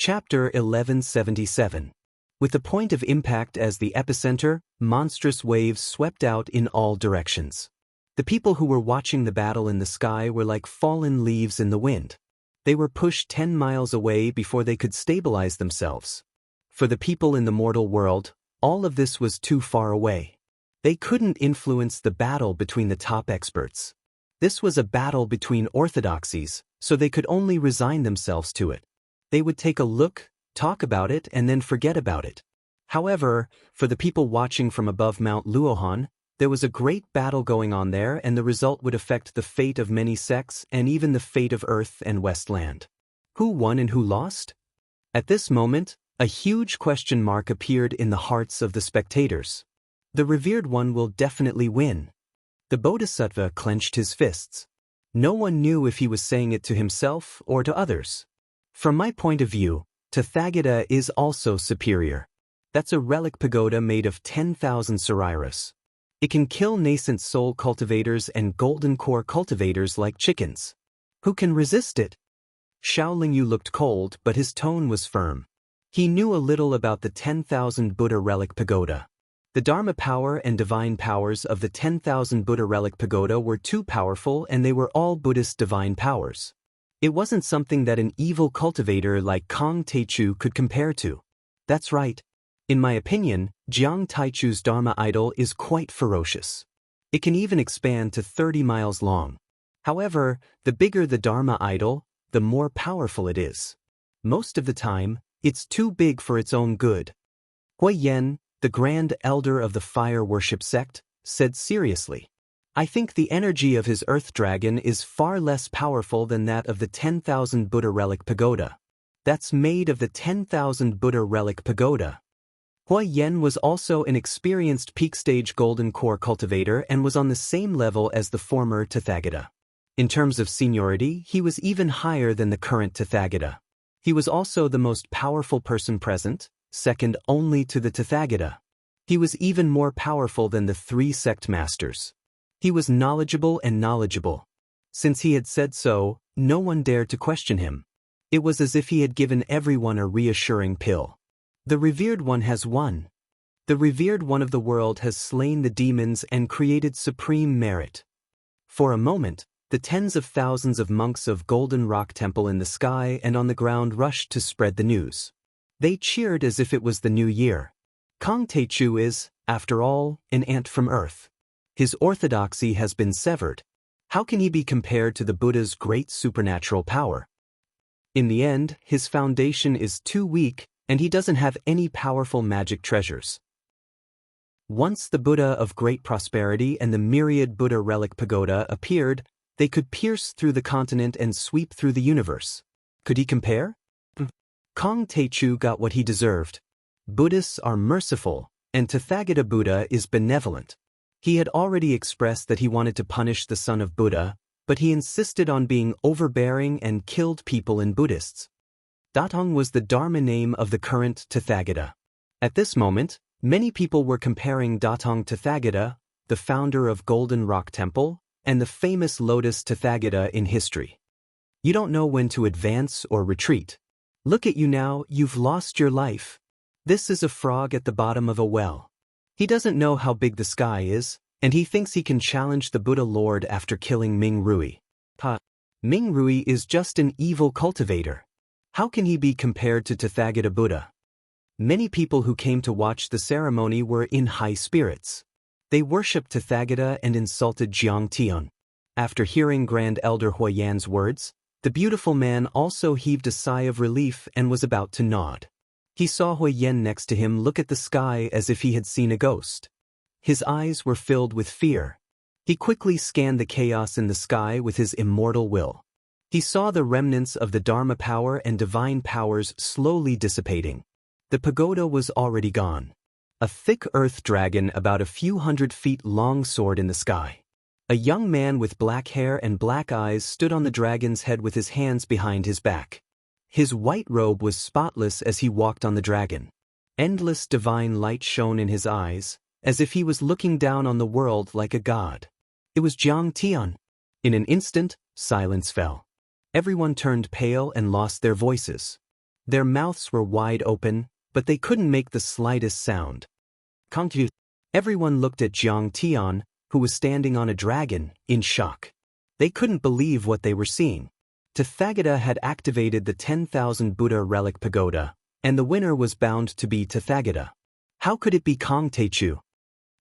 Chapter 1177. With the point of impact as the epicenter, monstrous waves swept out in all directions. The people who were watching the battle in the sky were like fallen leaves in the wind. They were pushed 10 miles away before they could stabilize themselves. For the people in the mortal world, all of this was too far away. They couldn't influence the battle between the top experts. This was a battle between orthodoxies, so they could only resign themselves to it. They would take a look, talk about it, and then forget about it. However, for the people watching from above Mount Luohan, there was a great battle going on there, and the result would affect the fate of many sects and even the fate of Earth and Westland. Who won and who lost? At this moment, a huge question mark appeared in the hearts of the spectators. The revered one will definitely win. The Bodhisattva clenched his fists. No one knew if he was saying it to himself or to others. From my point of view, Tathagata is also superior. That's a relic pagoda made of 10,000 Sariras. It can kill nascent soul cultivators and golden core cultivators like chickens. Who can resist it? Xiaolingyu looked cold, but his tone was firm. He knew a little about the 10,000 Buddha relic pagoda. The Dharma power and divine powers of the 10,000 Buddha relic pagoda were too powerful, and they were all Buddhist divine powers. It wasn't something that an evil cultivator like Kong Taichu could compare to. That's right. In my opinion, Jiang Taichu's Dharma idol is quite ferocious. It can even expand to 30 miles long. However, the bigger the Dharma idol, the more powerful it is. Most of the time, it's too big for its own good. Huiyan, the grand elder of the fire worship sect, said seriously, I think the energy of his earth dragon is far less powerful than that of the 10,000 Buddha relic pagoda. That's made of the 10,000 Buddha relic pagoda. Huiyan was also an experienced peak stage golden core cultivator and was on the same level as the former Tathagata. In terms of seniority, he was even higher than the current Tathagata. He was also the most powerful person present, second only to the Tathagata. He was even more powerful than the 3 sect masters. He was knowledgeable and knowledgeable. Since he had said so, no one dared to question him. It was as if he had given everyone a reassuring pill. The revered one has won. The revered one of the world has slain the demons and created supreme merit. For a moment, the tens of thousands of monks of Golden Rock Temple in the sky and on the ground rushed to spread the news. They cheered as if it was the new year. Kong Taichu is, after all, an ant from Earth. His orthodoxy has been severed. How can he be compared to the Buddha's great supernatural power? In the end, his foundation is too weak, and he doesn't have any powerful magic treasures. Once the Buddha of great prosperity and the myriad Buddha relic pagoda appeared, they could pierce through the continent and sweep through the universe. Could he compare? Kong Taichu got what he deserved. Buddhists are merciful, and Tathagata Buddha is benevolent. He had already expressed that he wanted to punish the son of Buddha, but he insisted on being overbearing and killed people in Buddhists. Datong was the Dharma name of the current Tathagata. At this moment, many people were comparing Datong Tathagata, the founder of Golden Rock Temple, and the famous Lotus Tathagata in history. You don't know when to advance or retreat. Look at you now, you've lost your life. This is a frog at the bottom of a well. He doesn't know how big the sky is, and he thinks he can challenge the Buddha Lord after killing Ming Rui. Ming Rui is just an evil cultivator. How can he be compared to Tathagata Buddha? Many people who came to watch the ceremony were in high spirits. They worshipped Tathagata and insulted Jiang Tian. After hearing Grand Elder Huiyan's words, the beautiful man also heaved a sigh of relief and was about to nod. He saw Huiyan next to him look at the sky as if he had seen a ghost. His eyes were filled with fear. He quickly scanned the chaos in the sky with his immortal will. He saw the remnants of the Dharma power and divine powers slowly dissipating. The pagoda was already gone. A thick earth dragon about a few hundred feet long soared in the sky. A young man with black hair and black eyes stood on the dragon's head with his hands behind his back. His white robe was spotless as he walked on the dragon. Endless divine light shone in his eyes, as if he was looking down on the world like a god. It was Jiang Tian. In an instant, silence fell. Everyone turned pale and lost their voices. Their mouths were wide open, but they couldn't make the slightest sound. Confused, everyone looked at Jiang Tian, who was standing on a dragon, in shock. They couldn't believe what they were seeing. Tathagata had activated the 10,000 Buddha relic pagoda, and the winner was bound to be Tathagata. How could it be Kong Techu?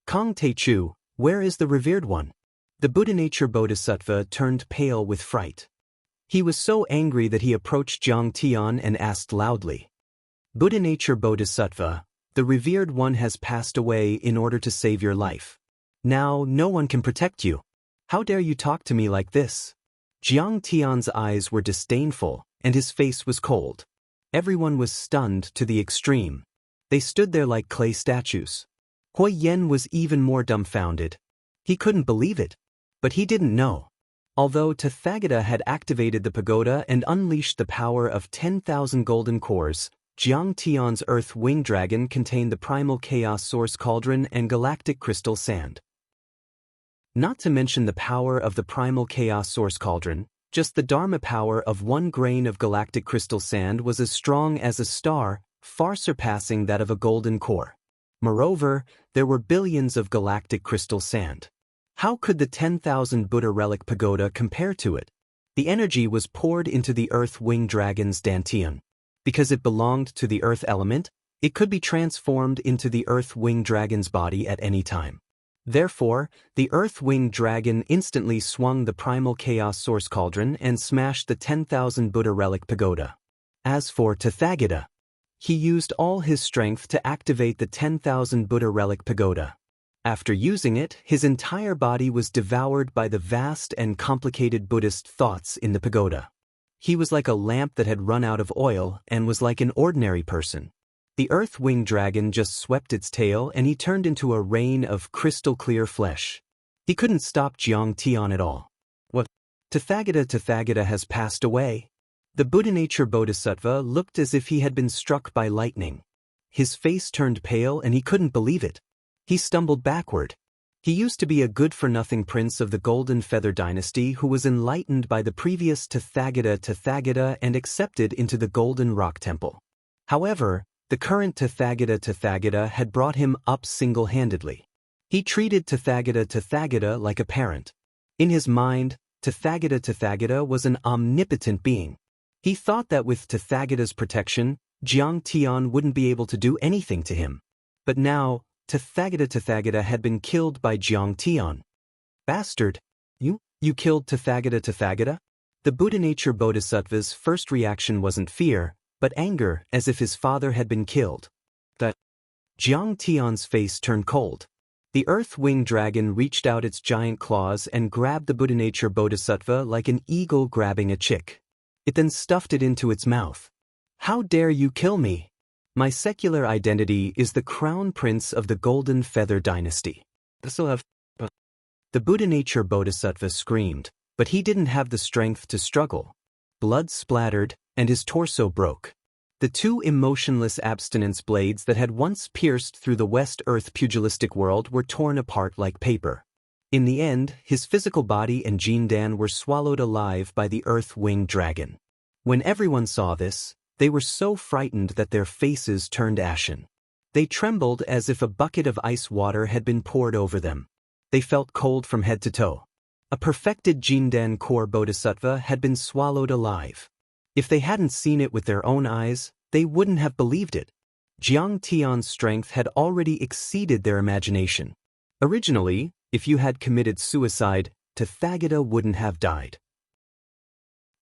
Kong Techu, where is the revered one? The Buddha nature Bodhisattva turned pale with fright. He was so angry that he approached Jiang Tian and asked loudly, Buddha nature Bodhisattva, the revered one has passed away in order to save your life. Now no one can protect you. How dare you talk to me like this? Jiang Tian's eyes were disdainful, and his face was cold. Everyone was stunned to the extreme. They stood there like clay statues. Hui Yen was even more dumbfounded. He couldn't believe it. But he didn't know. Although Tathagata had activated the pagoda and unleashed the power of 10,000 golden cores, Jiang Tian's Earth Wing Dragon contained the primal chaos source cauldron and galactic crystal sand. Not to mention the power of the primal chaos source cauldron, just the Dharma power of 1 grain of galactic crystal sand was as strong as a star, far surpassing that of a golden core. Moreover, there were billions of galactic crystal sand. How could the 10,000 Buddha relic pagoda compare to it? The energy was poured into the Earth Wing Dragon's dantian. Because it belonged to the Earth element, it could be transformed into the Earth Wing Dragon's body at any time. Therefore, the Earth Wing Dragon instantly swung the primal chaos source cauldron and smashed the 10,000 Buddha relic pagoda. As for Tathagata, he used all his strength to activate the 10,000 Buddha relic pagoda. After using it, his entire body was devoured by the vast and complicated Buddhist thoughts in the pagoda. He was like a lamp that had run out of oil and was like an ordinary person. The Earth Wing Dragon just swept its tail and he turned into a rain of crystal-clear flesh. He couldn't stop Jiang Tian at all. What? Tathagata has passed away. The Buddha nature Bodhisattva looked as if he had been struck by lightning. His face turned pale and he couldn't believe it. He stumbled backward. He used to be a good-for-nothing prince of the Golden Feather Dynasty who was enlightened by the previous Tathagata and accepted into the Golden Rock Temple. However, the current Tathagata had brought him up single-handedly. He treated Tathagata like a parent. In his mind, Tathagata was an omnipotent being. He thought that with Tathagata's protection, Jiang Tian wouldn't be able to do anything to him. But now, Tathagata had been killed by Jiang Tian. Bastard! You killed Tathagata? The Buddha nature Bodhisattva's first reaction wasn't fear, but anger, as if his father had been killed. That Jiang Tian's face turned cold. The Earth Wing Dragon reached out its giant claws and grabbed the Buddha nature Bodhisattva like an eagle grabbing a chick. It then stuffed it into its mouth. How dare you kill me? My secular identity is the Crown Prince of the Golden Feather Dynasty. The Buddha nature Bodhisattva screamed, but he didn't have the strength to struggle. Blood splattered, and his torso broke. The 2 emotionless abstinence blades that had once pierced through the West Earth pugilistic world were torn apart like paper. In the end, his physical body and Jindan were swallowed alive by the Earth Wing Dragon. When everyone saw this, they were so frightened that their faces turned ashen. They trembled as if a bucket of ice water had been poured over them. They felt cold from head to toe. A perfected Jindan core Bodhisattva had been swallowed alive. If they hadn't seen it with their own eyes, they wouldn't have believed it. Jiang Tian's strength had already exceeded their imagination. Originally, if you had committed suicide, Tathagata wouldn't have died.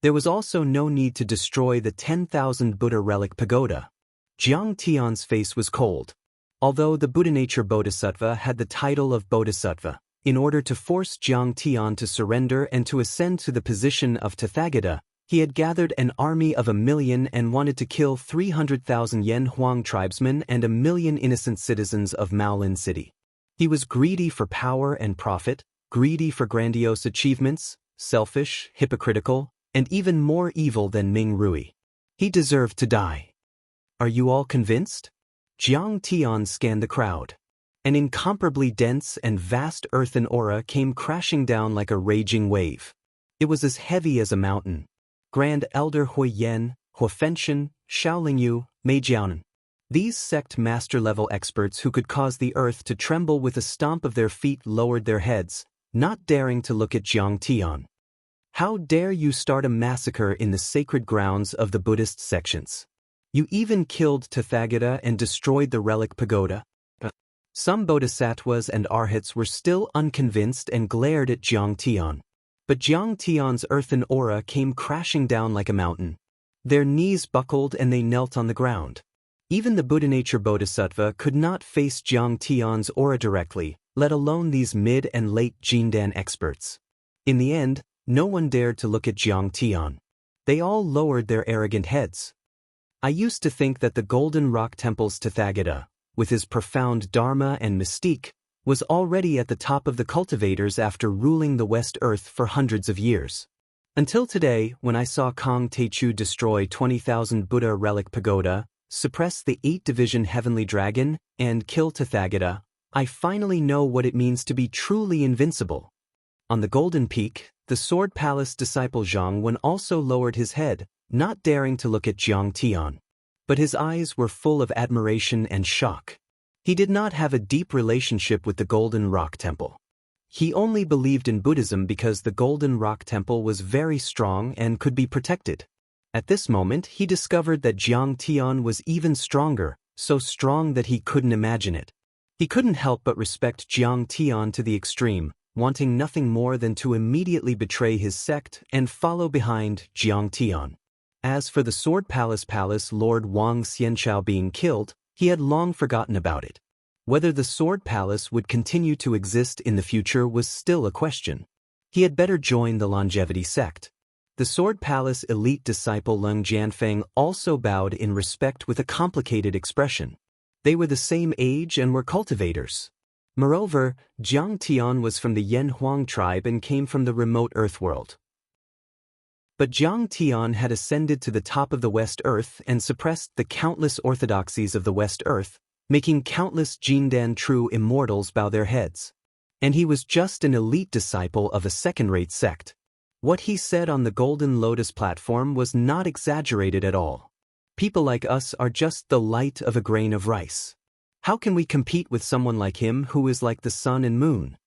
There was also no need to destroy the 10,000 Buddha relic pagoda. Jiang Tian's face was cold. Although the Buddha nature Bodhisattva had the title of Bodhisattva, in order to force Jiang Tian to surrender and to ascend to the position of Tathagata, he had gathered an army of 1,000,000 and wanted to kill 300,000 Yen Huang tribesmen and 1,000,000 innocent citizens of Maolin City. He was greedy for power and profit, greedy for grandiose achievements, selfish, hypocritical, and even more evil than Ming Rui. He deserved to die. Are you all convinced? Jiang Tian scanned the crowd. An incomparably dense and vast earthen aura came crashing down like a raging wave. It was as heavy as a mountain. Grand Elder Hui Yen, Huofenshan, Shaolingyu, Meijiaonan. These sect master-level experts who could cause the earth to tremble with a stomp of their feet lowered their heads, not daring to look at Jiang Tian. How dare you start a massacre in the sacred grounds of the Buddhist sections? You even killed Tathagata and destroyed the relic pagoda. Some bodhisattvas and arhats were still unconvinced and glared at Jiang Tian. But Jiang Tian's earthen aura came crashing down like a mountain. Their knees buckled and they knelt on the ground. Even the Buddha nature bodhisattva could not face Jiang Tian's aura directly, let alone these mid and late Jindan experts. In the end, no one dared to look at Jiang Tian. They all lowered their arrogant heads. I used to think that the Golden Rock Temple's Tathagata, with his profound dharma and mystique, was already at the top of the cultivators after ruling the West Earth for hundreds of years. Until today, when I saw Kong Teichu destroy 20,000 Buddha relic pagoda, suppress the 8-division heavenly dragon, and kill Tathagata, I finally know what it means to be truly invincible. On the Golden Peak, the Sword Palace disciple Zhang Wen also lowered his head, not daring to look at Jiang Tian. But his eyes were full of admiration and shock. He did not have a deep relationship with the Golden Rock Temple. He only believed in Buddhism because the Golden Rock Temple was very strong and could be protected. At this moment, he discovered that Jiang Tian was even stronger, so strong that he couldn't imagine it. He couldn't help but respect Jiang Tian to the extreme, wanting nothing more than to immediately betray his sect and follow behind Jiang Tian. As for the Sword Palace Lord Wang Xianchao being killed, he had long forgotten about it. Whether the Sword Palace would continue to exist in the future was still a question. He had better join the Longevity sect. The Sword Palace elite disciple Leng Jianfeng also bowed in respect with a complicated expression. They were the same age and were cultivators. Moreover, Jiang Tian was from the Yan Huang tribe and came from the remote Earthworld. But Jiang Tian had ascended to the top of the West Earth and suppressed the countless orthodoxies of the West Earth, making countless Jindan true immortals bow their heads. And he was just an elite disciple of a second-rate sect. What he said on the Golden Lotus platform was not exaggerated at all. People like us are just the light of a grain of rice. How can we compete with someone like him who is like the sun and moon?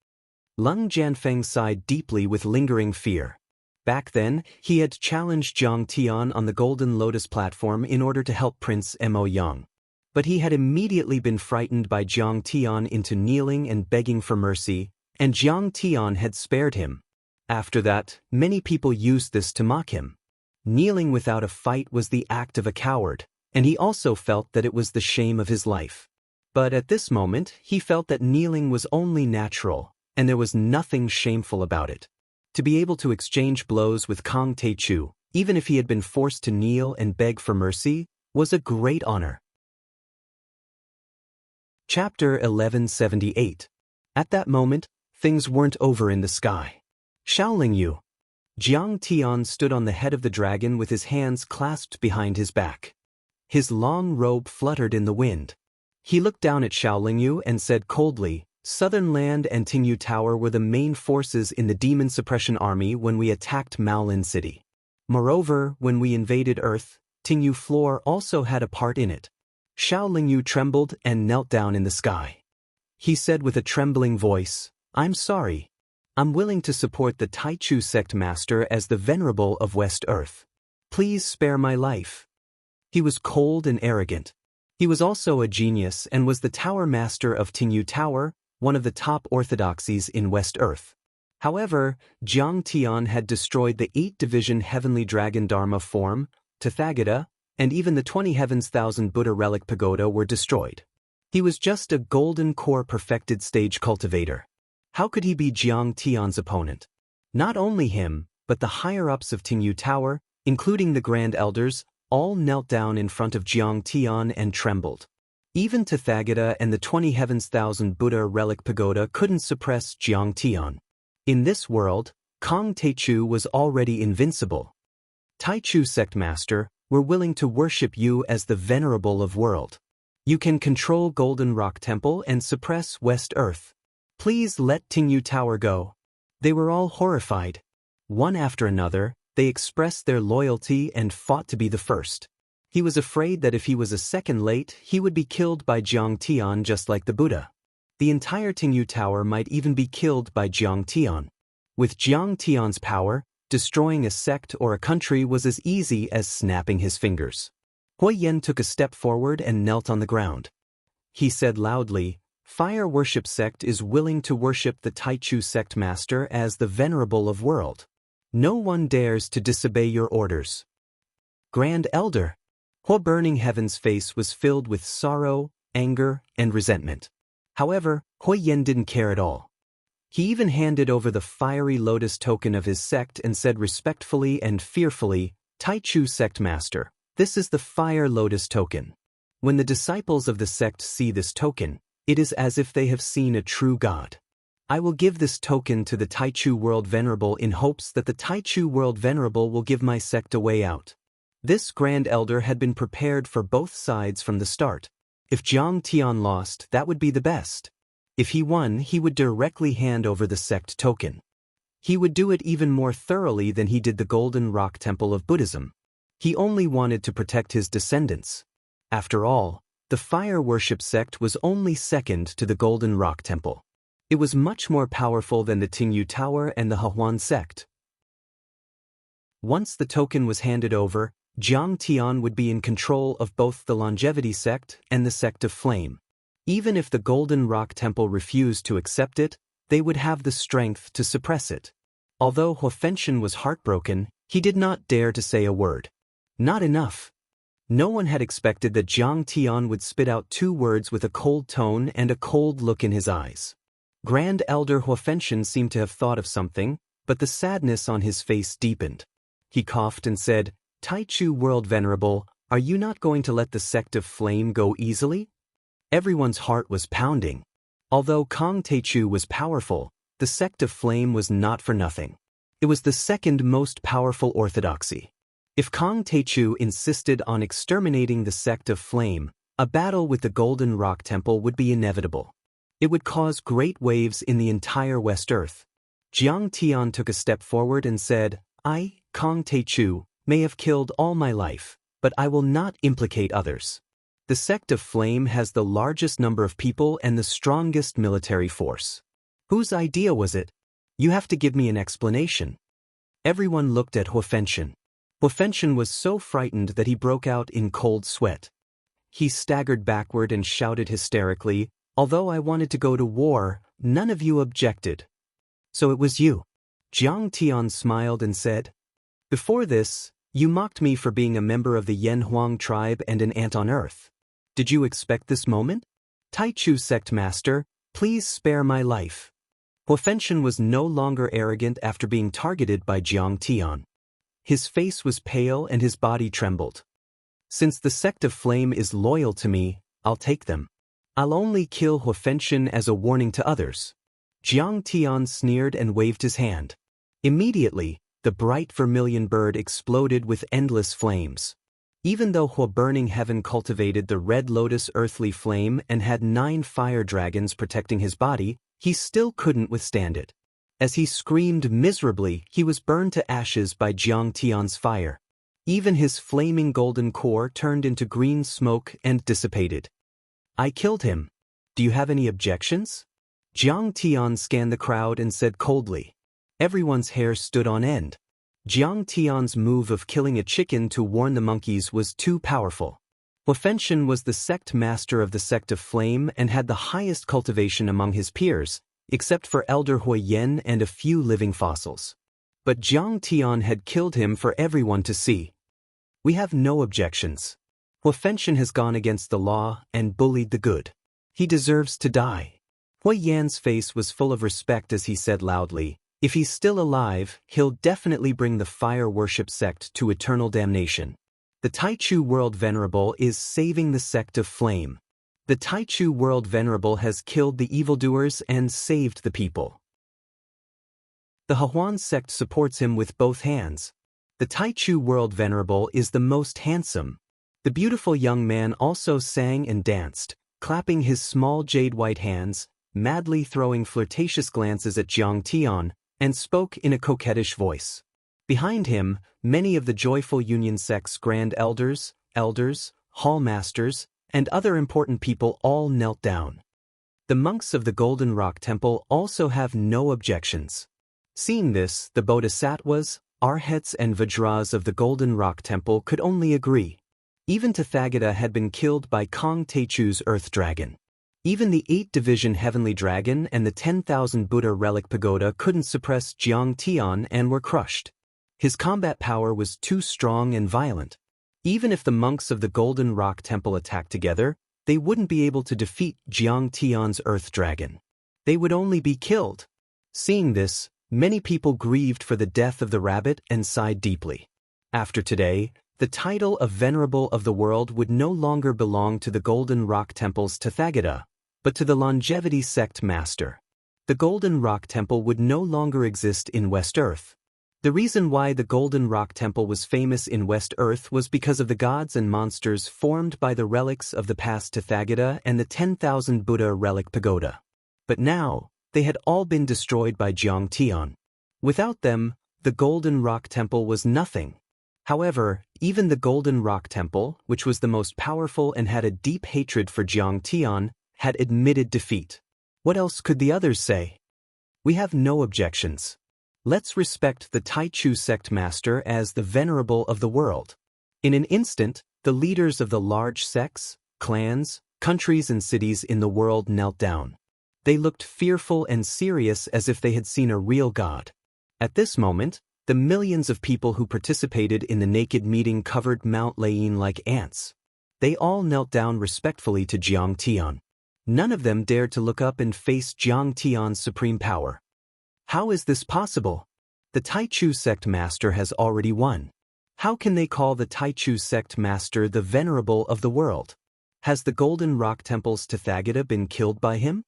Leng Jianfeng sighed deeply with lingering fear. Back then, he had challenged Jiang Tian on the Golden Lotus platform in order to help Prince Mo Yang. But he had immediately been frightened by Jiang Tian into kneeling and begging for mercy, and Jiang Tian had spared him. After that, many people used this to mock him. Kneeling without a fight was the act of a coward, and he also felt that it was the shame of his life. But at this moment, he felt that kneeling was only natural, and there was nothing shameful about it. To be able to exchange blows with Kong Teichu, even if he had been forced to kneel and beg for mercy, was a great honor. Chapter 1178. At that moment, things weren't over in the sky. Shaolingyu. Jiang Tian stood on the head of the dragon with his hands clasped behind his back. His long robe fluttered in the wind. He looked down at Shaolingyu and said coldly, "Southern Land and Tingyu Tower were the main forces in the Demon Suppression Army when we attacked Maolin City. Moreover, when we invaded Earth, Tingyu Floor also had a part in it." Shaolingyu trembled and knelt down in the sky. He said with a trembling voice, "I'm sorry. I'm willing to support the Taichu sect master as the venerable of West Earth. Please spare my life." He was cold and arrogant. He was also a genius and was the tower master of Tingyu Tower, one of the top orthodoxies in West Earth. However, Jiang Tian had destroyed the 8-division heavenly dragon dharma form, Tathagata, and even the 20 heavens thousand Buddha relic pagoda were destroyed. He was just a golden core perfected stage cultivator. How could he be Jiang Tian's opponent? Not only him, but the higher-ups of Tingyu Tower, including the Grand Elders, all knelt down in front of Jiang Tian and trembled. Even Tathagata and the 20 heavens thousand Buddha relic pagoda couldn't suppress Jiang Tian. In this world, Kong Teichu was already invincible. Taichu sect master, we're willing to worship you as the venerable of world. You can control Golden Rock Temple and suppress West Earth. Please let Tingyu Tower go. They were all horrified. One after another, They expressed their loyalty and fought to be the first. He was afraid that if he was a second late, he would be killed by Jiang Tian just like the Buddha. The entire Tingyu Tower might even be killed by Jiang Tian. With Jiang Tian's power, destroying a sect or a country was as easy as snapping his fingers. Hui Yan took a step forward and knelt on the ground. He said loudly, "Fire Worship Sect is willing to worship the Taichu Sect Master as the Venerable of World. No one dares to disobey your orders." Grand Elder. Burning Heaven's face was filled with sorrow, anger, and resentment. However, Hui Yan didn't care at all. He even handed over the fiery lotus token of his sect and said respectfully and fearfully, "Taichu Sect Master, this is the fire lotus token. When the disciples of the sect see this token, it is as if they have seen a true God. I will give this token to the Taichu World Venerable in hopes that the Taichu World Venerable will give my sect a way out." This Grand Elder had been prepared for both sides from the start. If Jiang Tian lost, that would be the best. If he won, he would directly hand over the sect token. He would do it even more thoroughly than he did the Golden Rock Temple of Buddhism. He only wanted to protect his descendants. After all, the Fire Worship Sect was only second to the Golden Rock Temple. It was much more powerful than the Tingyu Tower and the Hahuan Sect. Once the token was handed over, Jiang Tian would be in control of both the Longevity Sect and the Sect of Flame. Even if the Golden Rock Temple refused to accept it, they would have the strength to suppress it. Although Huofenshin was heartbroken, he did not dare to say a word. Not enough. No one had expected that Jiang Tian would spit out 2 words with a cold tone and a cold look in his eyes. Grand Elder Huofenshin seemed to have thought of something, but the sadness on his face deepened. He coughed and said, "Taichu World Venerable, are you not going to let the Sect of Flame go easily?" Everyone's heart was pounding. Although Kong Taichu was powerful, the Sect of Flame was not for nothing. It was the second most powerful orthodoxy. If Kong Taichu insisted on exterminating the Sect of Flame, a battle with the Golden Rock Temple would be inevitable. It would cause great waves in the entire West Earth. Jiang Tian took a step forward and said, "I, Kong Taichu, may have killed all my life, but I will not implicate others. The Sect of Flame has the largest number of people and the strongest military force. Whose idea was it? You have to give me an explanation." Everyone looked at Huofenshin. Huofenshin was so frightened that he broke out in cold sweat. He staggered backward and shouted hysterically, "Although I wanted to go to war, none of you objected." "So it was you." Jiang Tian smiled and said, "Before this, you mocked me for being a member of the Yen Huang tribe and an ant on earth. Did you expect this moment? Taichu Sect Master, please spare my life." Huofenshin was no longer arrogant after being targeted by Jiang Tian. His face was pale and his body trembled. "Since the Sect of Flame is loyal to me, I'll take them. I'll only kill Huofenshin as a warning to others." Jiang Tian sneered and waved his hand. Immediately, the bright vermilion bird exploded with endless flames. Even though Burning Heaven cultivated the red lotus earthly flame and had 9 fire dragons protecting his body, he still couldn't withstand it. As he screamed miserably, he was burned to ashes by Jiang Tian's fire. Even his flaming golden core turned into green smoke and dissipated. "I killed him. Do you have any objections?" Jiang Tian scanned the crowd and said coldly. Everyone's hair stood on end. Jiang Tian's move of killing a chicken to warn the monkeys was too powerful. Huofenshin was the sect master of the Sect of Flame and had the highest cultivation among his peers, except for Elder Hui Yan and a few living fossils. But Jiang Tian had killed him for everyone to see. "We have no objections. Huofenshin has gone against the law and bullied the good. He deserves to die." Hui Yan's face was full of respect as he said loudly, "If he's still alive, he'll definitely bring the Fire Worship Sect to eternal damnation. The Taichu World Venerable is saving the Sect of Flame. The Taichu World Venerable has killed the evildoers and saved the people. The Hahuan Sect supports him with both hands. The Taichu World Venerable is the most handsome." The beautiful young man also sang and danced, clapping his small jade-white hands, madly throwing flirtatious glances at Jiang Tian, and spoke in a coquettish voice. Behind him, many of the joyful Union sect's grand elders, hall masters, and other important people all knelt down. The monks of the Golden Rock Temple also have no objections. Seeing this, the bodhisattvas, arhats and vajras of the Golden Rock Temple could only agree. Even Tathagata had been killed by Kong Techu's Earth Dragon. Even the 8-division Heavenly Dragon and the 10,000 Buddha Relic Pagoda couldn't suppress Jiang Tian and were crushed. His combat power was too strong and violent. Even if the monks of the Golden Rock Temple attacked together, they wouldn't be able to defeat Jiang Tian's Earth Dragon. They would only be killed. Seeing this, many people grieved for the death of the rabbit and sighed deeply. After today, the title of Venerable of the World would no longer belong to the Golden Rock Temple's Tathagata, but to the Longevity Sect Master. The Golden Rock Temple would no longer exist in West Earth. The reason why the Golden Rock Temple was famous in West Earth was because of the gods and monsters formed by the relics of the past Tathagata and the 10,000 Buddha Relic Pagoda. But now, they had all been destroyed by Jiang Tian. Without them, the Golden Rock Temple was nothing. However, even the Golden Rock Temple, which was the most powerful and had a deep hatred for Jiang Tian, had admitted defeat. What else could the others say? We have no objections. Let's respect the Taichu sect master as the venerable of the world. In an instant, the leaders of the large sects, clans, countries and cities in the world knelt down. They looked fearful and serious as if they had seen a real god. At this moment, the millions of people who participated in the naked meeting covered Mount Lain like ants. They all knelt down respectfully to Jiang Tian. None of them dared to look up and face Jiang Tian's supreme power. How is this possible? The Taichu sect master has already won. How can they call the Taichu sect master the venerable of the world? Has the Golden Rock Temple's Tathagata been killed by him?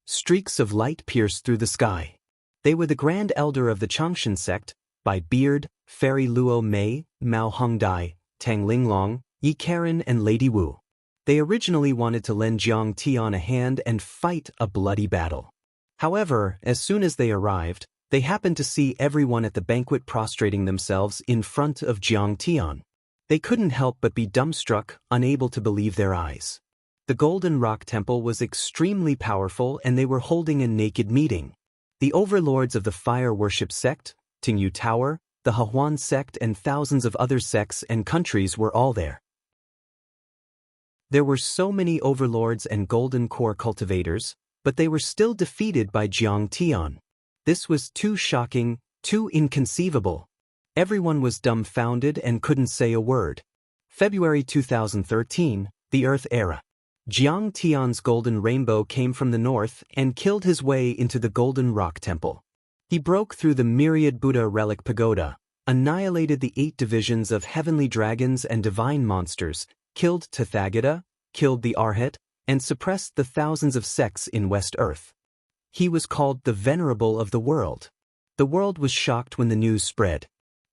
Streaks of light pierced through the sky. They were the grand elder of the Changshan sect, by Beard, Fairy Luo Mei, Mao Hongdai, Tang Linglong, Yi Karen and Lady Wu. They originally wanted to lend Jiang Tian a hand and fight a bloody battle. However, as soon as they arrived, they happened to see everyone at the banquet prostrating themselves in front of Jiang Tian. They couldn't help but be dumbstruck, unable to believe their eyes. The Golden Rock Temple was extremely powerful and they were holding a naked meeting. The overlords of the Fire Worship sect, Tingyu Tower, the Hahuan sect and thousands of other sects and countries were all there. There were so many overlords and golden core cultivators, but they were still defeated by Jiang Tian. This was too shocking, too inconceivable. Everyone was dumbfounded and couldn't say a word. February 2013, the Earth Era. Jiang Tian's golden rainbow came from the north and killed his way into the Golden Rock Temple. He broke through the myriad Buddha Relic Pagoda, annihilated the 8 divisions of heavenly dragons and divine monsters, killed Tathagata, killed the Arhat, and suppressed the thousands of sects in West Earth. He was called the Venerable of the World. The world was shocked when the news spread.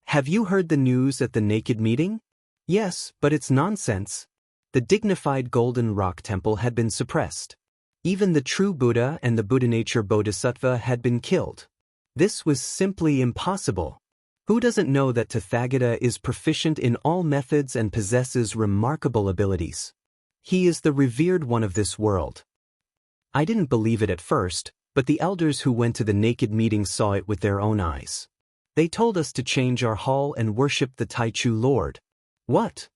Have you heard the news at the naked meeting? Yes, but it's nonsense. The dignified Golden Rock Temple had been suppressed. Even the true Buddha and the Buddha nature Bodhisattva had been killed. This was simply impossible. Who doesn't know that Tathagata is proficient in all methods and possesses remarkable abilities? He is the revered one of this world. I didn't believe it at first, but the elders who went to the naked meeting saw it with their own eyes. They told us to change our hall and worship the Taichu Lord. What?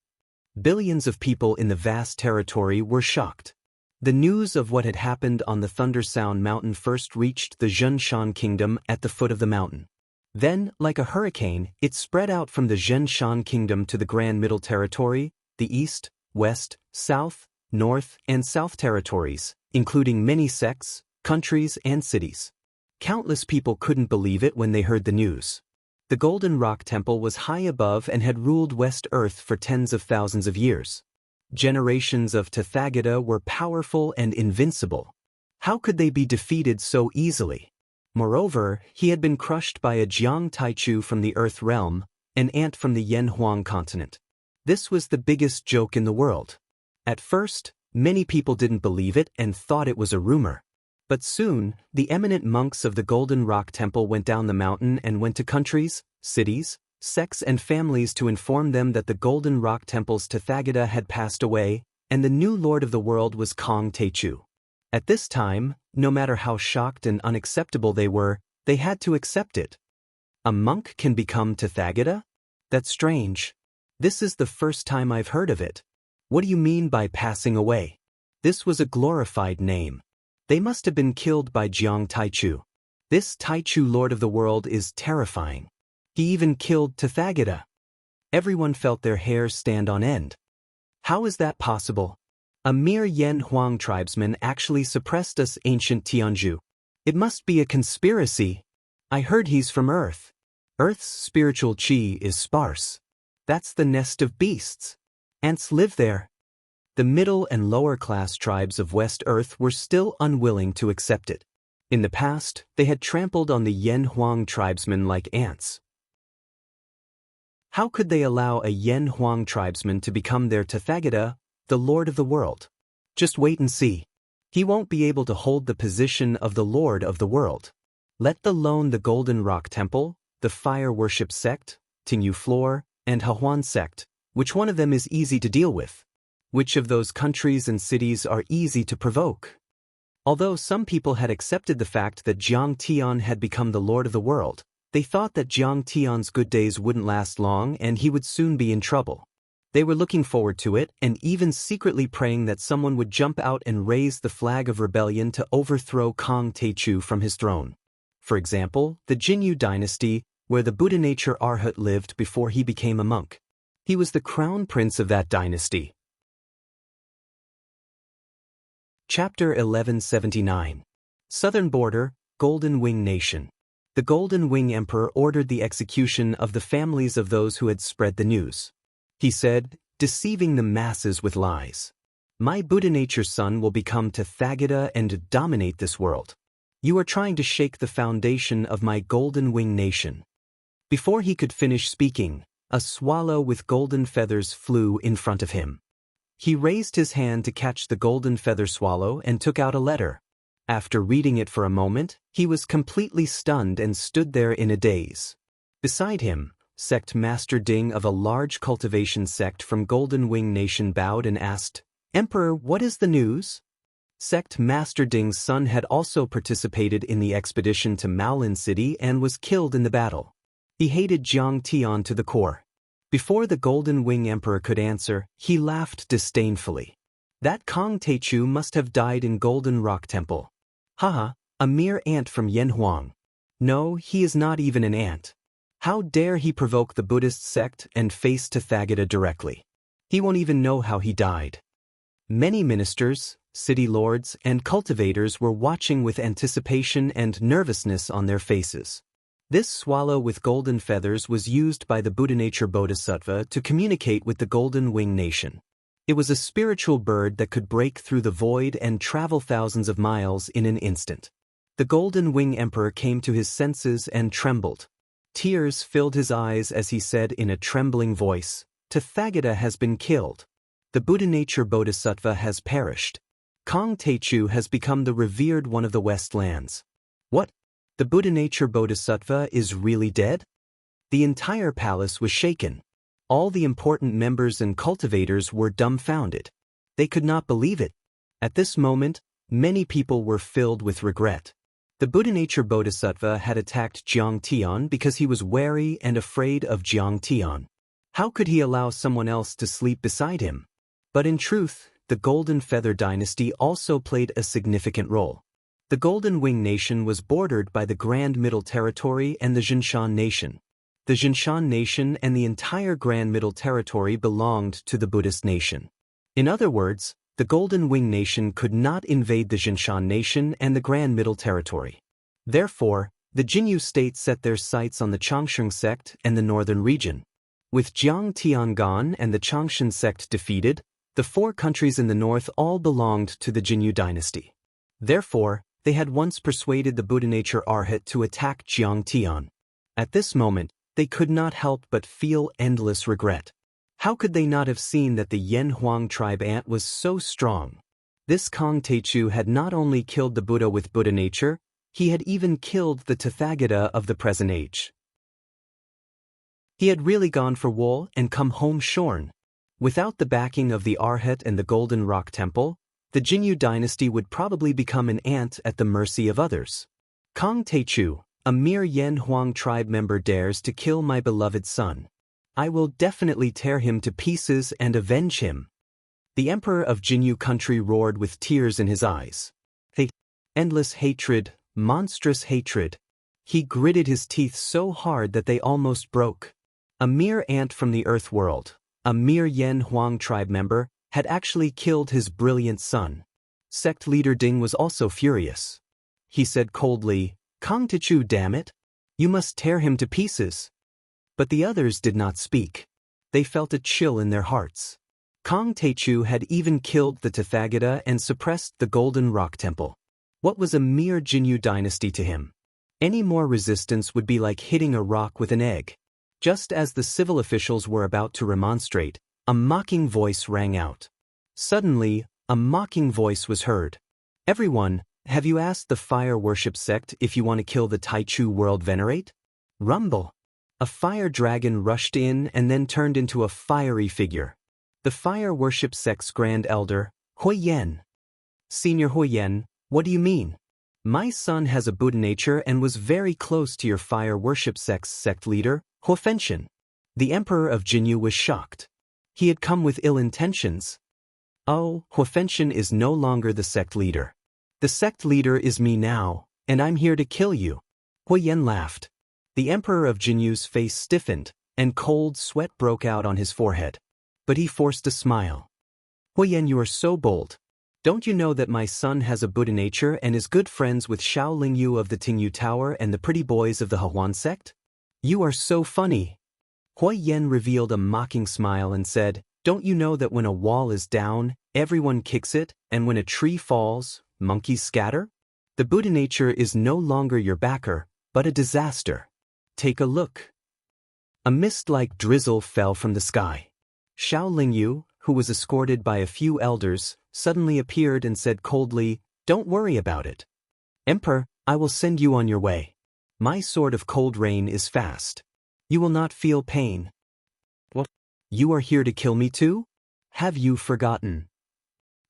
Billions of people in the vast territory were shocked. The news of what had happened on the Thunder Sound Mountain first reached the Zhenshan Kingdom at the foot of the mountain. Then, like a hurricane, it spread out from the Zhenshan Kingdom to the Grand Middle Territory, the East, West, South, North, and South Territories, including many sects, countries, and cities. Countless people couldn't believe it when they heard the news. The Golden Rock Temple was high above and had ruled West Earth for tens of thousands of years. Generations of Tathagata were powerful and invincible. How could they be defeated so easily? Moreover, he had been crushed by a Jiang Taichu from the Earth Realm, an ant from the Yanhuang continent. This was the biggest joke in the world. At first, many people didn't believe it and thought it was a rumor. But soon, the eminent monks of the Golden Rock Temple went down the mountain and went to countries, cities, sects and families to inform them that the Golden Rock Temple's Tathagata had passed away, and the new lord of the world was Kong Techu. At this time, no matter how shocked and unacceptable they were, they had to accept it. A monk can become Tathagata? That's strange. This is the first time I've heard of it. What do you mean by passing away? This was a glorified name. They must have been killed by Jiang Taichu. This Taichu Lord of the World is terrifying. He even killed Tathagata. Everyone felt their hair stand on end. How is that possible? A mere Yan Huang tribesman actually suppressed us ancient Tianzhu. It must be a conspiracy. I heard he's from Earth. Earth's spiritual qi is sparse. That's the nest of beasts. Ants live there. The middle and lower class tribes of West Earth were still unwilling to accept it. In the past, they had trampled on the Yan Huang tribesmen like ants. How could they allow a Yan Huang tribesman to become their Tathagata, the Lord of the World? Just wait and see. He won't be able to hold the position of the Lord of the World. Let alone the Golden Rock Temple, the Fire Worship Sect, Tingyu Floor, and Hahuan Sect. Which one of them is easy to deal with? Which of those countries and cities are easy to provoke? Although some people had accepted the fact that Jiang Tian had become the Lord of the World, they thought that Jiang Tian's good days wouldn't last long and he would soon be in trouble. They were looking forward to it and even secretly praying that someone would jump out and raise the flag of rebellion to overthrow Kong Techu from his throne. For example, the Jinyu dynasty, where the Buddha nature Arhat lived before he became a monk. He was the crown prince of that dynasty. Chapter 1179. Southern Border, Golden Wing Nation. The Golden Wing Emperor ordered the execution of the families of those who had spread the news. He said, deceiving the masses with lies. My Buddha nature son will become Tathagata and dominate this world. You are trying to shake the foundation of my Golden Wing Nation. Before he could finish speaking, a swallow with golden feathers flew in front of him. He raised his hand to catch the golden feather swallow and took out a letter. After reading it for a moment, he was completely stunned and stood there in a daze. Beside him, Sect Master Ding of a large cultivation sect from Golden Wing Nation bowed and asked, Emperor, what is the news? Sect Master Ding's son had also participated in the expedition to Maolin City and was killed in the battle. He hated Jiang Tian to the core. Before the Golden Wing Emperor could answer, he laughed disdainfully. That Kong Techu must have died in Golden Rock Temple. Haha, a mere ant from Yan Huang. No, he is not even an ant. How dare he provoke the Buddhist sect and face Tathagata directly? He won't even know how he died. Many ministers, city lords, and cultivators were watching with anticipation and nervousness on their faces. This swallow with golden feathers was used by the Buddha nature Bodhisattva to communicate with the Golden Wing Nation. It was a spiritual bird that could break through the void and travel thousands of miles in an instant. The Golden Wing Emperor came to his senses and trembled. Tears filled his eyes as he said in a trembling voice, Tathagata has been killed. The Buddha nature Bodhisattva has perished. Kong Techu has become the revered one of the West lands. What? The Buddha nature Bodhisattva is really dead? The entire palace was shaken. All the important members and cultivators were dumbfounded. They could not believe it. At this moment, many people were filled with regret. The Buddha nature Bodhisattva had attacked Jiang Tian because he was wary and afraid of Jiang Tian. How could he allow someone else to sleep beside him? But in truth, the Golden Feather Dynasty also played a significant role. The Golden Wing Nation was bordered by the Grand Middle Territory and the Jinshan Nation. The Jinshan Nation and the entire Grand Middle Territory belonged to the Buddhist nation. In other words, the Golden Wing Nation could not invade the Jinshan Nation and the Grand Middle Territory. Therefore, the Jinyu state set their sights on the Changsheng sect and the northern region. With Jiang Tian gone and the Changshan sect defeated, the four countries in the north all belonged to the Jinyu dynasty. Therefore, they had once persuaded the Buddha nature Arhat to attack Jiang Tian. At this moment, they could not help but feel endless regret. How could they not have seen that the Yan Huang tribe ant was so strong? This Kong Techu had not only killed the Buddha with Buddha nature, he had even killed the Tathagata of the present age. He had really gone for wool and come home shorn. Without the backing of the Arhat and the Golden Rock Temple, the Jinyu dynasty would probably become an ant at the mercy of others. Kong Teichu, a mere Yan Huang tribe member, dares to kill my beloved son. I will definitely tear him to pieces and avenge him. The emperor of Jinyu country roared with tears in his eyes. Endless hatred, monstrous hatred. He gritted his teeth so hard that they almost broke. A mere ant from the Earth world, a mere Yan Huang tribe member, had actually killed his brilliant son. Sect leader Ding was also furious. He said coldly, Kong Teichu, damn it! You must tear him to pieces. But the others did not speak. They felt a chill in their hearts. Kong Teichu had even killed the Tathagata and suppressed the Golden Rock Temple. What was a mere Jinyu dynasty to him? Any more resistance would be like hitting a rock with an egg. Just as the civil officials were about to remonstrate, a mocking voice rang out. Suddenly, a mocking voice was heard. Everyone, have you asked the fire worship sect if you want to kill the Taichu world venerate? Rumble. A fire dragon rushed in and then turned into a fiery figure. The fire worship sect's grand elder, Huiyan. Senior Huiyan, what do you mean? My son has a Buddha nature and was very close to your fire worship sect's sect leader, Huofenshin. The emperor of Jinyu was shocked. He had come with ill intentions. Oh, Huofenshin is no longer the sect leader. The sect leader is me now, and I'm here to kill you. Huiyan laughed. The emperor of Jinyu's face stiffened, and cold sweat broke out on his forehead. But he forced a smile. Huiyan, you are so bold. Don't you know that my son has a Buddha nature and is good friends with Xiao Lingyu of the Tingyu Tower and the pretty boys of the Hehuan sect? You are so funny. Huiyan revealed a mocking smile and said, don't you know that when a wall is down, everyone kicks it, and when a tree falls, monkeys scatter? The Buddha nature is no longer your backer, but a disaster. Take a look. A mist-like drizzle fell from the sky. Xiao Lingyu, who was escorted by a few elders, suddenly appeared and said coldly, don't worry about it. Emperor, I will send you on your way. My sword of cold rain is fast. You will not feel pain. What? You are here to kill me too? Have you forgotten?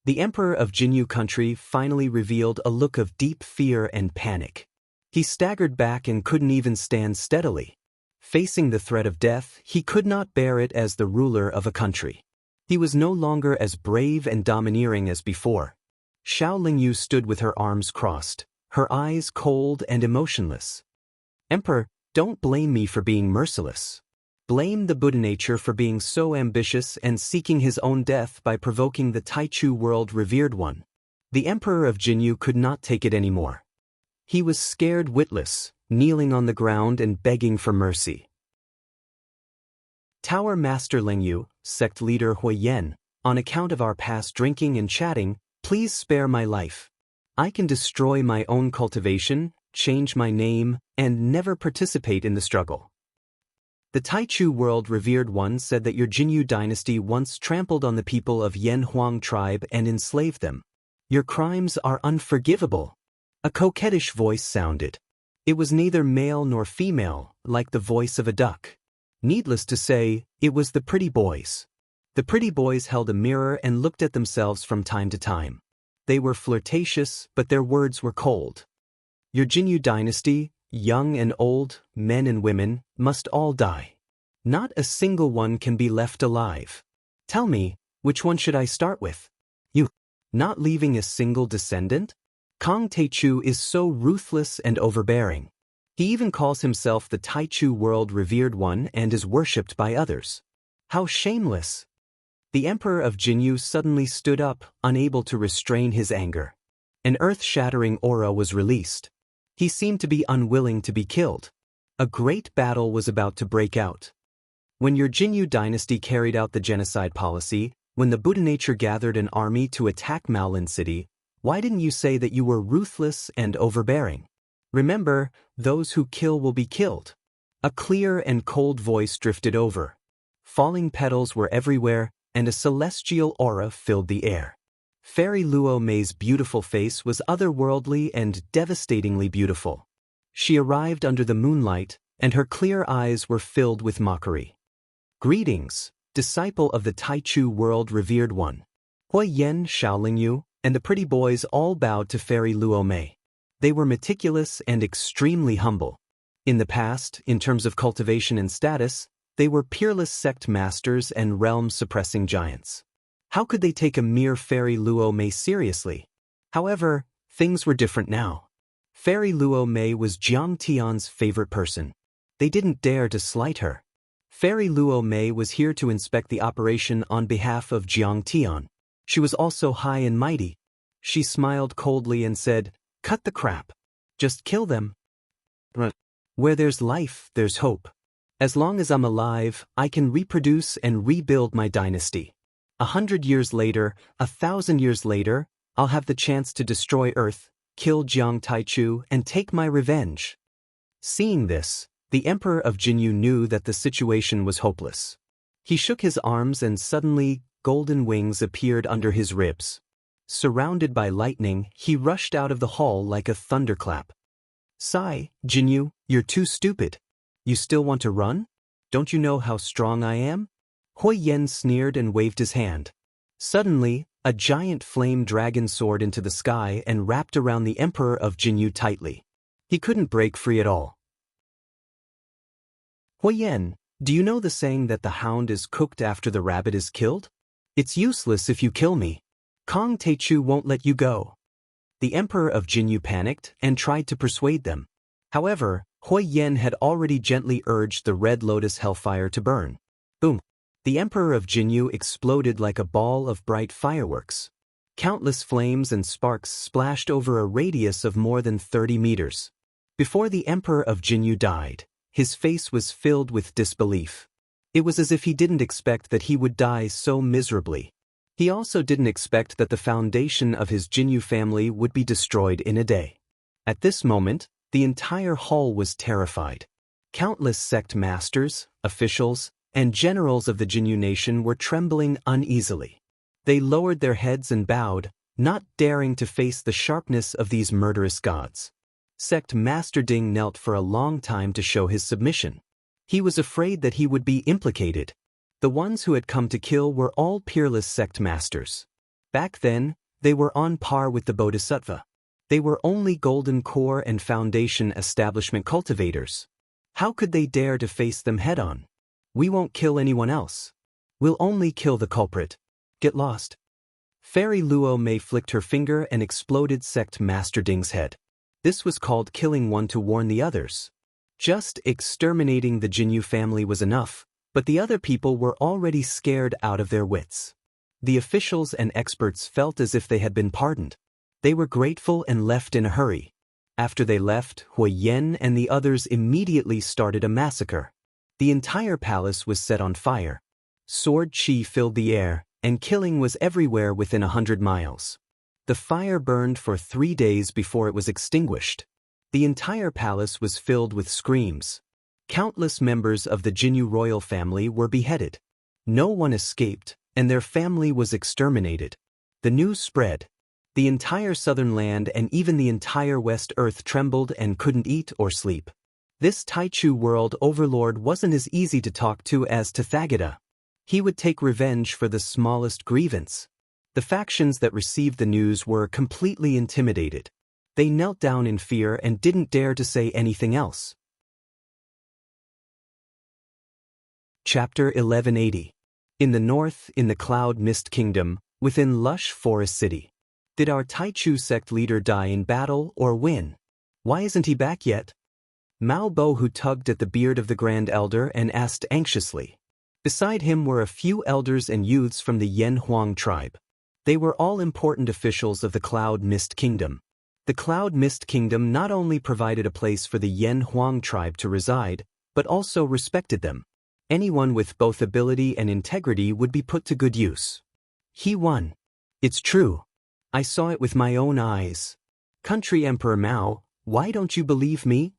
The emperor of Jinyu country finally revealed a look of deep fear and panic. He staggered back and couldn't even stand steadily. Facing the threat of death, he could not bear it as the ruler of a country. He was no longer as brave and domineering as before. Xiao Lingyu stood with her arms crossed, her eyes cold and emotionless. Emperor, don't blame me for being merciless. Blame the Buddha nature for being so ambitious and seeking his own death by provoking the Taichu world revered one. The emperor of Jinyu could not take it anymore. He was scared witless, kneeling on the ground and begging for mercy. Tower Master Lingyu, sect leader Huiyan, on account of our past drinking and chatting, please spare my life. I can destroy my own cultivation, change my name, and never participate in the struggle. The Taichu world revered one said that your Jinyu dynasty once trampled on the people of Yan Huang tribe and enslaved them. Your crimes are unforgivable. A coquettish voice sounded. It was neither male nor female, like the voice of a duck. Needless to say, it was the pretty boys. The pretty boys held a mirror and looked at themselves from time to time. They were flirtatious, but their words were cold. Your Jinyu dynasty, young and old, men and women, must all die. Not a single one can be left alive. Tell me, which one should I start with? You. Not leaving a single descendant? Kong Teichu is so ruthless and overbearing. He even calls himself the Taichu world revered one and is worshipped by others. How shameless! The emperor of Jinyu suddenly stood up, unable to restrain his anger. An earth-shattering aura was released. He seemed to be unwilling to be killed. A great battle was about to break out. When your Jinyu dynasty carried out the genocide policy, when the Buddha nature gathered an army to attack Maolin City, why didn't you say that you were ruthless and overbearing? Remember, those who kill will be killed. A clear and cold voice drifted over. Falling petals were everywhere, and a celestial aura filled the air. Fairy Luo Mei's beautiful face was otherworldly and devastatingly beautiful. She arrived under the moonlight, and her clear eyes were filled with mockery. "Greetings, disciple of the Taichu world revered one. Hui Yen Shaoling Yu," and the pretty boys all bowed to Fairy Luo Mei. They were meticulous and extremely humble. In the past, in terms of cultivation and status, they were peerless sect masters and realm-suppressing giants. How could they take a mere Fairy Luo Mei seriously? However, things were different now. Fairy Luo Mei was Jiang Tian's favorite person. They didn't dare to slight her. Fairy Luo Mei was here to inspect the operation on behalf of Jiang Tian. She was also high and mighty. She smiled coldly and said, "Cut the crap. Just kill them. Where there's life, there's hope. As long as I'm alive, I can reproduce and rebuild my dynasty. 100 years later, 1,000 years later, I'll have the chance to destroy Earth, kill Jiang Taichu, and take my revenge." Seeing this, the Emperor of Jinyu knew that the situation was hopeless. He shook his arms and suddenly, golden wings appeared under his ribs. Surrounded by lightning, he rushed out of the hall like a thunderclap. "Sigh, Jinyu, you're too stupid. You still want to run? Don't you know how strong I am?" Hui Yen sneered and waved his hand. Suddenly, a giant flame dragon soared into the sky and wrapped around the Emperor of Jinyu tightly. He couldn't break free at all. "Hui Yen, do you know the saying that the hound is cooked after the rabbit is killed? It's useless if you kill me. Kong Teichu won't let you go." The Emperor of Jinyu panicked and tried to persuade them. However, Hui Yen had already gently urged the Red Lotus Hellfire to burn. Boom! The Emperor of Jinyu exploded like a ball of bright fireworks. Countless flames and sparks splashed over a radius of more than 30 meters. Before the Emperor of Jinyu died, his face was filled with disbelief. It was as if he didn't expect that he would die so miserably. He also didn't expect that the foundation of his Jinyu family would be destroyed in a day. At this moment, the entire hall was terrified. Countless sect masters, officials, and generals of the Jinyu nation were trembling uneasily. They lowered their heads and bowed, not daring to face the sharpness of these murderous gods. Sect Master Ding knelt for a long time to show his submission. He was afraid that he would be implicated. The ones who had come to kill were all peerless sect masters. Back then, they were on par with the Bodhisattva. They were only golden core and foundation establishment cultivators. How could they dare to face them head-on? "We won't kill anyone else. We'll only kill the culprit. Get lost." Fairy Luo Mei flicked her finger and exploded Sect Master Ding's head. This was called killing one to warn the others. Just exterminating the Jinyu family was enough, but the other people were already scared out of their wits. The officials and experts felt as if they had been pardoned. They were grateful and left in a hurry. After they left, Hui Yen and the others immediately started a massacre. The entire palace was set on fire. Sword chi filled the air, and killing was everywhere within 100 miles. The fire burned for 3 days before it was extinguished. The entire palace was filled with screams. Countless members of the Jinyu royal family were beheaded. No one escaped, and their family was exterminated. The news spread. The entire southern land and even the entire West Earth trembled and couldn't eat or sleep. This Taichu world overlord wasn't as easy to talk to as Tathagata. He would take revenge for the smallest grievance. The factions that received the news were completely intimidated. They knelt down in fear and didn't dare to say anything else. Chapter 1180. In the north, in the Cloud Mist Kingdom, within lush Forest City. Did our Taichu sect leader die in battle or win? Why isn't he back yet? Mao Bohu tugged at the beard of the Grand Elder and asked anxiously. Beside him were a few elders and youths from the Yen Huang tribe. They were all important officials of the Cloud Mist Kingdom. The Cloud Mist Kingdom not only provided a place for the Yen Huang tribe to reside, but also respected them. Anyone with both ability and integrity would be put to good use. He won. It's true. I saw it with my own eyes. Country Emperor Mao, why don't you believe me?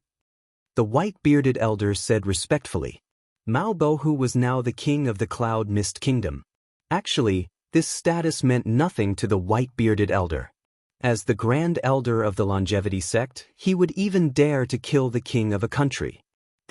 The white-bearded elder said respectfully. Mao Bohu was now the king of the Cloud Mist Kingdom. Actually, this status meant nothing to the white-bearded elder. As the Grand Elder of the Longevity sect, he would even dare to kill the king of a country.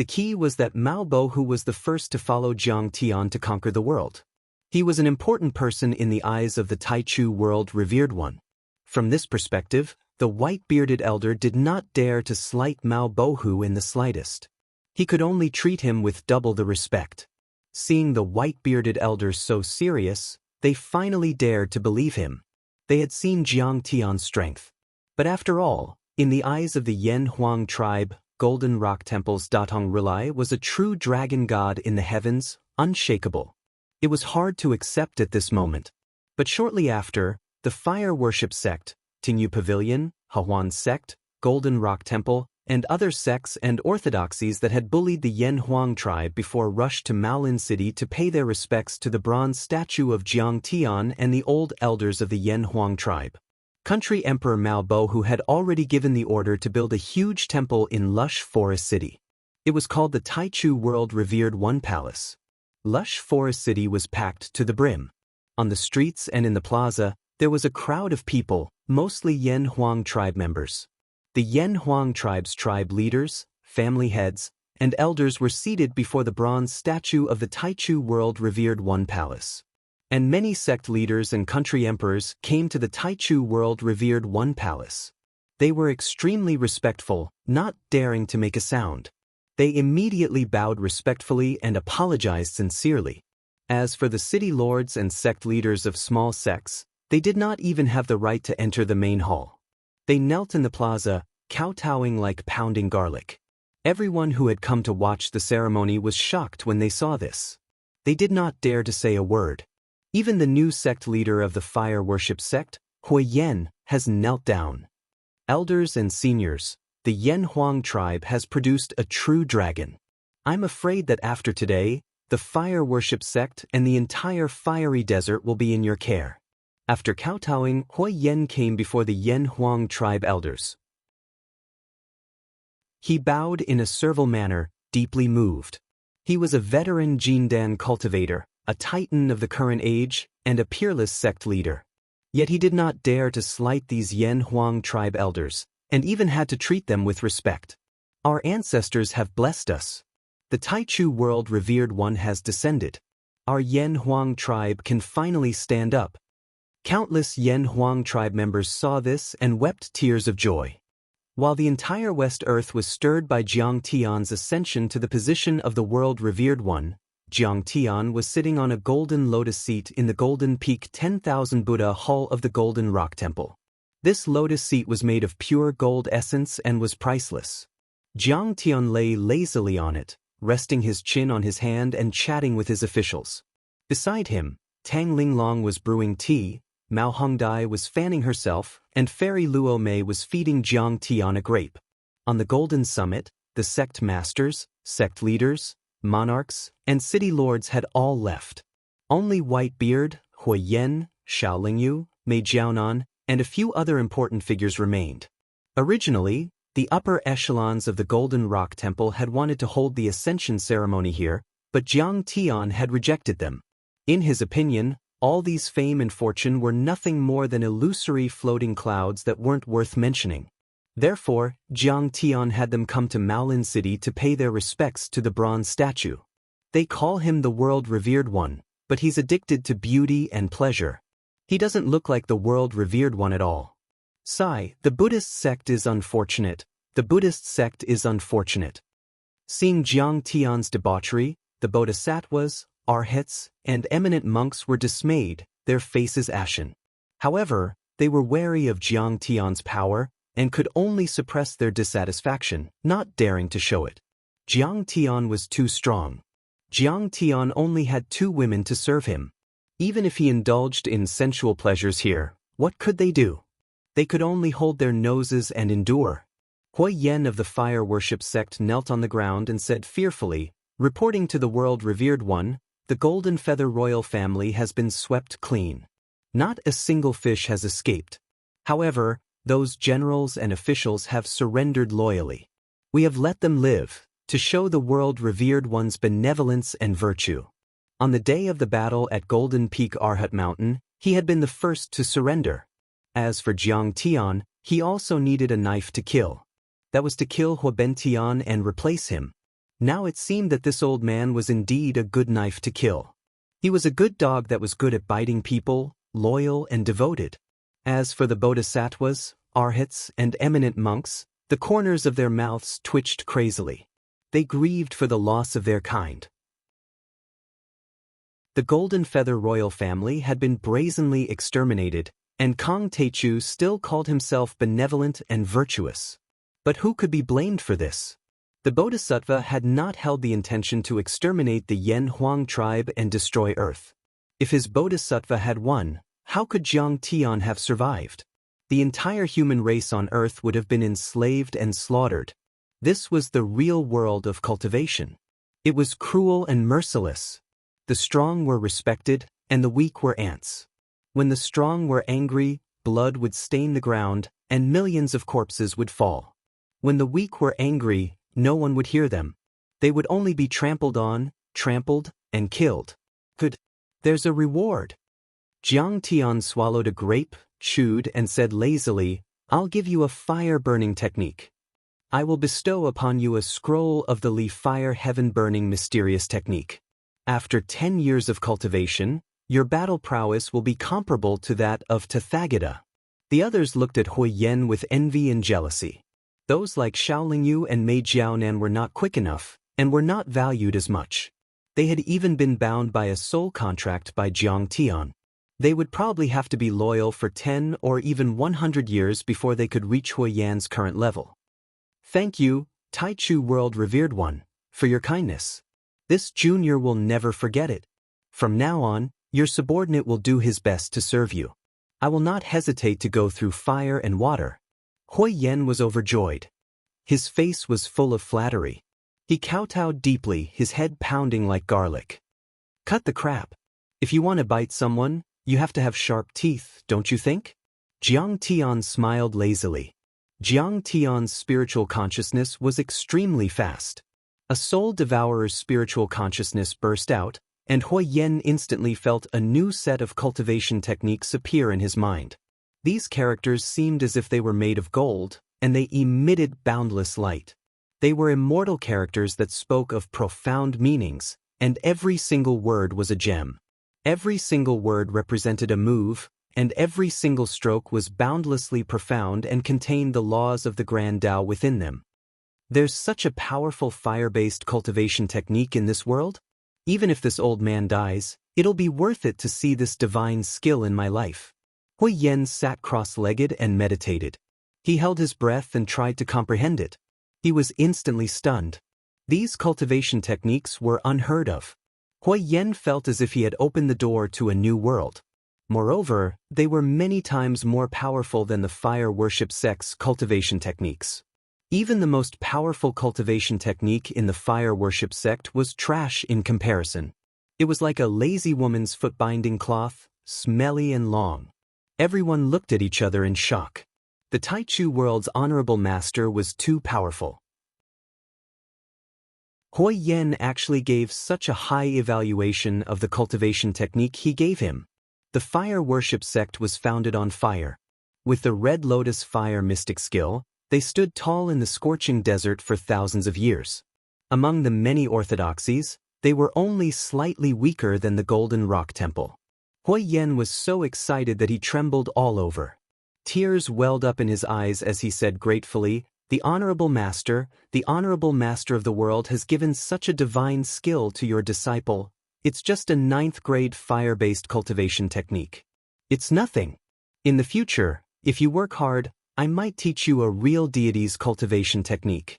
The key was that Mao Bohu was the first to follow Jiang Tian to conquer the world. He was an important person in the eyes of the Taichu world revered one. From this perspective, the white-bearded elder did not dare to slight Mao Bohu in the slightest. He could only treat him with double the respect. Seeing the white-bearded elder so serious, they finally dared to believe him. They had seen Jiang Tian's strength. But after all, in the eyes of the Yan Huang tribe, Golden Rock Temple's Datong Rilai was a true dragon god in the heavens, unshakable. It was hard to accept at this moment. But shortly after, the fire worship sect, Tingyu Pavilion, Hahuan sect, Golden Rock Temple, and other sects and orthodoxies that had bullied the Yan Huang tribe before rushed to Maolin City to pay their respects to the bronze statue of Jiang Tian and the old elders of the Yan Huang tribe. Country Emperor Mao Bohu had already given the order to build a huge temple in lush forest city. It was called the Taichu World Revered One Palace. Lush forest city was packed to the brim. On the streets and in the plaza, there was a crowd of people, mostly Yan Huang tribe members. The Yan Huang tribe's tribe leaders, family heads, and elders were seated before the bronze statue of the Taichu World Revered One Palace. And many sect leaders and country emperors came to the Taichu World Revered One Palace. They were extremely respectful, not daring to make a sound. They immediately bowed respectfully and apologized sincerely. As for the city lords and sect leaders of small sects, they did not even have the right to enter the main hall. They knelt in the plaza, kowtowing like pounding garlic. Everyone who had come to watch the ceremony was shocked when they saw this. They did not dare to say a word. Even the new sect leader of the fire worship sect, Hui Yan, has knelt down. Elders and seniors, the Yan Huang tribe has produced a true dragon. I'm afraid that after today, the fire worship sect and the entire fiery desert will be in your care. After kowtowing, Hui Yan came before the Yan Huang tribe elders. He bowed in a servile manner, deeply moved. He was a veteran Jindan cultivator, a titan of the current age, and a peerless sect leader. Yet he did not dare to slight these Yan Huang tribe elders, and even had to treat them with respect. Our ancestors have blessed us. The Taichu World Revered One has descended. Our Yan Huang tribe can finally stand up. Countless Yan Huang tribe members saw this and wept tears of joy. While the entire West Earth was stirred by Jiang Tian's ascension to the position of the World Revered One, Jiang Tian was sitting on a golden lotus seat in the Golden Peak 10,000 Buddha Hall of the Golden Rock Temple. This lotus seat was made of pure gold essence and was priceless. Jiang Tian lay lazily on it, resting his chin on his hand and chatting with his officials. Beside him, Tang Linglong was brewing tea, Mao Hongdai was fanning herself, and Fairy Luo Mei was feeding Jiang Tian a grape. On the Golden Summit, the sect masters, sect leaders, monarchs, and city lords had all left. Only Whitebeard, Hui Yan, Xiao Lingyu, Mei Jiaonan, and a few other important figures remained. Originally, the upper echelons of the Golden Rock Temple had wanted to hold the ascension ceremony here, but Jiang Tian had rejected them. In his opinion, all these fame and fortune were nothing more than illusory floating clouds that weren't worth mentioning. Therefore, Jiang Tian had them come to Maolin City to pay their respects to the bronze statue. They call him the World Revered One, but he's addicted to beauty and pleasure. He doesn't look like the World Revered One at all. Sigh, the Buddhist sect is unfortunate. The Buddhist sect is unfortunate. Seeing Jiang Tian's debauchery, the bodhisattvas, arhats, and eminent monks were dismayed, their faces ashen. However, they were wary of Jiang Tian's power and could only suppress their dissatisfaction, not daring to show it. Jiang Tian was too strong. Jiang Tian only had 2 women to serve him. Even if he indulged in sensual pleasures here, what could they do? They could only hold their noses and endure. Hui Yan of the fire worship sect knelt on the ground and said fearfully, reporting to the World Revered One, the Golden Feather royal family has been swept clean. Not a single fish has escaped. However, those generals and officials have surrendered loyally. We have let them live, to show the World Revered One's benevolence and virtue. On the day of the battle at Golden Peak Arhat Mountain, he had been the first to surrender. As for Jiang Tian, he also needed a knife to kill. That was to kill Huo Bentian and replace him. Now it seemed that this old man was indeed a good knife to kill. He was a good dog that was good at biting people, loyal and devoted. As for the bodhisattvas, arhats, and eminent monks, the corners of their mouths twitched crazily. They grieved for the loss of their kind. The Golden Feather royal family had been brazenly exterminated, and Kong Teichu still called himself benevolent and virtuous. But who could be blamed for this? The Bodhisattva had not held the intention to exterminate the Yen Huang tribe and destroy Earth. If his Bodhisattva had won, how could Jiang Tian have survived? The entire human race on Earth would have been enslaved and slaughtered. This was the real world of cultivation. It was cruel and merciless. The strong were respected, and the weak were ants. When the strong were angry, blood would stain the ground, and millions of corpses would fall. When the weak were angry, no one would hear them. They would only be trampled on, trampled, and killed. Good. There's a reward. Jiang Tian swallowed a grape, chewed, and said lazily, "I'll give you a fire-burning technique. I will bestow upon you a scroll of the Li Fire Heaven-burning mysterious technique. After 10 years of cultivation, your battle prowess will be comparable to that of Tathagata." The others looked at Hui Yen with envy and jealousy. Those like Xiaolingyu and Mei Jiaonan were not quick enough, and were not valued as much. They had even been bound by a soul contract by Jiang Tian. They would probably have to be loyal for 10 or even 100 years before they could reach Hui Yan's current level. "Thank you, Taichu World Revered One, for your kindness. This junior will never forget it. From now on, your subordinate will do his best to serve you. I will not hesitate to go through fire and water." Hui Yen was overjoyed. His face was full of flattery. He kowtowed deeply, his head pounding like garlic. "Cut the crap. If you want to bite someone, you have to have sharp teeth, don't you think?" Jiang Tian smiled lazily. Jiang Tian's spiritual consciousness was extremely fast. A soul devourer's spiritual consciousness burst out, and Hui Yen instantly felt a new set of cultivation techniques appear in his mind. These characters seemed as if they were made of gold, and they emitted boundless light. They were immortal characters that spoke of profound meanings, and every single word was a gem. Every single word represented a move, and every single stroke was boundlessly profound and contained the laws of the Grand Tao within them. There's such a powerful fire-based cultivation technique in this world? Even if this old man dies, it'll be worth it to see this divine skill in my life. Hui Yen sat cross-legged and meditated. He held his breath and tried to comprehend it. He was instantly stunned. These cultivation techniques were unheard of. Hui Yen felt as if he had opened the door to a new world. Moreover, they were many times more powerful than the fire worship sect's cultivation techniques. Even the most powerful cultivation technique in the fire worship sect was trash in comparison. It was like a lazy woman's foot-binding cloth, smelly and long. Everyone looked at each other in shock. The Taichu world's honorable master was too powerful. Hui Yen actually gave such a high evaluation of the cultivation technique he gave him. The fire worship sect was founded on fire. With the Red Lotus fire mystic skill, they stood tall in the scorching desert for thousands of years. Among the many orthodoxies, they were only slightly weaker than the Golden Rock Temple. Hui Yen was so excited that he trembled all over. Tears welled up in his eyes as he said gratefully, the honorable master of the world has given such a divine skill to your disciple. It's just a 9th grade fire-based cultivation technique. It's nothing. In the future, if you work hard, I might teach you a real deity's cultivation technique."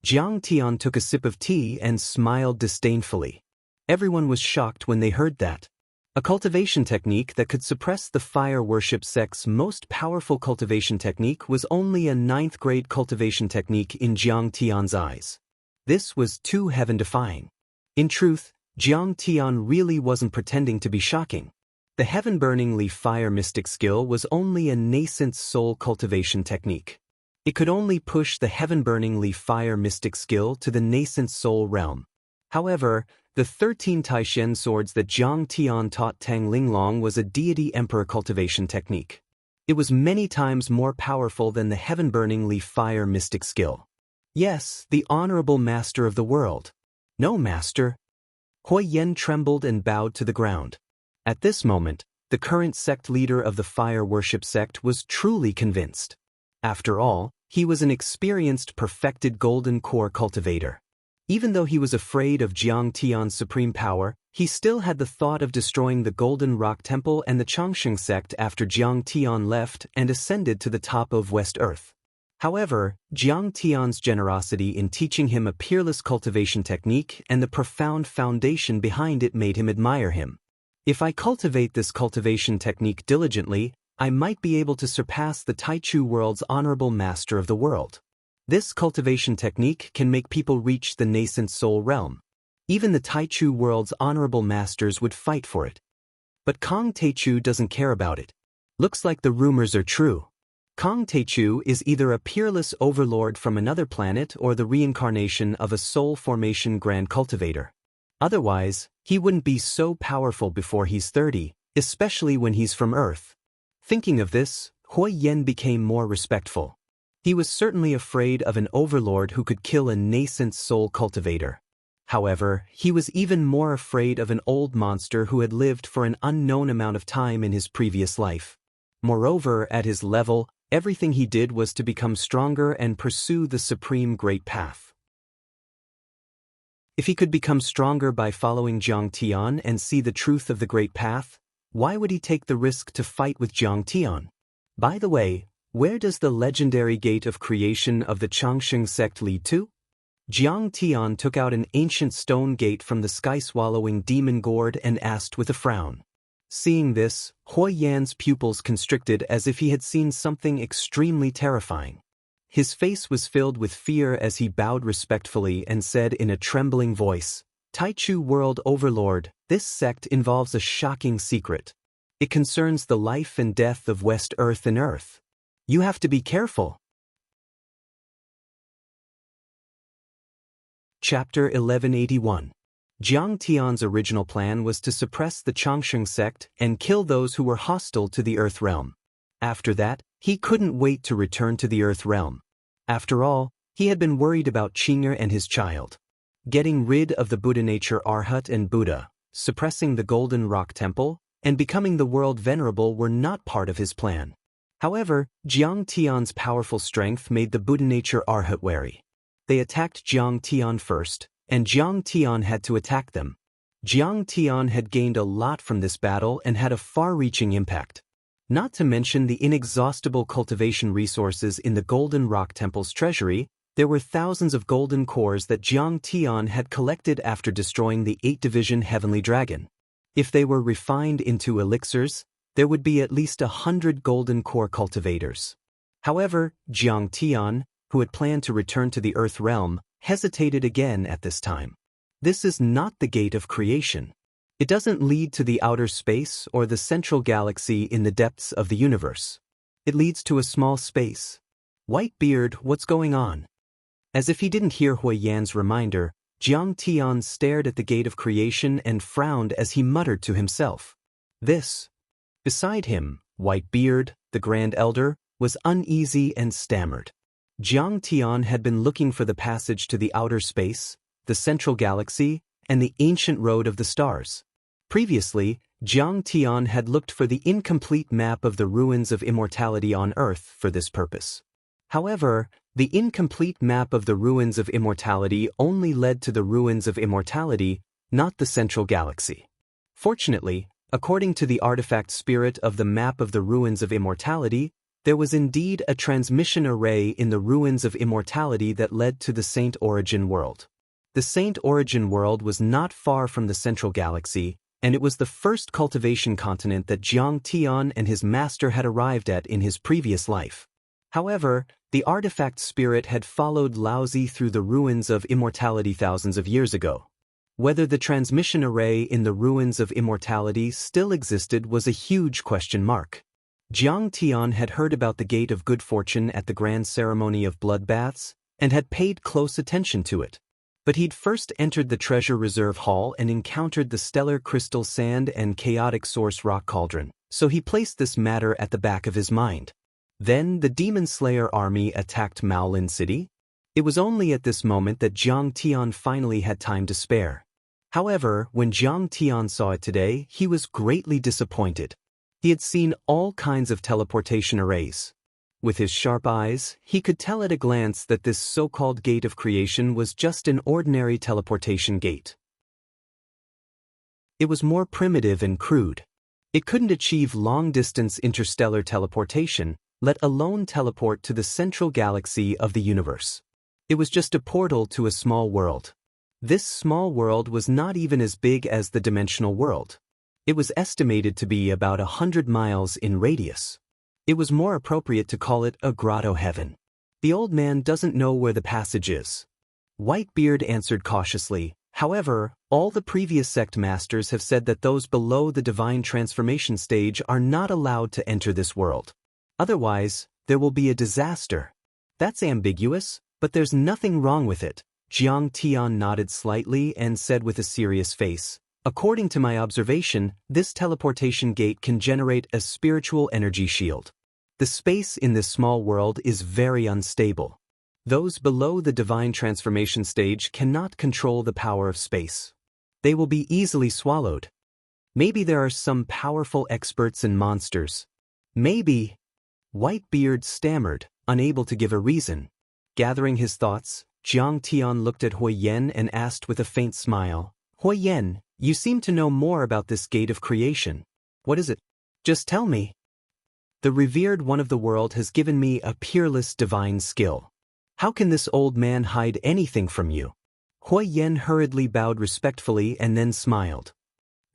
Jiang Tian took a sip of tea and smiled disdainfully. Everyone was shocked when they heard that. A cultivation technique that could suppress the fire worship sect's most powerful cultivation technique was only a 9th grade cultivation technique in Jiang Tian's eyes. This was too heaven-defying. In truth, Jiang Tian really wasn't pretending to be shocking. The heaven-burning Li Fire mystic skill was only a nascent soul cultivation technique. It could only push the heaven-burning Li Fire mystic skill to the nascent soul realm. However, the 13 Taishen swords that Jiang Tian taught Tang Linglong was a deity emperor cultivation technique. It was many times more powerful than the heaven-burning Li Fire mystic skill. Yes, the honorable master of the world. No, master. Hui Yen trembled and bowed to the ground. At this moment, the current sect leader of the fire worship sect was truly convinced. After all, he was an experienced, perfected golden core cultivator. Even though he was afraid of Jiang Tian's supreme power, he still had the thought of destroying the Golden Rock Temple and the Changsheng sect after Jiang Tian left and ascended to the top of West Earth. However, Jiang Tian's generosity in teaching him a peerless cultivation technique and the profound foundation behind it made him admire him. If I cultivate this cultivation technique diligently, I might be able to surpass the Taichu world's honorable master of the world. This cultivation technique can make people reach the nascent soul realm. Even the Taichu world's honorable masters would fight for it. But Kong Taichu doesn't care about it. Looks like the rumors are true. Kong Taichu is either a peerless overlord from another planet or the reincarnation of a soul formation grand cultivator. Otherwise, he wouldn't be so powerful before he's 30, especially when he's from Earth. Thinking of this, Hui Yen became more respectful. He was certainly afraid of an overlord who could kill a nascent soul cultivator. However, he was even more afraid of an old monster who had lived for an unknown amount of time in his previous life. Moreover, at his level, everything he did was to become stronger and pursue the supreme great path. If he could become stronger by following Jiang Tian and see the truth of the great path, why would he take the risk to fight with Jiang Tian? By the way, where does the legendary gate of creation of the Changsheng sect lead to? Jiang Tian took out an ancient stone gate from the sky-swallowing demon gourd and asked with a frown. Seeing this, Hui Yan's pupils constricted as if he had seen something extremely terrifying. His face was filled with fear as he bowed respectfully and said in a trembling voice, "Taichu World Overlord, this sect involves a shocking secret. It concerns the life and death of West Earth and Earth. You have to be careful." Chapter 1181. Jiang Tian's original plan was to suppress the Changsheng sect and kill those who were hostile to the Earth realm. After that, he couldn't wait to return to the Earth realm. After all, he had been worried about Qing'er and his child. Getting rid of the Buddha nature Arhat and Buddha, suppressing the Golden Rock Temple, and becoming the world venerable were not part of his plan. However, Jiang Tian's powerful strength made the Buddha nature Arhat wary. They attacked Jiang Tian first, and Jiang Tian had to attack them. Jiang Tian had gained a lot from this battle and had a far-reaching impact. Not to mention the inexhaustible cultivation resources in the Golden Rock Temple's treasury, there were thousands of golden cores that Jiang Tian had collected after destroying the 8-division Heavenly Dragon. If they were refined into elixirs, there would be at least 100 golden core cultivators. However, Jiang Tian, who had planned to return to the Earth realm, hesitated again at this time. This is not the gate of creation. It doesn't lead to the outer space or the central galaxy in the depths of the universe. It leads to a small space. Whitebeard, what's going on? As if he didn't hear Hui Yan's reminder, Jiang Tian stared at the gate of creation and frowned as he muttered to himself. This. Beside him, Whitebeard, the Grand Elder, was uneasy and stammered. Jiang Tian had been looking for the passage to the outer space, the central galaxy, and the ancient road of the stars. Previously, Jiang Tian had looked for the incomplete map of the ruins of immortality on Earth for this purpose. However, the incomplete map of the ruins of immortality only led to the ruins of immortality, not the central galaxy. Fortunately, according to the artifact spirit of the map of the ruins of immortality, there was indeed a transmission array in the ruins of immortality that led to the Saint Origin world. The Saint Origin world was not far from the central galaxy, and it was the first cultivation continent that Jiang Tian and his master had arrived at in his previous life. However, the artifact spirit had followed Laozi through the ruins of immortality thousands of years ago. Whether the transmission array in the ruins of immortality still existed was a huge question mark. Jiang Tian had heard about the Gate of Good Fortune at the grand ceremony of bloodbaths, and had paid close attention to it. But he'd first entered the treasure reserve hall and encountered the stellar crystal sand and chaotic source rock cauldron, so he placed this matter at the back of his mind. Then the Demon Slayer army attacked Maolin City. It was only at this moment that Jiang Tian finally had time to spare. However, when Jiang Tian saw it today, he was greatly disappointed. He had seen all kinds of teleportation arrays. With his sharp eyes, he could tell at a glance that this so-called gate of creation was just an ordinary teleportation gate. It was more primitive and crude. It couldn't achieve long-distance interstellar teleportation, let alone teleport to the central galaxy of the universe. It was just a portal to a small world. This small world was not even as big as the dimensional world. It was estimated to be about 100 miles in radius. It was more appropriate to call it a grotto heaven. The old man doesn't know where the passage is. Whitebeard answered cautiously. However, all the previous sect masters have said that those below the divine transformation stage are not allowed to enter this world. Otherwise, there will be a disaster. That's ambiguous, but there's nothing wrong with it. Jiang Tian nodded slightly and said with a serious face, "According to my observation, this teleportation gate can generate a spiritual energy shield. The space in this small world is very unstable. Those below the divine transformation stage cannot control the power of space. They will be easily swallowed. Maybe there are some powerful experts and monsters. Maybe." Whitebeard stammered, unable to give a reason. Gathering his thoughts, Jiang Tian looked at Hui Yen and asked with a faint smile, "Hui Yen, you seem to know more about this gate of creation. What is it? Just tell me." "The revered one of the world has given me a peerless divine skill. How can this old man hide anything from you?" Hui Yen hurriedly bowed respectfully and then smiled.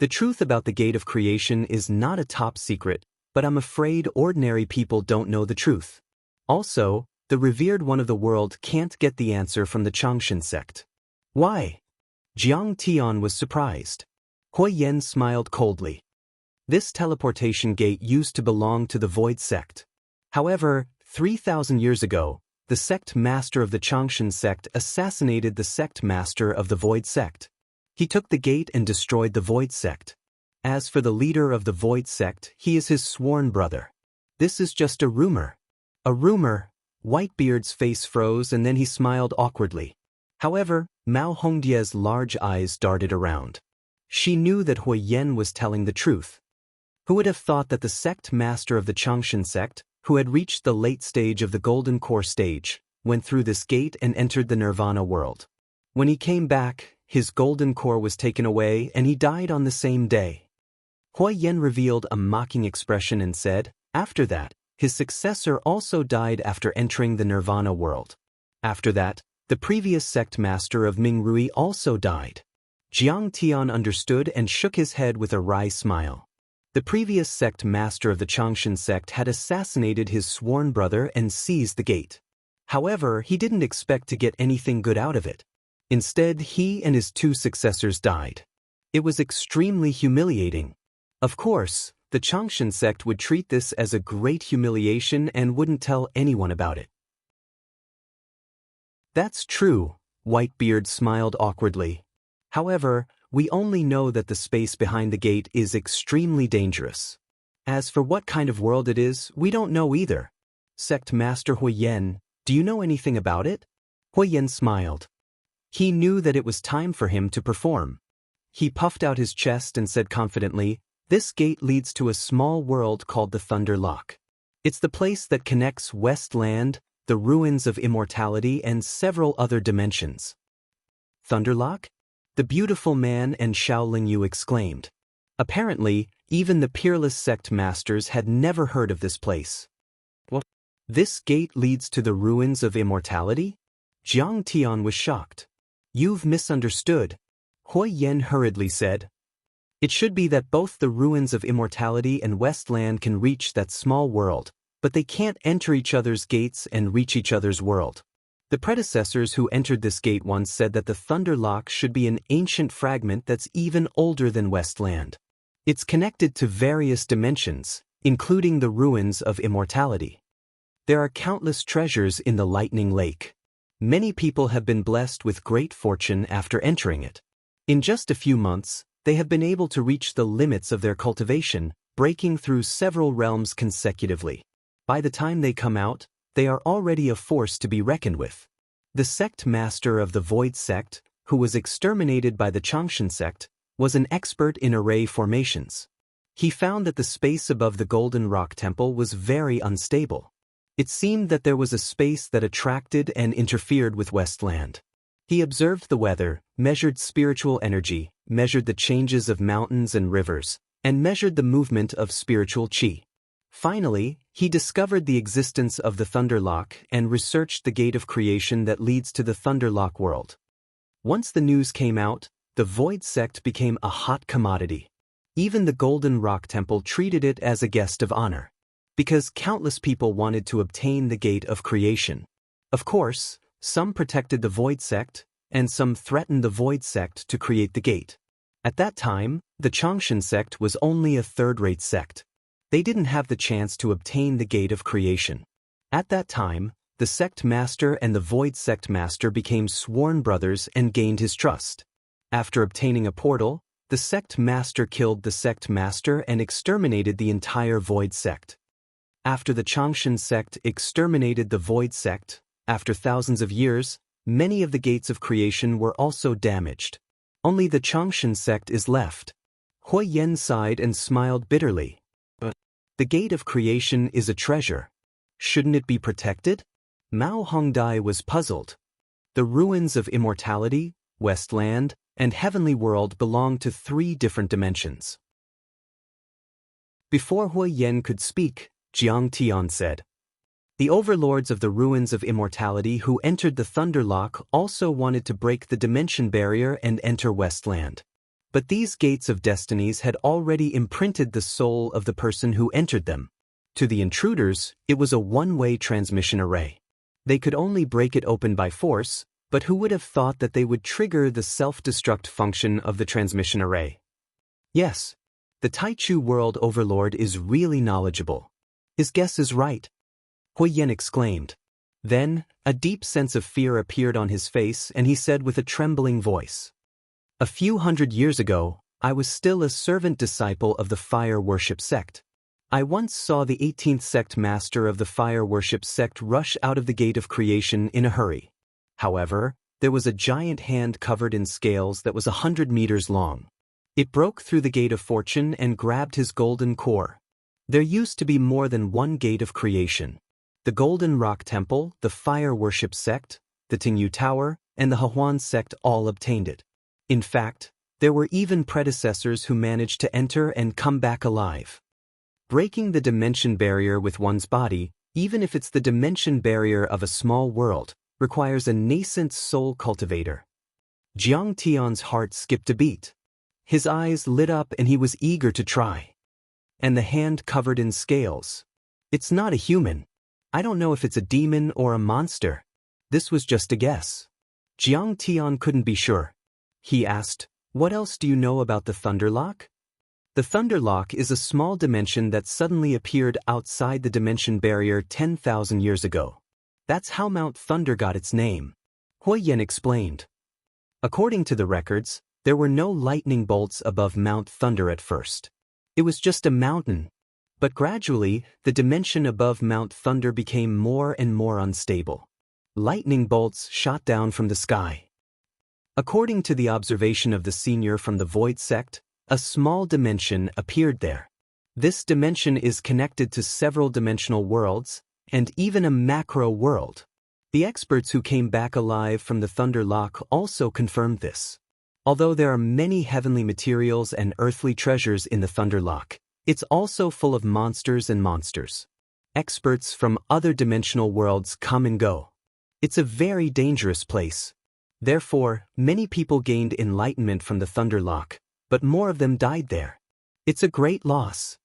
"The truth about the gate of creation is not a top secret, but I'm afraid ordinary people don't know the truth. Also, the revered one of the world can't get the answer from the Changshan sect." "Why?" Jiang Tian was surprised. Hui Yen smiled coldly. "This teleportation gate used to belong to the Void sect. However, 3,000 years ago, the sect master of the Changshan sect assassinated the sect master of the Void sect. He took the gate and destroyed the Void sect. As for the leader of the Void sect, he is his sworn brother. This is just a rumor." "A rumor?" Whitebeard's face froze and then he smiled awkwardly. However, Mao Hongdie's large eyes darted around. She knew that Hui Yen was telling the truth. Who would have thought that the sect master of the Changshan sect, who had reached the late stage of the Golden Core stage, went through this gate and entered the Nirvana world. When he came back, his Golden Core was taken away and he died on the same day. Hui Yen revealed a mocking expression and said, "After that, his successor also died after entering the Nirvana world. After that, the previous sect master of Mingrui also died." Jiang Tian understood and shook his head with a wry smile. The previous sect master of the Changshan sect had assassinated his sworn brother and seized the gate. However, he didn't expect to get anything good out of it. Instead, he and his two successors died. It was extremely humiliating. Of course, the Changshan sect would treat this as a great humiliation and wouldn't tell anyone about it. "That's true," Whitebeard smiled awkwardly. "However, we only know that the space behind the gate is extremely dangerous. As for what kind of world it is, we don't know either. Sect Master Hui Yen, do you know anything about it?" Hui Yen smiled. He knew that it was time for him to perform. He puffed out his chest and said confidently, "This gate leads to a small world called the Thunder Lock. It's the place that connects Westland, the ruins of immortality, and several other dimensions." "Thunderlock?" the beautiful man and Shaolin Yu exclaimed. Apparently, even the peerless sect masters had never heard of this place. "What? This gate leads to the ruins of immortality?" Jiang Tian was shocked. "You've misunderstood," Hui Yen hurriedly said. "It should be that both the ruins of immortality and Westland can reach that small world, but they can't enter each other's gates and reach each other's world. The predecessors who entered this gate once said that the Thunder Lock should be an ancient fragment that's even older than Westland. It's connected to various dimensions, including the ruins of immortality. There are countless treasures in the Lightning Lake. Many people have been blessed with great fortune after entering it. In just a few months, they have been able to reach the limits of their cultivation, breaking through several realms consecutively. By the time they come out, they are already a force to be reckoned with. The sect master of the Void sect, who was exterminated by the Changshan sect, was an expert in array formations. He found that the space above the Golden Rock Temple was very unstable. It seemed that there was a space that attracted and interfered with Westland. He observed the weather, measured spiritual energy, measured the changes of mountains and rivers, and measured the movement of spiritual qi. Finally, he discovered the existence of the Thunderlock and researched the gate of creation that leads to the Thunderlock world. Once the news came out, the Void sect became a hot commodity. Even the Golden Rock Temple treated it as a guest of honor, because countless people wanted to obtain the gate of creation. Of course, some protected the Void sect, and some threatened the Void sect to create the gate. At that time, the Changshan sect was only a third-rate sect. They didn't have the chance to obtain the gate of creation. At that time, the sect master and the Void sect master became sworn brothers and gained his trust. After obtaining a portal, the sect master killed the sect master and exterminated the entire Void sect. After the Changshan sect exterminated the Void sect, after thousands of years, many of the gates of creation were also damaged. Only the Changshan sect is left. Hui Yen sighed and smiled bitterly. But the gate of creation is a treasure. Shouldn't it be protected? Mao Hongdai was puzzled. The ruins of immortality, Westland, and Heavenly World belong to 3 different dimensions. Before Hui Yen could speak, Jiang Tian said, "The overlords of the ruins of immortality who entered the Thunderlock also wanted to break the dimension barrier and enter Westland. But these gates of destinies had already imprinted the soul of the person who entered them. To the intruders, it was a one-way transmission array. They could only break it open by force, but who would have thought that they would trigger the self-destruct function of the transmission array? Yes, the Taichu World Overlord is really knowledgeable. His guess is right," Hui Yen exclaimed. Then, a deep sense of fear appeared on his face and he said with a trembling voice, "A few hundred years ago, I was still a servant disciple of the Fire Worship sect. I once saw the 18th sect master of the Fire Worship sect rush out of the gate of creation in a hurry. However, there was a giant hand covered in scales that was 100 meters long. It broke through the gate of fortune and grabbed his golden core. There used to be more than one gate of creation. The Golden Rock Temple, the Fire Worship sect, the Tingyu Tower, and the Hehuan sect all obtained it. In fact, there were even predecessors who managed to enter and come back alive. Breaking the dimension barrier with one's body, even if it's the dimension barrier of a small world, requires a nascent soul cultivator." Jiang Tian's heart skipped a beat. His eyes lit up and he was eager to try. And the hand covered in scales. It's not a human. I don't know if it's a demon or a monster. This was just a guess. Jiang Tian couldn't be sure. He asked, "What else do you know about the Thunderlock?" The Thunderlock is a small dimension that suddenly appeared outside the dimension barrier 10,000 years ago. That's how Mount Thunder got its name, Hui Yen explained. According to the records, there were no lightning bolts above Mount Thunder at first. It was just a mountain. But gradually, the dimension above Mount Thunder became more and more unstable. Lightning bolts shot down from the sky. According to the observation of the senior from the Void sect, a small dimension appeared there. This dimension is connected to several dimensional worlds, and even a macro world. The experts who came back alive from the Thunderlock also confirmed this. Although there are many heavenly materials and earthly treasures in the Thunderlock, it's also full of monsters and monsters. Experts from other dimensional worlds come and go. It's a very dangerous place. Therefore, many people gained enlightenment from the Thunderlock, but more of them died there. It's a great loss.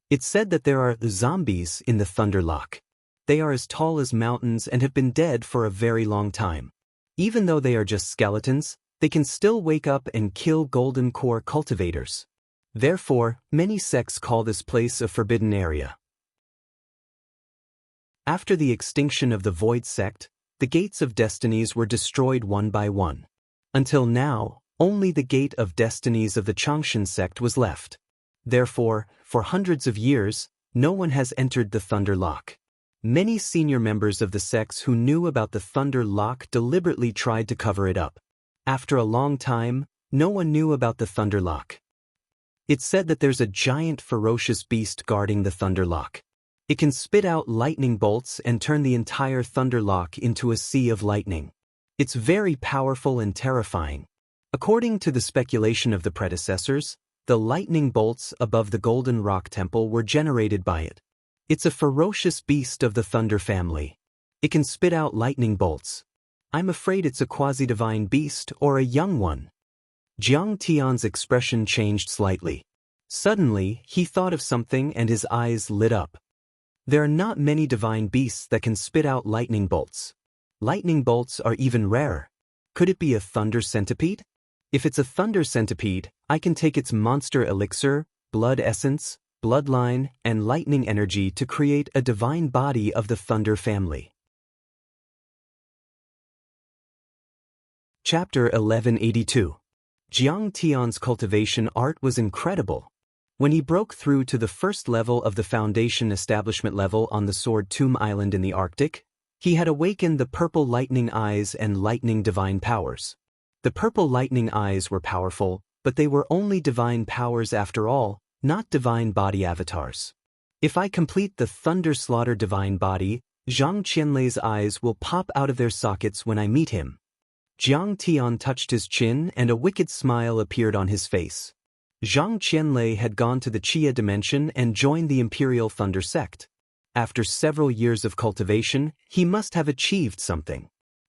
It's said that there are zombies in the Thunderlock. They are as tall as mountains and have been dead for a very long time. Even though they are just skeletons, they can still wake up and kill golden core cultivators. Therefore, many sects call this place a forbidden area. After the extinction of the Void sect, the gates of destinies were destroyed one by one. Until now, only the gate of destinies of the Changshan sect was left. Therefore, for hundreds of years, no one has entered the Thunderlock. Many senior members of the sects who knew about the Thunder Lock deliberately tried to cover it up. After a long time, no one knew about the Thunder Lock. It's said that there's a giant ferocious beast guarding the Thunder Lock. It can spit out lightning bolts and turn the entire Thunder Lock into a sea of lightning. It's very powerful and terrifying. According to the speculation of the predecessors, the lightning bolts above the Golden Rock Temple were generated by it. It's a ferocious beast of the Thunder family. It can spit out lightning bolts. I'm afraid it's a quasi-divine beast or a young one. Jiang Tian's expression changed slightly. Suddenly, he thought of something and his eyes lit up. There are not many divine beasts that can spit out lightning bolts. Lightning bolts are even rarer. Could it be a thunder centipede? If it's a thunder centipede, I can take its monster elixir, blood essence, bloodline, and lightning energy to create a divine body of the Thunder family. Chapter 1182. Jiang Tian's cultivation art was incredible. When he broke through to the first level of the Foundation establishment level on the Sword Tomb Island in the Arctic, he had awakened the purple lightning eyes and lightning divine powers. The purple lightning eyes were powerful, but they were only divine powers after all, not divine body avatars. If I complete the Thunder Slaughter divine body, Zhang Qianlei's eyes will pop out of their sockets when I meet him. Jiang Tian touched his chin and a wicked smile appeared on his face. Zhang Qianlei had gone to the Chia dimension and joined the Imperial Thunder sect. After several years of cultivation, he must have achieved something.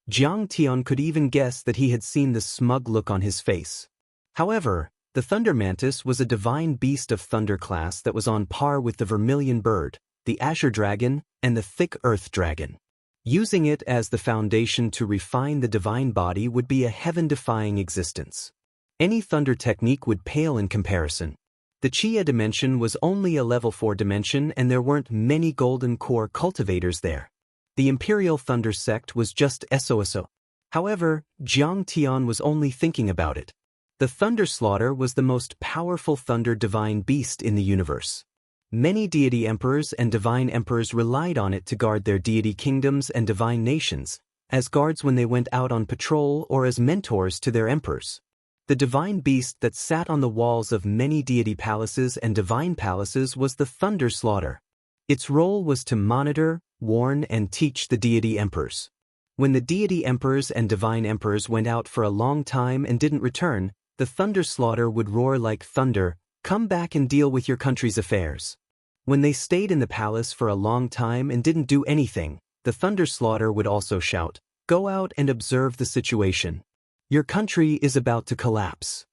Jiang Tian could even guess that he had seen the smug look on his face. However, the Thunder Mantis was a divine beast of Thunder class that was on par with the Vermilion Bird, the Azure Dragon, and the Thick Earth Dragon. Using it as the foundation to refine the divine body would be a heaven-defying existence. Any Thunder technique would pale in comparison. The Chia dimension was only a level 4 dimension and there weren't many golden core cultivators there. The Imperial Thunder sect was just SOSO. However, Jiang Tian was only thinking about it. The Thunder Slaughter was the most powerful Thunder divine beast in the universe. Many deity emperors and divine emperors relied on it to guard their deity kingdoms and divine nations, as guards when they went out on patrol or as mentors to their emperors. The divine beast that sat on the walls of many deity palaces and divine palaces was the Thunder Slaughter. Its role was to monitor, warn, and teach the deity emperors. When the deity emperors and divine emperors went out for a long time and didn't return, the Thunder Slaughter would roar like thunder, "Come back and deal with your country's affairs." When they stayed in the palace for a long time and didn't do anything, the Thunder Slaughter would also shout, "Go out and observe the situation. Your country is about to collapse."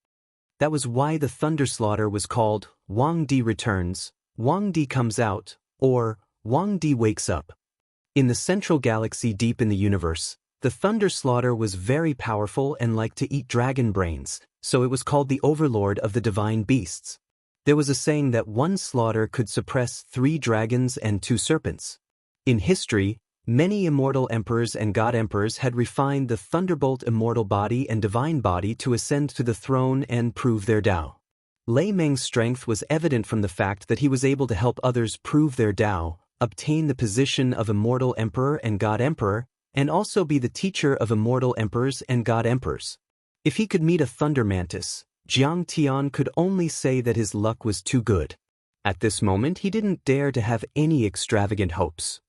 That was why the Thunder Slaughter was called Wang Di Returns, Wang Di Comes Out, or Wang Di Wakes Up. In the central galaxy deep in the universe, the Thunder Slaughter was very powerful and liked to eat dragon brains, so it was called the Overlord of the Divine Beasts. There was a saying that one slaughter could suppress 3 dragons and 2 serpents. In history, many immortal emperors and god emperors had refined the Thunderbolt immortal body and divine body to ascend to the throne and prove their Tao. Lei Meng's strength was evident from the fact that he was able to help others prove their Tao, obtain the position of immortal emperor and god emperor, and also be the teacher of immortal emperors and god emperors. If he could meet a Thunder Mantis, Jiang Tian could only say that his luck was too good. At this moment he didn't dare to have any extravagant hopes.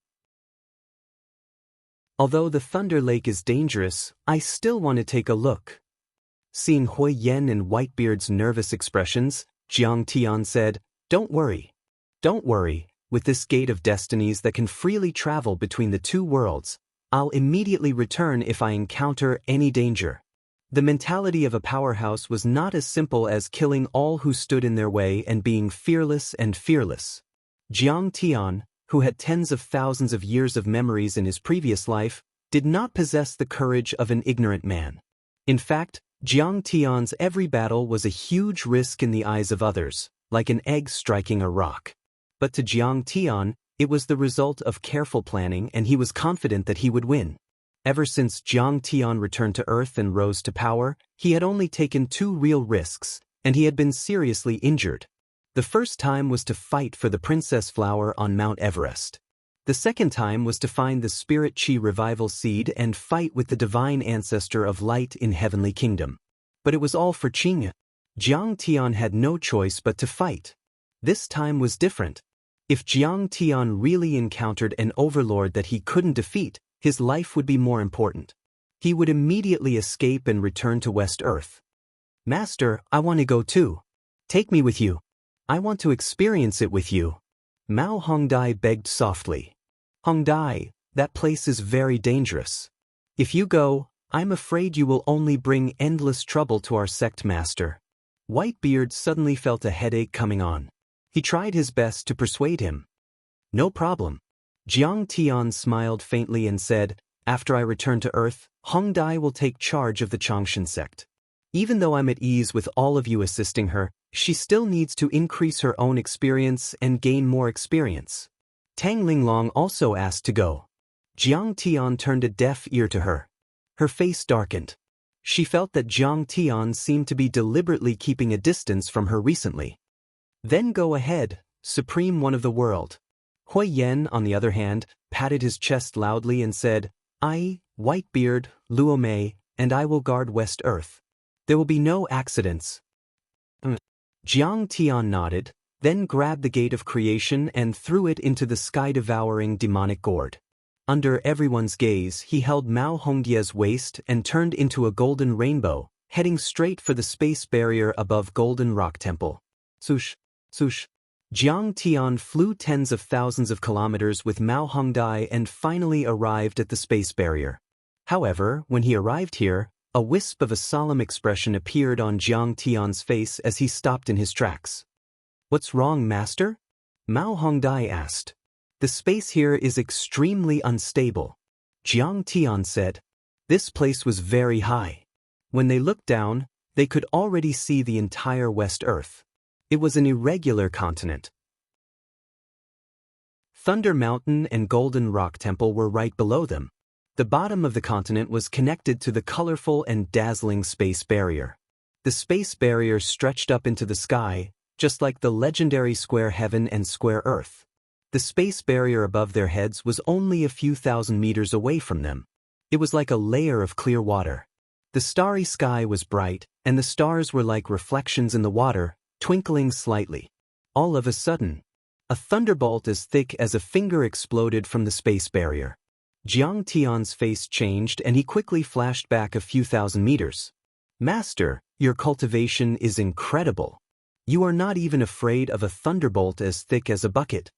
Although the Thunder Lake is dangerous, I still want to take a look. Seeing Hui Yen and Whitebeard's nervous expressions, Jiang Tian said, Don't worry. With this gate of destinies that can freely travel between the 2 worlds, I'll immediately return if I encounter any danger." The mentality of a powerhouse was not as simple as killing all who stood in their way and being fearless and fearless. Jiang Tian, who had tens of thousands of years of memories in his previous life, did not possess the courage of an ignorant man. In fact, Jiang Tian's every battle was a huge risk in the eyes of others, like an egg striking a rock. But to Jiang Tian, it was the result of careful planning and he was confident that he would win. Ever since Jiang Tian returned to Earth and rose to power, he had only taken 2 real risks, and he had been seriously injured. The first time was to fight for the Princess Flower on Mount Everest. The second time was to find the Spirit Chi revival seed and fight with the divine ancestor of light in Heavenly Kingdom. But it was all for Qing. Jiang Tian had no choice but to fight. This time was different. If Jiang Tian really encountered an overlord that he couldn't defeat, his life would be more important. He would immediately escape and return to West Earth. Master, I want to go too. Take me with you. I want to experience it with you. Mao Hongdai begged softly. Hongdai, that place is very dangerous. If you go, I'm afraid you will only bring endless trouble to our sect, master. Whitebeard suddenly felt a headache coming on. He tried his best to persuade him. No problem. Jiang Tian smiled faintly and said, after I return to Earth, Hongdai will take charge of the Changshan sect. Even though I'm at ease with all of you assisting her, she still needs to increase her own experience and gain more experience. Tang Linglong also asked to go. Jiang Tian turned a deaf ear to her. Her face darkened. She felt that Jiang Tian seemed to be deliberately keeping a distance from her recently. Then go ahead, Supreme One of the World. Hui Yen, on the other hand, patted his chest loudly and said, I, Whitebeard, Luo Mei, and I will guard West Earth. There will be no accidents. Jiang Tian nodded, then grabbed the Gate of Creation and threw it into the sky-devouring demonic gourd. Under everyone's gaze, he held Mao Hongdie's waist and turned into a golden rainbow, heading straight for the space barrier above Golden Rock Temple. Swoosh, swoosh. Jiang Tian flew tens of thousands of kilometers with Mao Hongdai and finally arrived at the space barrier. However, when he arrived here, a wisp of a solemn expression appeared on Jiang Tian's face as he stopped in his tracks. What's wrong, master? Mao Hongdai asked. The space here is extremely unstable. Jiang Tian said. This place was very high. When they looked down, they could already see the entire West Earth. It was an irregular continent. Thunder Mountain and Golden Rock Temple were right below them. The bottom of the continent was connected to the colorful and dazzling space barrier. The space barrier stretched up into the sky, just like the legendary square heaven and square earth. The space barrier above their heads was only a few thousand meters away from them. It was like a layer of clear water. The starry sky was bright, and the stars were like reflections in the water, twinkling slightly. All of a sudden, a thunderbolt as thick as a finger exploded from the space barrier. Jiang Tian's face changed and he quickly flashed back a few thousand meters. Master, your cultivation is incredible. You are not even afraid of a thunderbolt as thick as a bucket.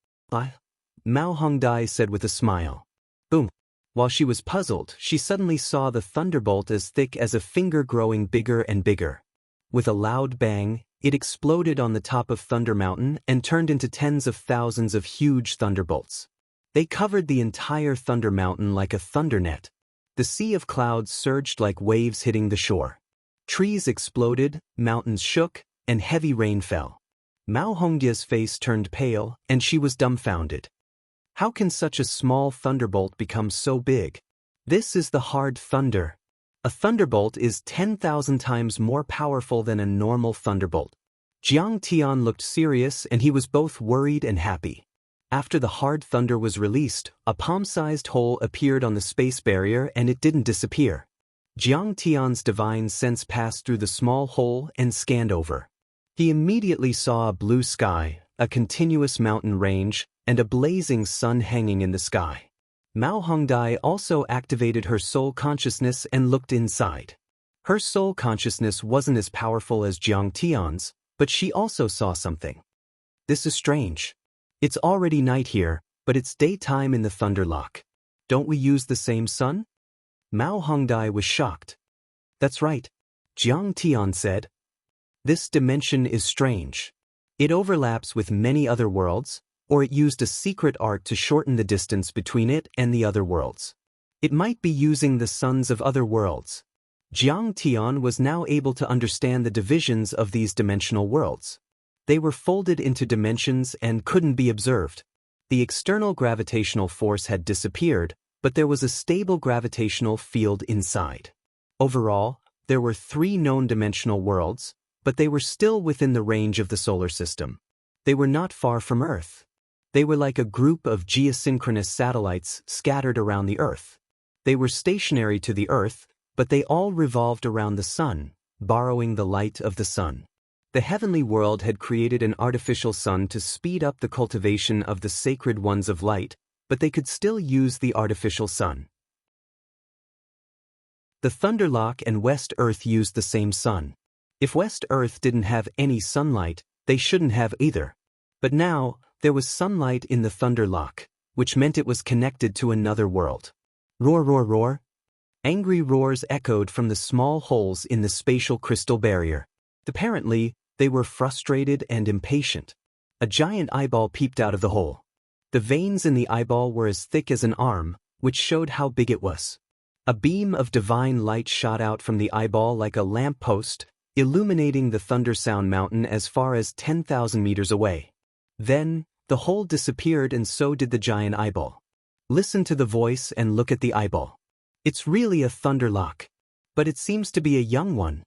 Mao Hongdai said with a smile. Boom. While she was puzzled, she suddenly saw the thunderbolt as thick as a finger growing bigger and bigger. With a loud bang, it exploded on the top of Thunder Mountain and turned into tens of thousands of huge thunderbolts. They covered the entire Thunder Mountain like a thunder net. The sea of clouds surged like waves hitting the shore. Trees exploded, mountains shook, and heavy rain fell. Mao Hongdie's face turned pale, and she was dumbfounded. How can such a small thunderbolt become so big? This is the hard thunder. A thunderbolt is 10,000 times more powerful than a normal thunderbolt. Jiang Tian looked serious and he was both worried and happy. After the hard thunder was released, a palm-sized hole appeared on the space barrier and it didn't disappear. Jiang Tian's divine sense passed through the small hole and scanned over. He immediately saw a blue sky, a continuous mountain range, and a blazing sun hanging in the sky. Mao Hongdai also activated her soul consciousness and looked inside. Her soul consciousness wasn't as powerful as Jiang Tian's, but she also saw something. This is strange. It's already night here, but it's daytime in the Thunderlock. Don't we use the same sun? Mao Hongdai was shocked. That's right, Jiang Tian said. This dimension is strange. It overlaps with many other worlds, or it used a secret art to shorten the distance between it and the other worlds. It might be using the suns of other worlds. Jiang Tian was now able to understand the divisions of these dimensional worlds. They were folded into dimensions and couldn't be observed. The external gravitational force had disappeared, but there was a stable gravitational field inside. Overall, there were 3 known dimensional worlds, but they were still within the range of the solar system. They were not far from Earth. They were like a group of geosynchronous satellites scattered around the Earth. They were stationary to the Earth, but they all revolved around the sun, borrowing the light of the sun. The heavenly world had created an artificial sun to speed up the cultivation of the sacred ones of light, but they could still use the artificial sun. The Thunderlock and West Earth used the same sun. If West Earth didn't have any sunlight, they shouldn't have either. But now, there was sunlight in the Thunderlock, which meant it was connected to another world. Roar, roar, roar. Angry roars echoed from the small holes in the spatial crystal barrier. Apparently, they were frustrated and impatient. A giant eyeball peeped out of the hole. The veins in the eyeball were as thick as an arm, which showed how big it was. A beam of divine light shot out from the eyeball like a lamppost, illuminating the Thundersound Mountain as far as 10,000 meters away. Then, the hole disappeared and so did the giant eyeball. Listen to the voice and look at the eyeball. It's really a Thunderlock. But it seems to be a young one.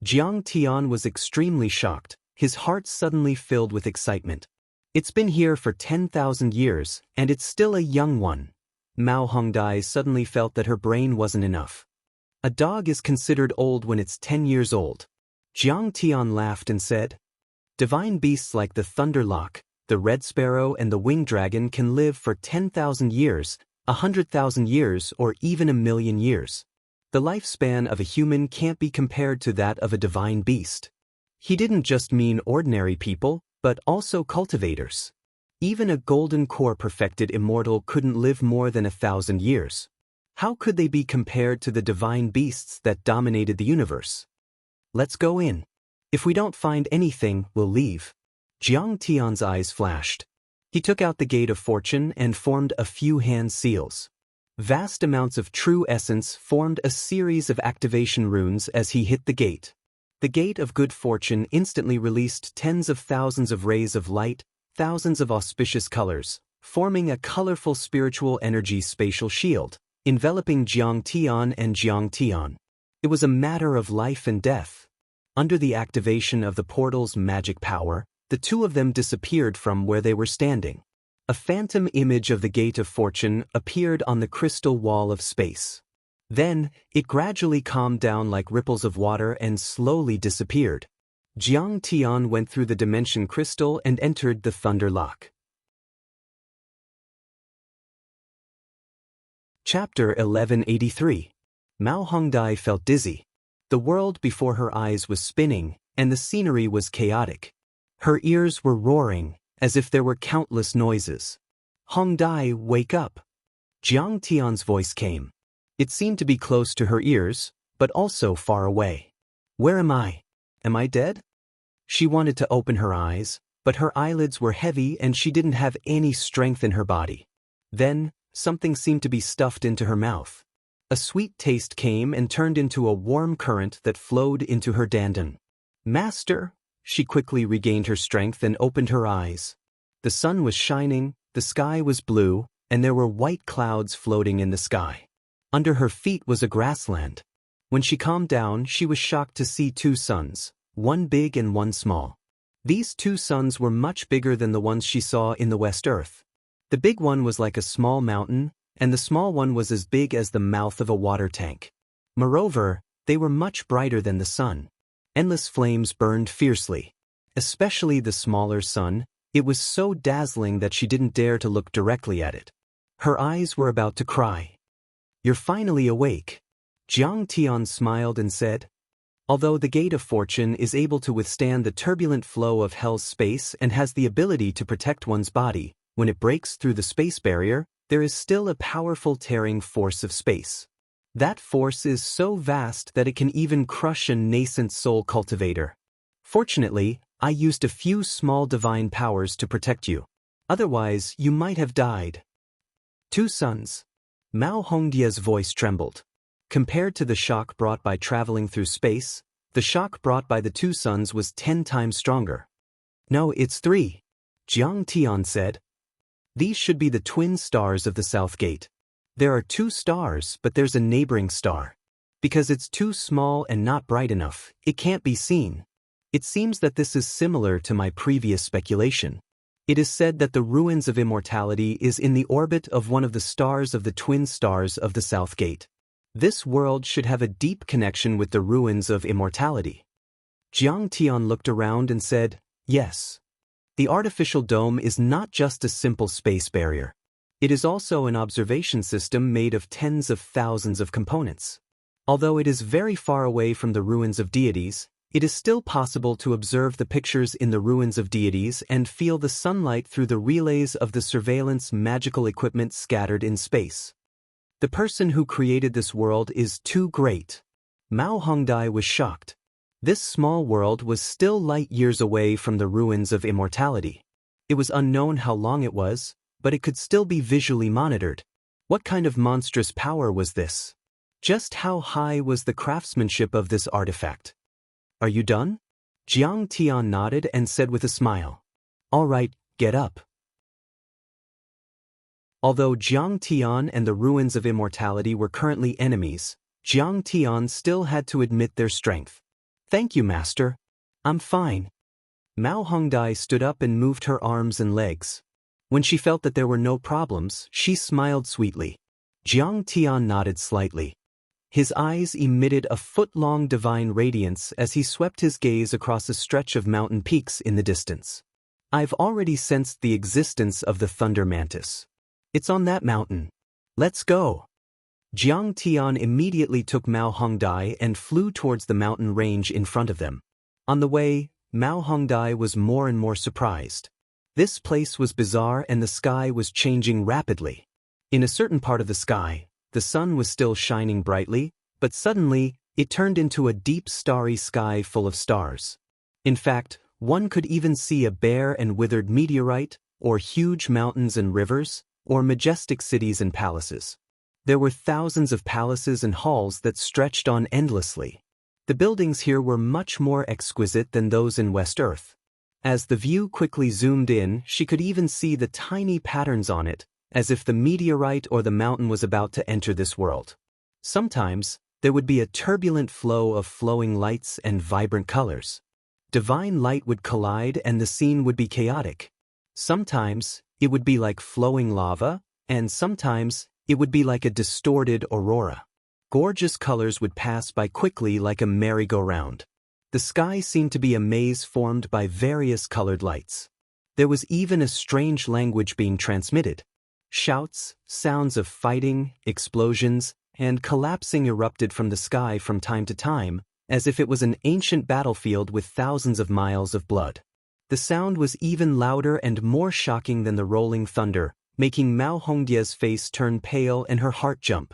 Jiang Tian was extremely shocked, his heart suddenly filled with excitement. It's been here for 10,000 years, and it's still a young one. Mao Hongdai suddenly felt that her brain wasn't enough. A dog is considered old when it's 10 years old. Jiang Tian laughed and said, "Divine beasts like the Thunderlock, the Red Sparrow and the Winged Dragon can live for 10,000 years, 100,000 years or even 1,000,000 years. The lifespan of a human can't be compared to that of a divine beast." He didn't just mean ordinary people, but also cultivators. Even a golden core perfected immortal couldn't live more than 1,000 years. How could they be compared to the divine beasts that dominated the universe? Let's go in. If we don't find anything, we'll leave. Jiang Tian's eyes flashed. He took out the Gate of Fortune and formed a few hand seals. Vast amounts of true essence formed a series of activation runes as he hit the gate. The Gate of Good Fortune instantly released tens of thousands of rays of light, thousands of auspicious colors, forming a colorful spiritual energy spatial shield, enveloping Jiang Tian and Jiang Tian. It was a matter of life and death. Under the activation of the portal's magic power, the two of them disappeared from where they were standing. A phantom image of the Gate of Fortune appeared on the crystal wall of space. Then, it gradually calmed down like ripples of water and slowly disappeared. Jiang Tian went through the dimension crystal and entered the Thunderlock. Chapter 1183. Mao Hongdai felt dizzy. The world before her eyes was spinning, and the scenery was chaotic. Her ears were roaring, as if there were countless noises. "Hongdai, wake up!" Jiang Tian's voice came. It seemed to be close to her ears, but also far away. "Where am I? Am I dead?" She wanted to open her eyes, but her eyelids were heavy and she didn't have any strength in her body. Then, something seemed to be stuffed into her mouth. A sweet taste came and turned into a warm current that flowed into her dandan. "Master!" She quickly regained her strength and opened her eyes. The sun was shining, the sky was blue, and there were white clouds floating in the sky. Under her feet was a grassland. When she calmed down, she was shocked to see two suns, one big and one small. These two suns were much bigger than the ones she saw in the West Earth. The big one was like a small mountain, and the small one was as big as the mouth of a water tank. Moreover, they were much brighter than the sun. Endless flames burned fiercely. Especially the smaller sun, it was so dazzling that she didn't dare to look directly at it. Her eyes were about to cry. "You're finally awake." Jiang Tian smiled and said, "Although the Gate of Fortune is able to withstand the turbulent flow of hell's space and has the ability to protect one's body, when it breaks through the space barrier, there is still a powerful tearing force of space. That force is so vast that it can even crush a nascent soul cultivator. Fortunately, I used a few small divine powers to protect you. Otherwise, you might have died." Two suns. Mao Hongdia's voice trembled. Compared to the shock brought by traveling through space, the shock brought by the two suns was 10 times stronger. "No, it's 3. Jiang Tian said. "These should be the twin stars of the South Gate. There are 2 stars, but there's a neighboring star. Because it's too small and not bright enough, it can't be seen. It seems that this is similar to my previous speculation. It is said that the ruins of immortality is in the orbit of one of the stars of the twin stars of the South Gate. This world should have a deep connection with the ruins of immortality. Jiang Tian looked around and said, "Yes. The artificial dome is not just a simple space barrier. It is also an observation system made of tens of thousands of components. Although it is very far away from the ruins of deities, it is still possible to observe the pictures in the ruins of deities and feel the sunlight through the relays of the surveillance magical equipment scattered in space. The person who created this world is too great." Mao Hongdai was shocked. This small world was still light years away from the ruins of immortality. It was unknown how long it was, but it could still be visually monitored. What kind of monstrous power was this? Just how high was the craftsmanship of this artifact? "Are you done?" Jiang Tian nodded and said with a smile, "All right, get up." Although Jiang Tian and the ruins of immortality were currently enemies, Jiang Tian still had to admit their strength. "Thank you, Master. I'm fine." Mao Hongdai stood up and moved her arms and legs. When she felt that there were no problems, she smiled sweetly. Jiang Tian nodded slightly. His eyes emitted a foot-long divine radiance as he swept his gaze across a stretch of mountain peaks in the distance. "I've already sensed the existence of the Thunder Mantis. It's on that mountain. Let's go." Jiang Tian immediately took Mao Hongdai and flew towards the mountain range in front of them. On the way, Mao Hongdai was more and more surprised. This place was bizarre and the sky was changing rapidly. In a certain part of the sky, the sun was still shining brightly, but suddenly, it turned into a deep starry sky full of stars. In fact, one could even see a bare and withered meteorite, or huge mountains and rivers, or majestic cities and palaces. There were thousands of palaces and halls that stretched on endlessly. The buildings here were much more exquisite than those in West Earth. As the view quickly zoomed in, she could even see the tiny patterns on it, as if the meteorite or the mountain was about to enter this world. Sometimes, there would be a turbulent flow of flowing lights and vibrant colors. Divine light would collide and the scene would be chaotic. Sometimes, it would be like flowing lava, and sometimes, it would be like a distorted aurora. Gorgeous colors would pass by quickly like a merry-go-round. The sky seemed to be a maze formed by various colored lights. There was even a strange language being transmitted. Shouts, sounds of fighting, explosions, and collapsing erupted from the sky from time to time, as if it was an ancient battlefield with thousands of miles of blood. The sound was even louder and more shocking than the rolling thunder, making Mao Hongdia's face turn pale and her heart jump.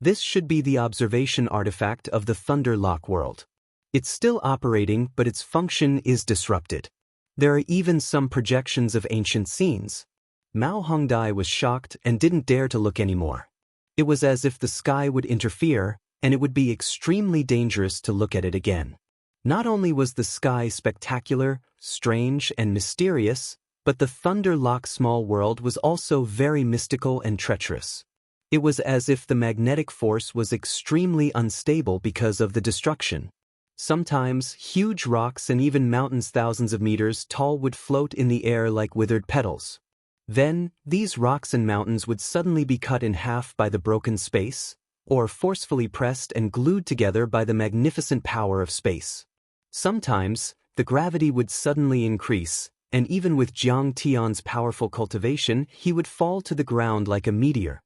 This should be the observation artifact of the Thunder Lock world. It's still operating, but its function is disrupted. There are even some projections of ancient scenes. Mao Hongdai was shocked and didn't dare to look anymore. It was as if the sky would interfere, and it would be extremely dangerous to look at it again. Not only was the sky spectacular, strange, and mysterious, but the Thunder Lock small world was also very mystical and treacherous. It was as if the magnetic force was extremely unstable because of the destruction. Sometimes, huge rocks and even mountains thousands of meters tall would float in the air like withered petals. Then, these rocks and mountains would suddenly be cut in half by the broken space, or forcefully pressed and glued together by the magnificent power of space. Sometimes, the gravity would suddenly increase, and even with Jiang Tian's powerful cultivation, he would fall to the ground like a meteor.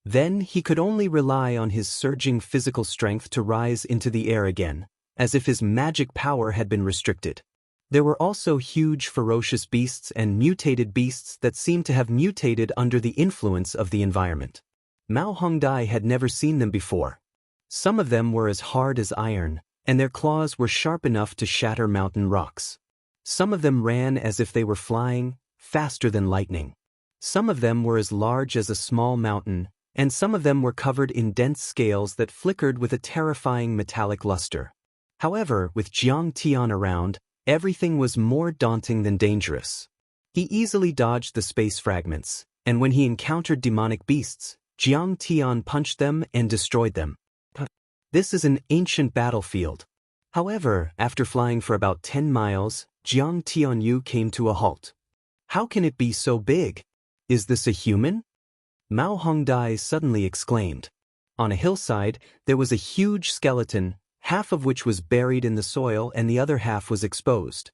Then he could only rely on his surging physical strength to rise into the air again, as if his magic power had been restricted. There were also huge ferocious beasts and mutated beasts that seemed to have mutated under the influence of the environment. Mao Hongdai had never seen them before. Some of them were as hard as iron, and their claws were sharp enough to shatter mountain rocks. Some of them ran as if they were flying, faster than lightning. Some of them were as large as a small mountain, and some of them were covered in dense scales that flickered with a terrifying metallic luster. However, with Jiang Tian around, everything was more daunting than dangerous. He easily dodged the space fragments, and when he encountered demonic beasts, Jiang Tian punched them and destroyed them. This is an ancient battlefield. However, after flying for about 10 miles, Jiang Tianyu came to a halt. How can it be so big? Is this a human? Mao Hongdai suddenly exclaimed. On a hillside, there was a huge skeleton, half of which was buried in the soil and the other half was exposed.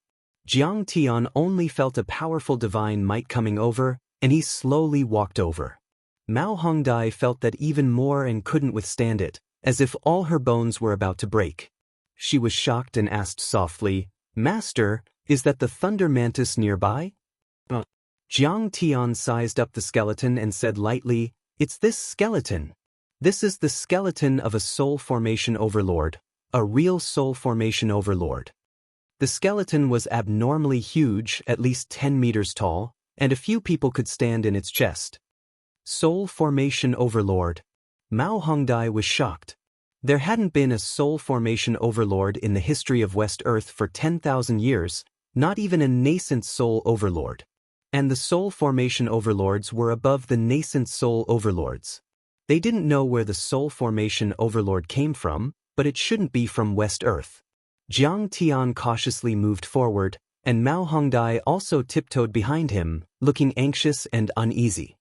Jiang Tian only felt a powerful divine might coming over, and he slowly walked over. Mao Hongdai felt that even more and couldn't withstand it, as if all her bones were about to break. She was shocked and asked softly, "Master, is that the thunder mantis nearby?" Jiang Tian sized up the skeleton and said lightly, "It's this skeleton. This is the skeleton of a soul formation overlord, a real soul formation overlord." The skeleton was abnormally huge, at least 10 meters tall, and a few people could stand in its chest. Soul formation overlord. Mao Hongdai was shocked. There hadn't been a soul formation overlord in the history of West Earth for 10,000 years, not even a nascent soul overlord. And the soul formation overlords were above the nascent soul overlords. They didn't know where the soul formation overlord came from, but it shouldn't be from West Earth. Jiang Tian cautiously moved forward, and Mao Hongdai also tiptoed behind him, looking anxious and uneasy.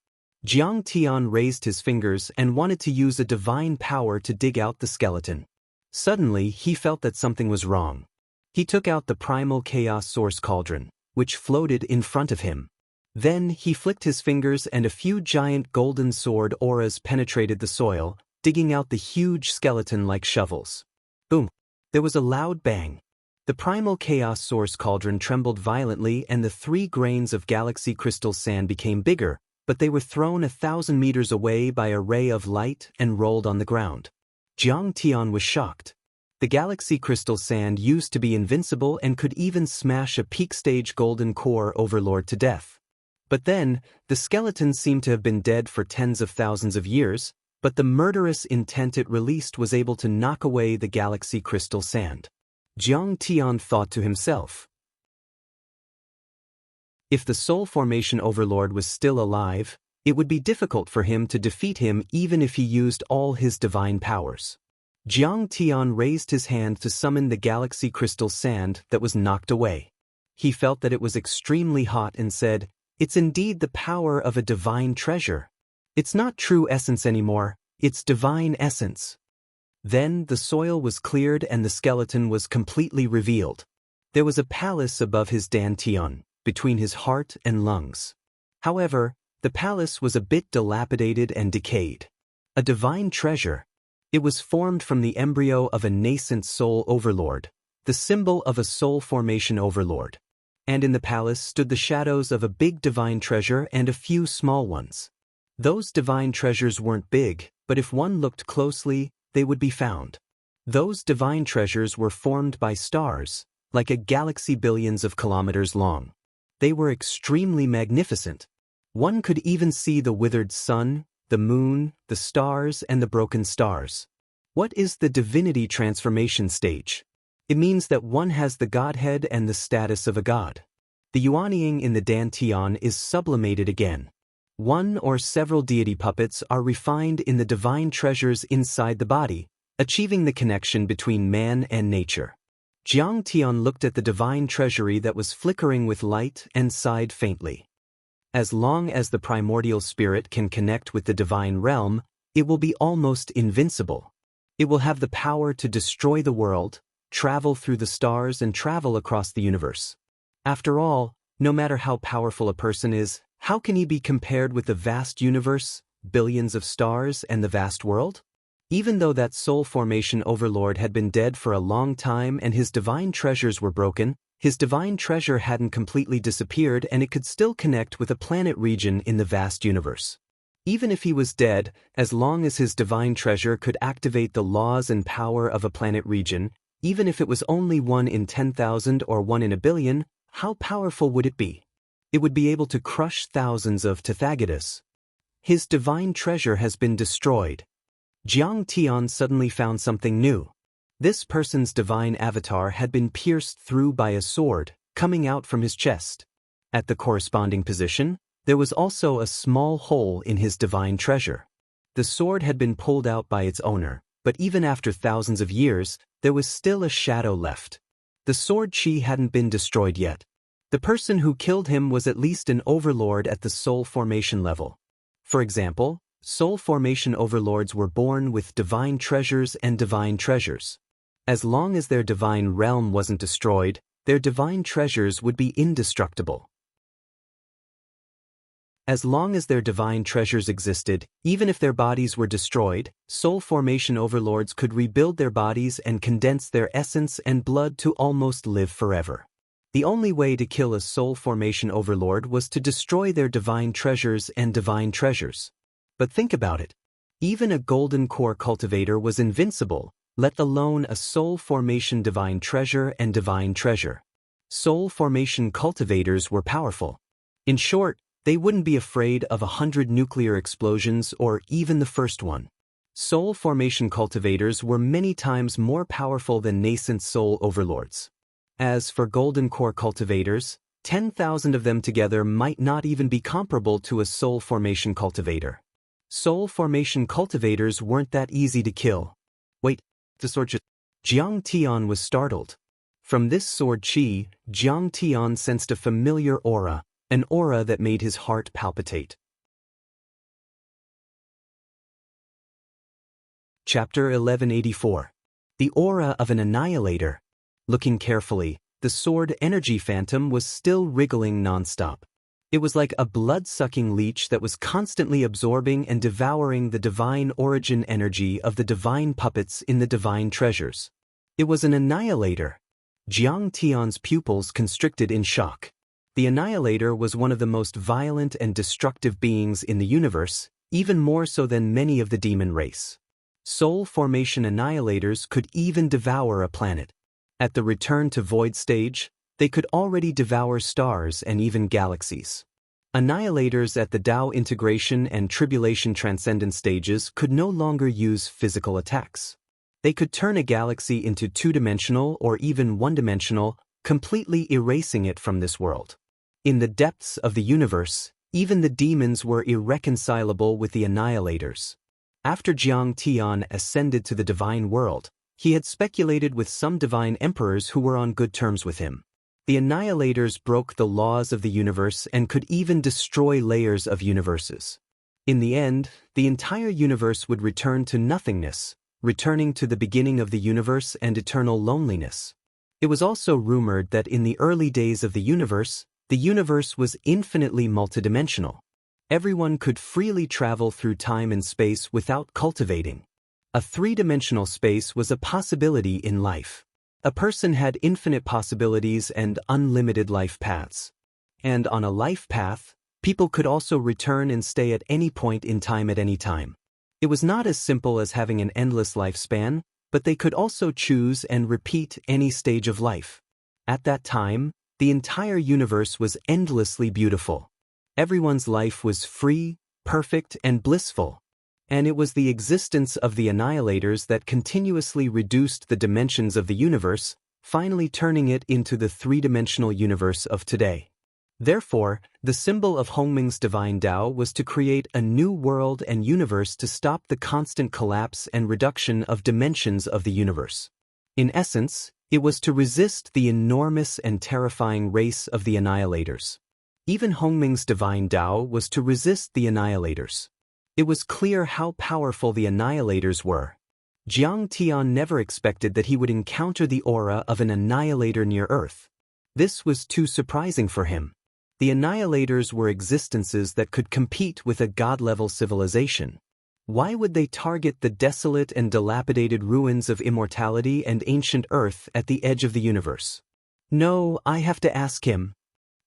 Jiang Tian raised his fingers and wanted to use a divine power to dig out the skeleton. Suddenly, he felt that something was wrong. He took out the primal chaos source cauldron, which floated in front of him. Then, he flicked his fingers and a few giant golden sword auras penetrated the soil, digging out the huge skeleton like shovels. Boom! There was a loud bang. The primal chaos source cauldron trembled violently and the 3 grains of galaxy crystal sand became bigger, but they were thrown 1,000 meters away by a ray of light and rolled on the ground. Jiang Tian was shocked. The galaxy crystal sand used to be invincible and could even smash a peak-stage golden core overlord to death. But then, the skeleton seemed to have been dead for tens of thousands of years, but the murderous intent it released was able to knock away the galaxy crystal sand. Jiang Tian thought to himself, if the soul formation overlord was still alive, it would be difficult for him to defeat him even if he used all his divine powers. Jiang Tian raised his hand to summon the galaxy crystal sand that was knocked away. He felt that it was extremely hot and said, "It's indeed the power of a divine treasure. It's not true essence anymore, it's divine essence." Then the soil was cleared and the skeleton was completely revealed. There was a palace above his dantian, between his heart and lungs. However, the palace was a bit dilapidated and decayed. A divine treasure. It was formed from the embryo of a nascent soul overlord, the symbol of a soul formation overlord. And in the palace stood the shadows of a big divine treasure and a few small ones. Those divine treasures weren't big, but if one looked closely, they would be found. Those divine treasures were formed by stars, like a galaxy billions of kilometers long. They were extremely magnificent. One could even see the withered sun, the moon, the stars, and the broken stars. What is the divinity transformation stage? It means that one has the godhead and the status of a god. The Yuanying in the dantian is sublimated again. One or several deity puppets are refined in the divine treasures inside the body, achieving the connection between man and nature. Jiang Tian looked at the divine treasury that was flickering with light and sighed faintly. As long as the primordial spirit can connect with the divine realm, it will be almost invincible. It will have the power to destroy the world, travel through the stars and travel across the universe. After all, no matter how powerful a person is, how can he be compared with the vast universe, billions of stars, and the vast world? Even though that soul formation overlord had been dead for a long time and his divine treasures were broken, his divine treasure hadn't completely disappeared and it could still connect with a planet region in the vast universe. Even if he was dead, as long as his divine treasure could activate the laws and power of a planet region, even if it was only 1 in 10,000 or 1 in a billion, how powerful would it be? It would be able to crush thousands of Tathagatas. His divine treasure has been destroyed. Jiang Tian suddenly found something new. This person's divine avatar had been pierced through by a sword, coming out from his chest. At the corresponding position, there was also a small hole in his divine treasure. The sword had been pulled out by its owner, but even after thousands of years, there was still a shadow left. The sword chi hadn't been destroyed yet. The person who killed him was at least an overlord at the soul formation level. For example, soul formation overlords were born with divine treasures and divine treasures. As long as their divine realm wasn't destroyed, their divine treasures would be indestructible. As long as their divine treasures existed, even if their bodies were destroyed, soul formation overlords could rebuild their bodies and condense their essence and blood to almost live forever. The only way to kill a soul formation overlord was to destroy their divine treasures and divine treasures. But think about it. Even a golden core cultivator was invincible, let alone a soul formation divine treasure and divine treasure. Soul formation cultivators were powerful. In short, they wouldn't be afraid of 100 nuclear explosions or even the first one. Soul formation cultivators were many times more powerful than nascent soul overlords. As for golden core cultivators, 10,000 of them together might not even be comparable to a soul formation cultivator. Soul formation cultivators weren't that easy to kill. Wait, the sword Jiang Tian was startled. From this sword chi, Jiang Tian sensed a familiar aura, an aura that made his heart palpitate. Chapter 1184. The Aura of an Annihilator. Looking carefully, the sword energy phantom was still wriggling nonstop. It was like a blood-sucking leech that was constantly absorbing and devouring the divine origin energy of the divine puppets in the divine treasures. It was an annihilator. Jiang Tian's pupils constricted in shock. The Annihilator was one of the most violent and destructive beings in the universe, even more so than many of the demon race. Soul formation annihilators could even devour a planet. At the return to void stage, they could already devour stars and even galaxies. Annihilators at the Tao integration and tribulation transcendence stages could no longer use physical attacks. They could turn a galaxy into two-dimensional or even one-dimensional, completely erasing it from this world. In the depths of the universe, even the demons were irreconcilable with the annihilators. After Jiang Tian ascended to the divine world, he had speculated with some divine emperors who were on good terms with him. The annihilators broke the laws of the universe and could even destroy layers of universes. In the end, the entire universe would return to nothingness, returning to the beginning of the universe and eternal loneliness. It was also rumored that in the early days of the universe was infinitely multidimensional. Everyone could freely travel through time and space without cultivating. A three-dimensional space was a possibility in life. A person had infinite possibilities and unlimited life paths. And on a life path, people could also return and stay at any point in time at any time. It was not as simple as having an endless lifespan, but they could also choose and repeat any stage of life. At that time, the entire universe was endlessly beautiful. Everyone's life was free, perfect, and blissful. And it was the existence of the annihilators that continuously reduced the dimensions of the universe, finally turning it into the three-dimensional universe of today. Therefore, the symbol of Hongming's divine Tao was to create a new world and universe to stop the constant collapse and reduction of dimensions of the universe. In essence, it was to resist the enormous and terrifying race of the annihilators. Even Hongming's divine Tao was to resist the annihilators. It was clear how powerful the annihilators were. Jiang Tian never expected that he would encounter the aura of an annihilator near Earth. This was too surprising for him. The annihilators were existences that could compete with a god-level civilization. Why would they target the desolate and dilapidated ruins of immortality and ancient Earth at the edge of the universe? No, I have to ask him.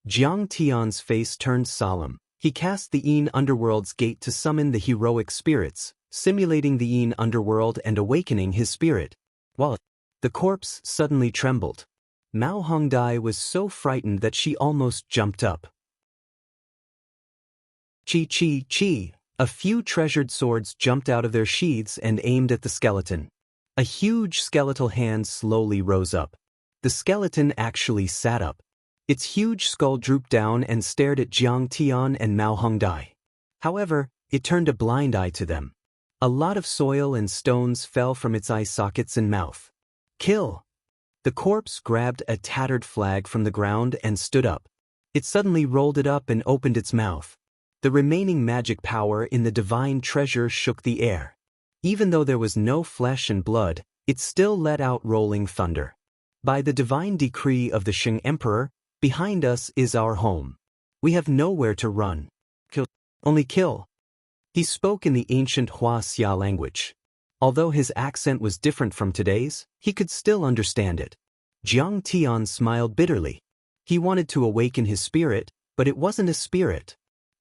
Jiang Tian's face turned solemn. He cast the Yin Underworld's gate to summon the heroic spirits, simulating the Yin Underworld and awakening his spirit. While the corpse suddenly trembled. Mao Hongdai was so frightened that she almost jumped up. Chi chi chi! A few treasured swords jumped out of their sheaths and aimed at the skeleton. A huge skeletal hand slowly rose up. The skeleton actually sat up. Its huge skull drooped down and stared at Jiang Tian and Mao Hongdai. However, it turned a blind eye to them. A lot of soil and stones fell from its eye sockets and mouth. Kill! The corpse grabbed a tattered flag from the ground and stood up. It suddenly rolled it up and opened its mouth. The remaining magic power in the divine treasure shook the air. Even though there was no flesh and blood, it still let out rolling thunder. By the divine decree of the Shang Emperor, behind us is our home. We have nowhere to run. Only kill. He spoke in the ancient Hua Xia language. Although his accent was different from today's, he could still understand it. Jiang Tian smiled bitterly. He wanted to awaken his spirit, but it wasn't a spirit.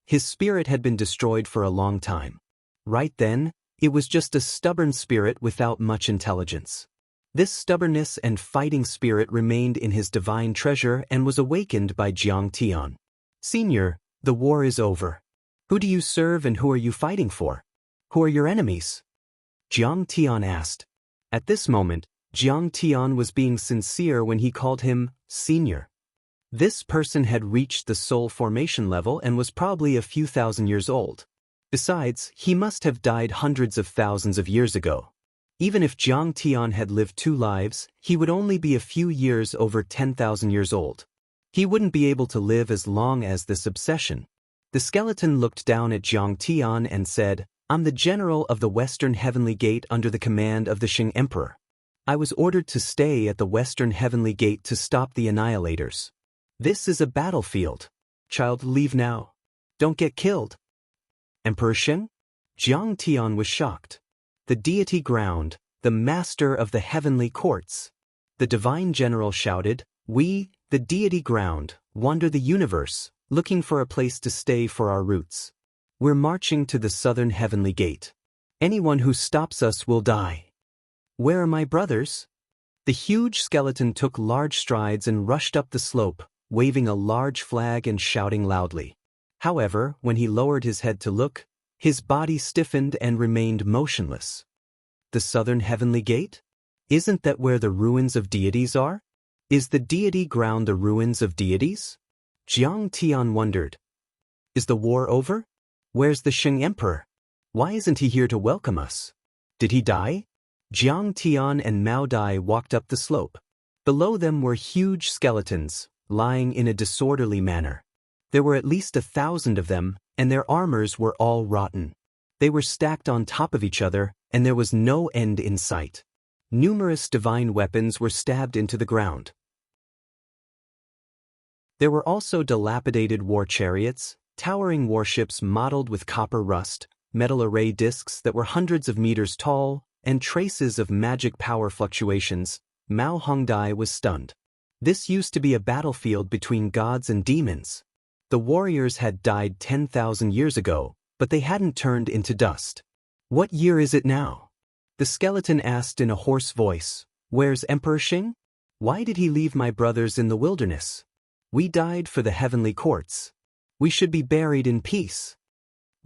His spirit had been destroyed for a long time. Right then, it was just a stubborn spirit without much intelligence. This stubbornness and fighting spirit remained in his divine treasure and was awakened by Jiang Tian. Senior, the war is over. Who do you serve and who are you fighting for? Who are your enemies? Jiang Tian asked. At this moment, Jiang Tian was being sincere when he called him Senior. This person had reached the soul formation level and was probably a few thousand years old. Besides, he must have died hundreds of thousands of years ago. Even if Jiang Tian had lived 2 lives, he would only be a few years over 10,000 years old. He wouldn't be able to live as long as this obsession. The skeleton looked down at Jiang Tian and said, I'm the general of the Western Heavenly Gate under the command of the Shang Emperor. I was ordered to stay at the Western Heavenly Gate to stop the Annihilators. This is a battlefield. Child, leave now. Don't get killed. Emperor Shang? Jiang Tian was shocked. The deity ground, the master of the heavenly courts. The divine general shouted, we, the deity ground, wander the universe, looking for a place to stay for our roots. We're marching to the southern heavenly gate. Anyone who stops us will die. Where are my brothers? The huge skeleton took large strides and rushed up the slope, waving a large flag and shouting loudly. However, when he lowered his head to look, his body stiffened and remained motionless. The southern heavenly gate? Isn't that where the ruins of deities are? Is the deity ground the ruins of deities? Jiang Tian wondered. Is the war over? Where's the Shang Emperor? Why isn't he here to welcome us? Did he die? Jiang Tian and Mao Dai walked up the slope. Below them were huge skeletons, lying in a disorderly manner. There were at least 1,000 of them, and their armors were all rotten. They were stacked on top of each other, and there was no end in sight. Numerous divine weapons were stabbed into the ground. There were also dilapidated war chariots, towering warships mottled with copper rust, metal array discs that were hundreds of meters tall, and traces of magic power fluctuations. Mao Hongdai was stunned. This used to be a battlefield between gods and demons. The warriors had died 10,000 years ago, but they hadn't turned into dust. What year is it now? The skeleton asked in a hoarse voice. Where's Emperor Shang? Why did he leave my brothers in the wilderness? We died for the heavenly courts. We should be buried in peace.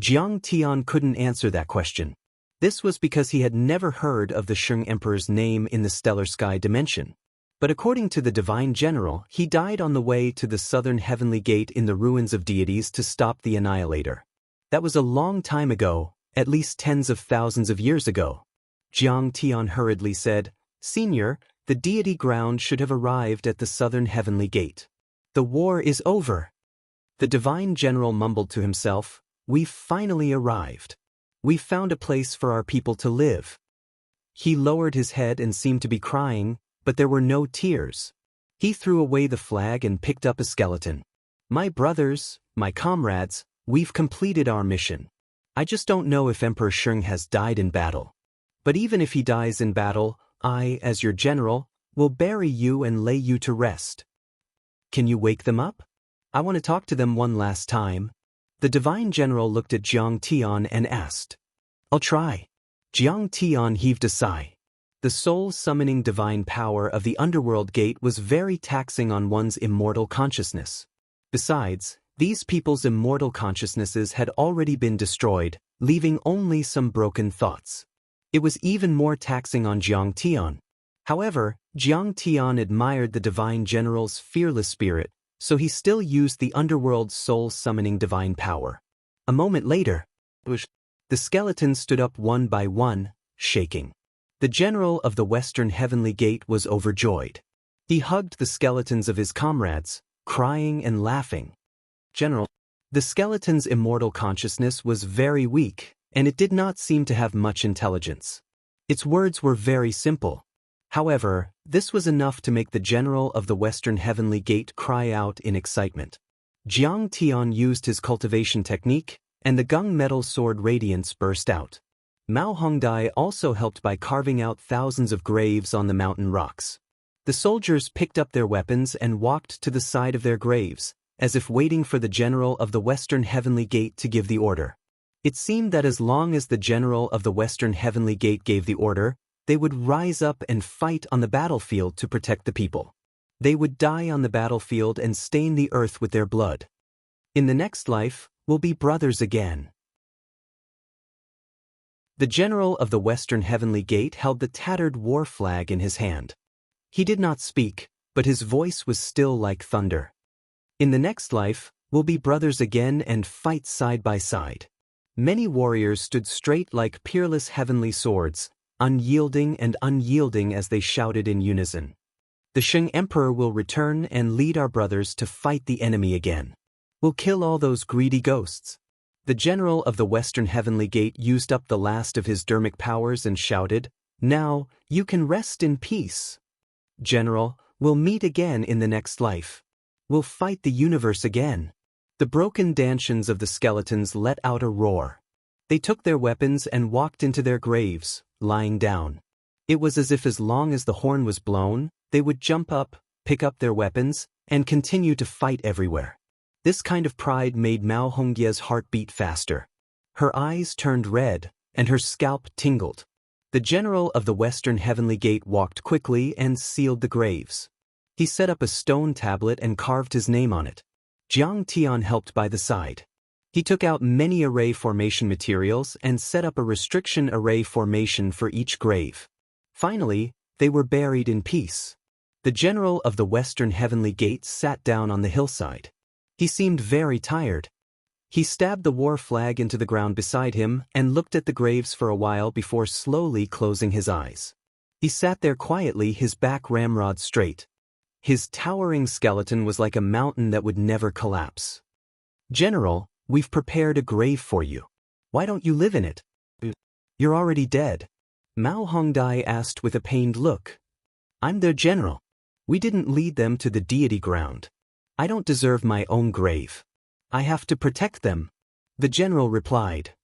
Jiang Tian couldn't answer that question. This was because he had never heard of the Shang Emperor's name in the stellar sky dimension. But according to the divine general, he died on the way to the southern heavenly gate in the ruins of deities to stop the Annihilator. That was a long time ago, at least tens of thousands of years ago. Jiang Tian hurriedly said, Senior, the deity ground should have arrived at the southern heavenly gate. The war is over. The divine general mumbled to himself, We've finally arrived. We've found a place for our people to live. He lowered his head and seemed to be crying, but there were no tears. He threw away the flag and picked up a skeleton. My brothers, my comrades, we've completed our mission. I just don't know if Emperor Shang has died in battle. But even if he dies in battle, I, as your general, will bury you and lay you to rest. Can you wake them up? I want to talk to them one last time. The divine general looked at Jiang Tian and asked. I'll try. Jiang Tian heaved a sigh. The soul-summoning divine power of the underworld gate was very taxing on one's immortal consciousness. Besides, these people's immortal consciousnesses had already been destroyed, leaving only some broken thoughts. It was even more taxing on Jiang Tian. However, Jiang Tian admired the divine general's fearless spirit, so he still used the underworld's soul-summoning divine power. A moment later, the skeletons stood up one by one, shaking. The general of the Western Heavenly Gate was overjoyed. He hugged the skeletons of his comrades, crying and laughing. General, the skeleton's immortal consciousness was very weak, and it did not seem to have much intelligence. Its words were very simple. However, this was enough to make the general of the Western Heavenly Gate cry out in excitement. Jiang Tian used his cultivation technique, and the gunmetal sword radiance burst out. Mao Hongdai also helped by carving out thousands of graves on the mountain rocks. The soldiers picked up their weapons and walked to the side of their graves, as if waiting for the general of the Western Heavenly Gate to give the order. It seemed that as long as the general of the Western Heavenly Gate gave the order, they would rise up and fight on the battlefield to protect the people. They would die on the battlefield and stain the earth with their blood. In the next life, we'll be brothers again. The general of the Western Heavenly Gate held the tattered war flag in his hand. He did not speak, but his voice was still like thunder. In the next life, we'll be brothers again and fight side by side. Many warriors stood straight like peerless heavenly swords, unyielding as they shouted in unison. The Shang Emperor will return and lead our brothers to fight the enemy again. We'll kill all those greedy ghosts. The general of the Western Heavenly Gate used up the last of his dermic powers and shouted, "Now, you can rest in peace. General, we'll meet again in the next life. We'll fight the universe again." The broken dantians of the skeletons let out a roar. They took their weapons and walked into their graves, lying down. It was as long as the horn was blown, they would jump up, pick up their weapons, and continue to fight everywhere. This kind of pride made Mao Hongye's heart beat faster. Her eyes turned red, and her scalp tingled. The general of the Western Heavenly Gate walked quickly and sealed the graves. He set up a stone tablet and carved his name on it. Jiang Tian helped by the side. He took out many array formation materials and set up a restriction array formation for each grave. Finally, they were buried in peace. The general of the Western Heavenly Gate sat down on the hillside. He seemed very tired. He stabbed the war flag into the ground beside him and looked at the graves for a while before slowly closing his eyes. He sat there quietly, his back ramrod straight. His towering skeleton was like a mountain that would never collapse. "General, we've prepared a grave for you. Why don't you live in it? You're already dead." Mao Hongdai asked with a pained look. "I'm their general. We didn't lead them to the deity ground. I don't deserve my own grave. I have to protect them." The general replied.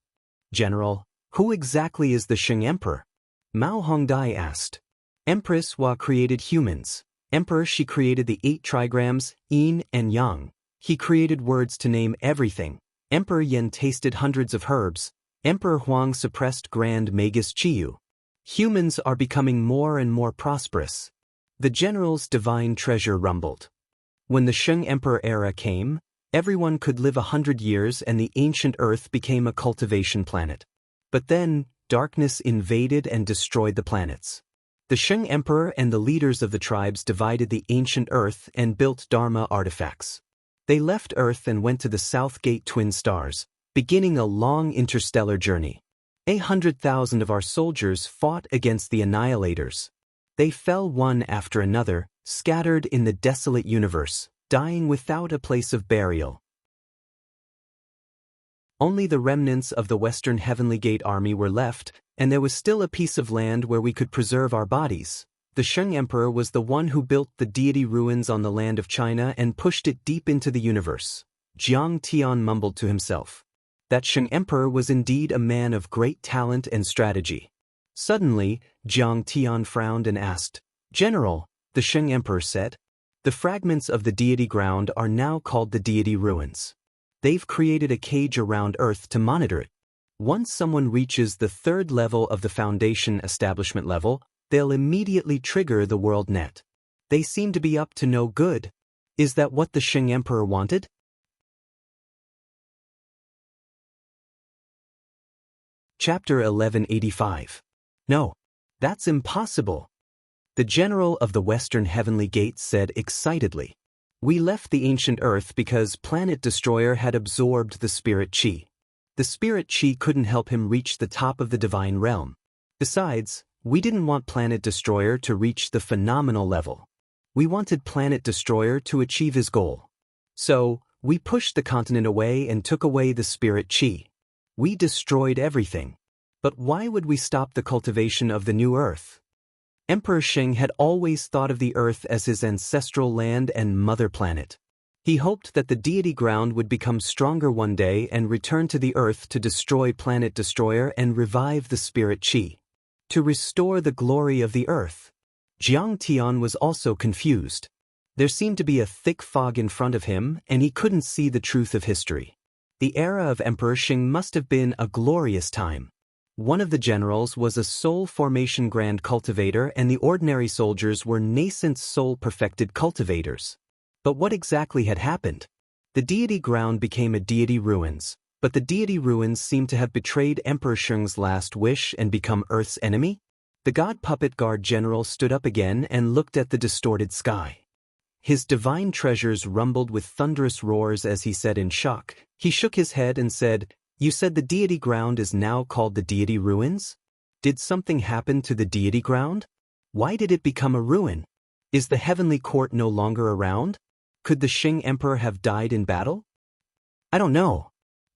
"General, who exactly is the Shang Emperor?" Mao Hongdai asked. "Empress Hua created humans. Emperor, she created the 8 trigrams, yin and yang. He created words to name everything. Emperor Yen tasted hundreds of herbs. Emperor Huang suppressed Grand Magus Chiyu. Humans are becoming more and more prosperous." The general's divine treasure rumbled. When the Shang Emperor era came, everyone could live 100 years and the ancient Earth became a cultivation planet. But then, darkness invaded and destroyed the planets. The Shang Emperor and the leaders of the tribes divided the ancient Earth and built Dharma artifacts. They left Earth and went to the South Gate twin stars, beginning a long interstellar journey. 100,000 of our soldiers fought against the Annihilators. They fell one after another, scattered in the desolate universe, dying without a place of burial. Only the remnants of the Western Heavenly Gate army were left, and there was still a piece of land where we could preserve our bodies. The Shang Emperor was the one who built the deity ruins on the land of China and pushed it deep into the universe. Jiang Tian mumbled to himself. That Shang Emperor was indeed a man of great talent and strategy. Suddenly, Jiang Tian frowned and asked, "General," the Shang Emperor said, "the fragments of the deity ground are now called the deity ruins. They've created a cage around Earth to monitor it. Once someone reaches the 3rd level of the Foundation establishment level, they'll immediately trigger the world net. They seem to be up to no good. Is that what the Shang Emperor wanted?" Chapter 1185. "No. That's impossible." The general of the Western Heavenly Gate said excitedly. "We left the ancient Earth because Planet Destroyer had absorbed the spirit chi. The spirit chi couldn't help him reach the top of the divine realm. Besides, we didn't want Planet Destroyer to reach the phenomenal level. We wanted Planet Destroyer to achieve his goal. So, we pushed the continent away and took away the spirit chi. We destroyed everything. But why would we stop the cultivation of the new Earth? Emperor Shing had always thought of the Earth as his ancestral land and mother planet. He hoped that the deity ground would become stronger one day and return to the Earth to destroy Planet Destroyer and revive the spirit chi. To restore the glory of the Earth. Jiang Tian was also confused. There seemed to be a thick fog in front of him, and he couldn't see the truth of history. The era of Emperor Shing must have been a glorious time. One of the generals was a soul formation grand cultivator, and the ordinary soldiers were nascent soul-perfected cultivators. But what exactly had happened? The deity ground became a deity ruins, but the deity ruins seemed to have betrayed Emperor Shung's last wish and become Earth's enemy? The god puppet guard general stood up again and looked at the distorted sky. His divine treasures rumbled with thunderous roars as he said in shock. He shook his head and said, "You said the deity ground is now called the deity ruins? Did something happen to the deity ground? Why did it become a ruin? Is the heavenly court no longer around? Could the Shing emperor have died in battle?" "I don't know."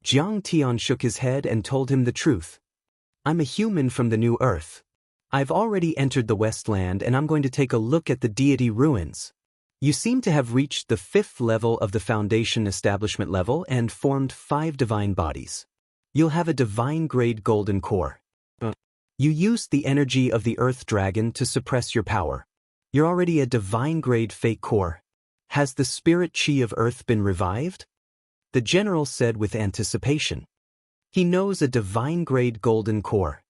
Jiang Tian shook his head and told him the truth. "I'm a human from the new Earth. I've already entered the Westland and I'm going to take a look at the deity ruins. You seem to have reached the 5th level of the Foundation establishment level and formed 5 divine bodies. You'll have a divine-grade golden core. You used the energy of the Earth Dragon to suppress your power. You're already a divine-grade fake core. Has the spirit chi of Earth been revived?" The general said with anticipation. "He knows a divine-grade golden core."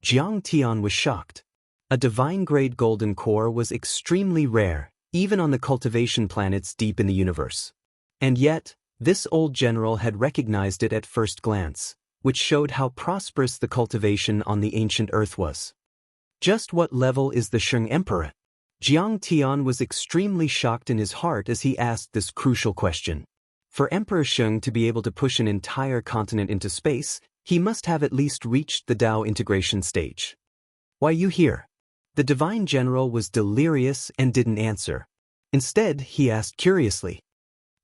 Jiang Tian was shocked. A divine-grade golden core was extremely rare, even on the cultivation planets deep in the universe. And yet, this old general had recognized it at first glance, which showed how prosperous the cultivation on the ancient Earth was. Just what level is the Shung Emperor? Jiang Tian was extremely shocked in his heart as he asked this crucial question. For Emperor Shung to be able to push an entire continent into space, he must have at least reached the Tao integration stage. "Why you here?" The divine general was delirious and didn't answer. Instead, he asked curiously.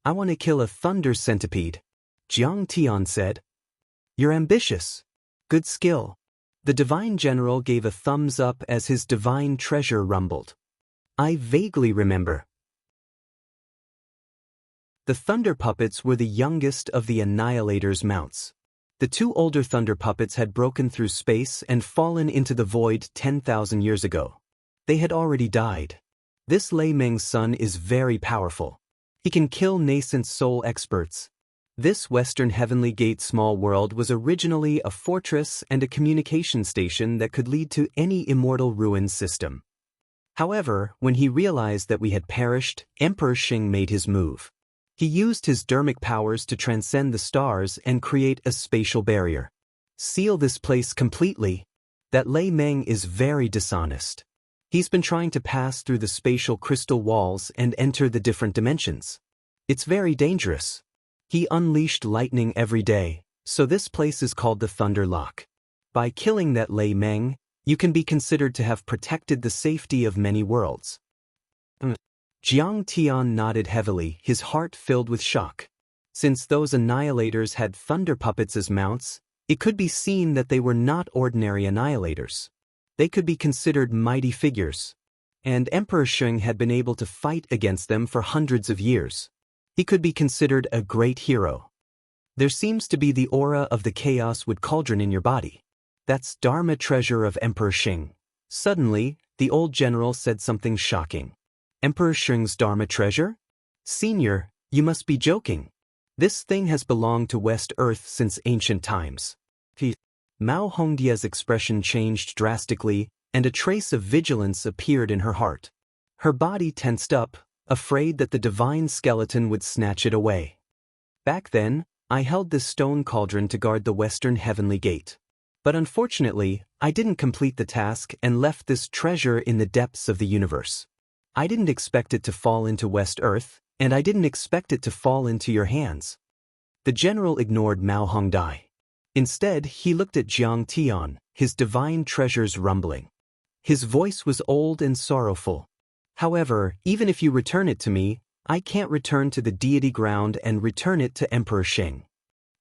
"I want to kill a thunder centipede," Jiang Tian said. "You're ambitious. Good skill." The divine general gave a thumbs up as his divine treasure rumbled. "I vaguely remember." The thunder puppets were the youngest of the Annihilator's mounts. The 2 older thunder puppets had broken through space and fallen into the void 10,000 years ago. They had already died. This Lei Meng's son is very powerful. He can kill nascent soul experts. This Western Heavenly Gate small world was originally a fortress and a communication station that could lead to any immortal ruins system. However, when he realized that we had perished, Emperor Shing made his move. He used his dermic powers to transcend the stars and create a spatial barrier. Seal this place completely. That Lei Meng is very dishonest. He's been trying to pass through the spatial crystal walls and enter the different dimensions. It's very dangerous. He unleashed lightning every day, so this place is called the Thunder Lock. By killing that Lei Meng, you can be considered to have protected the safety of many worlds. Jiang Tian nodded heavily, his heart filled with shock. Since those annihilators had thunder puppets as mounts, it could be seen that they were not ordinary annihilators. They could be considered mighty figures. And Emperor Shung had been able to fight against them for hundreds of years. He could be considered a great hero. There seems to be the aura of the Chaos Wood Cauldron in your body. That's Dharma treasure of Emperor Shing. Suddenly, the old general said something shocking. Emperor Shung's Dharma treasure? Senior, you must be joking. This thing has belonged to West Earth since ancient times. Mao Hongdia's expression changed drastically, and a trace of vigilance appeared in her heart. Her body tensed up, afraid that the divine skeleton would snatch it away. Back then, I held this stone cauldron to guard the Western Heavenly Gate. But unfortunately, I didn't complete the task and left this treasure in the depths of the universe. I didn't expect it to fall into West Earth, and I didn't expect it to fall into your hands. The general ignored Mao Hongdai. Instead, he looked at Jiang Tian, his divine treasures rumbling. His voice was old and sorrowful. However, even if you return it to me, I can't return to the deity ground and return it to Emperor Sheng.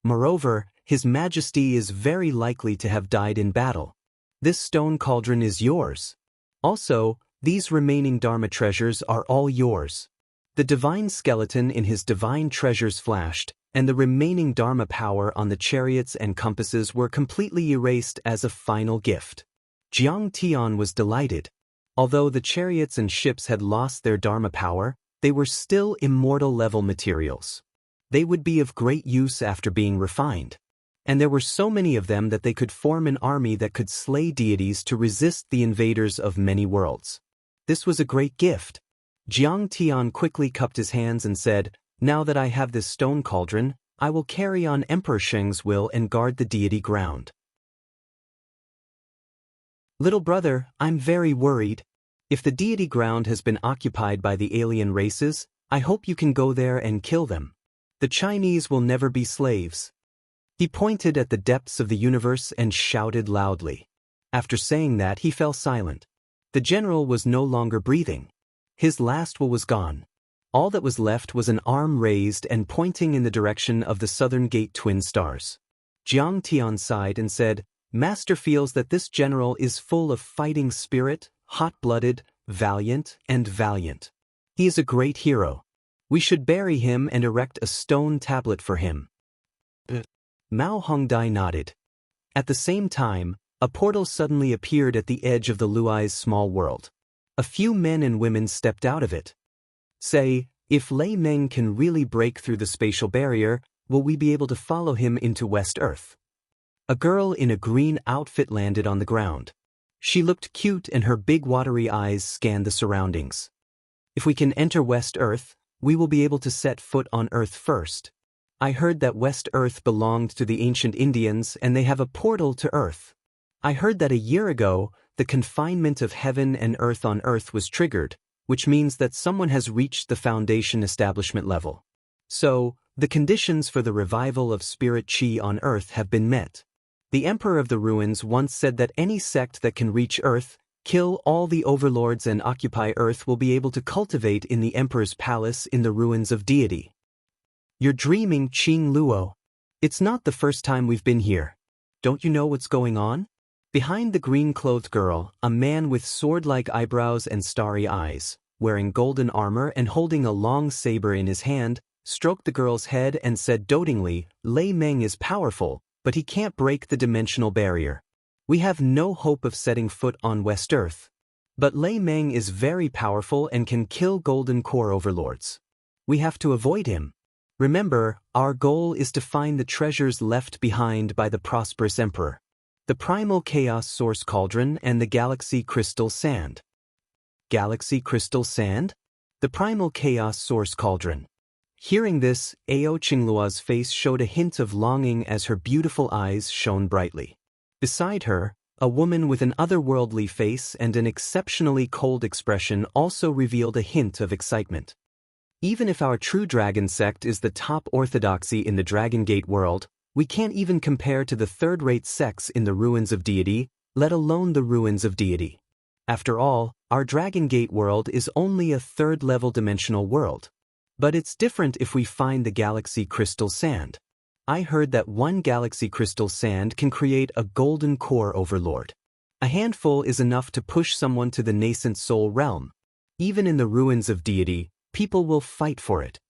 Moreover, His Majesty is very likely to have died in battle. This stone cauldron is yours. Also, these remaining Dharma treasures are all yours. The divine skeleton in his divine treasures flashed, and the remaining Dharma power on the chariots and compasses were completely erased as a final gift. Jiang Tian was delighted. Although the chariots and ships had lost their Dharma power, they were still immortal-level materials. They would be of great use after being refined. And there were so many of them that they could form an army that could slay deities to resist the invaders of many worlds. This was a great gift. Jiang Tian quickly cupped his hands and said, "Now that I have this stone cauldron, I will carry on Emperor Sheng's will and guard the deity ground." Little brother, I'm very worried. If the deity ground has been occupied by the alien races, I hope you can go there and kill them. The Chinese will never be slaves. He pointed at the depths of the universe and shouted loudly. After saying that, he fell silent. The general was no longer breathing. His last will was gone. All that was left was an arm raised and pointing in the direction of the southern gate twin stars. Jiang Tian sighed and said, "Master feels that this general is full of fighting spirit, hot-blooded, valiant, and valiant. He is a great hero. We should bury him and erect a stone tablet for him." Mao Hongdai nodded. At the same time, a portal suddenly appeared at the edge of the Luai's small world. A few men and women stepped out of it. Say, if Lei Meng can really break through the spatial barrier, will we be able to follow him into West Earth? A girl in a green outfit landed on the ground. She looked cute and her big watery eyes scanned the surroundings. If we can enter West Earth, we will be able to set foot on Earth first. I heard that West Earth belonged to the ancient Indians and they have a portal to Earth. I heard that a year ago, the confinement of heaven and earth on Earth was triggered, which means that someone has reached the foundation establishment level. So, the conditions for the revival of spirit chi on Earth have been met. The Emperor of the Ruins once said that any sect that can reach Earth, kill all the overlords and occupy Earth will be able to cultivate in the Emperor's palace in the ruins of deity. You're dreaming, Qing Luo. It's not the first time we've been here. Don't you know what's going on? Behind the green-clothed girl, a man with sword-like eyebrows and starry eyes, wearing golden armor and holding a long saber in his hand, stroked the girl's head and said dotingly, "Lei Meng is powerful, but he can't break the dimensional barrier. We have no hope of setting foot on West Earth. But Lei Meng is very powerful and can kill golden core overlords. We have to avoid him. Remember, our goal is to find the treasures left behind by the prosperous emperor. The primal chaos source cauldron and the galaxy crystal sand." Galaxy crystal sand? The primal chaos source cauldron. Hearing this, Ao Qinglua's face showed a hint of longing as her beautiful eyes shone brightly. Beside her, a woman with an otherworldly face and an exceptionally cold expression also revealed a hint of excitement. Even if our true dragon sect is the top orthodoxy in the Dragon Gate world, we can't even compare to the third-rate sects in the ruins of deity, let alone the ruins of deity. After all, our Dragon Gate world is only a third-level dimensional world. But it's different if we find the galaxy crystal sand. I heard that one galaxy crystal sand can create a golden core overlord. A handful is enough to push someone to the nascent soul realm. Even in the ruins of deity, people will fight for it.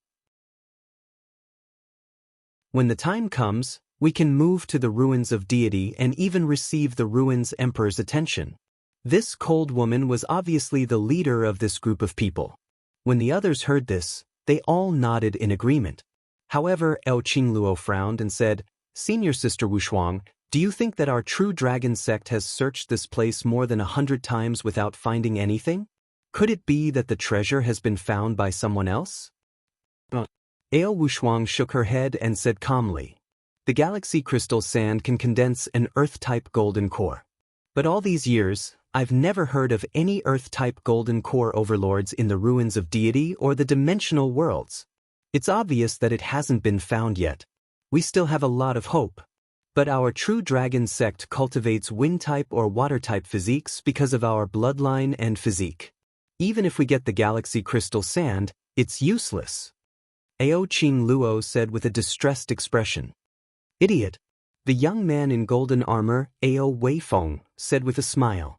When the time comes, we can move to the ruins of deity and even receive the ruins emperor's attention. This cold woman was obviously the leader of this group of people. When the others heard this, they all nodded in agreement. However, El Qingluo frowned and said, "Senior Sister Wushuang, do you think that our true dragon sect has searched this place more than 100 times without finding anything? Could it be that the treasure has been found by someone else?" Ao Wushuang shook her head and said calmly, "The galaxy crystal sand can condense an Earth-type golden core. But all these years, I've never heard of any Earth-type golden core overlords in the ruins of deity or the dimensional worlds. It's obvious that it hasn't been found yet. We still have a lot of hope. But our true dragon sect cultivates wind-type or water-type physiques because of our bloodline and physique. Even if we get the galaxy crystal sand, it's useless. Ao Qing Luo said with a distressed expression. Idiot. The young man in golden armor, Ao Weifeng, said with a smile.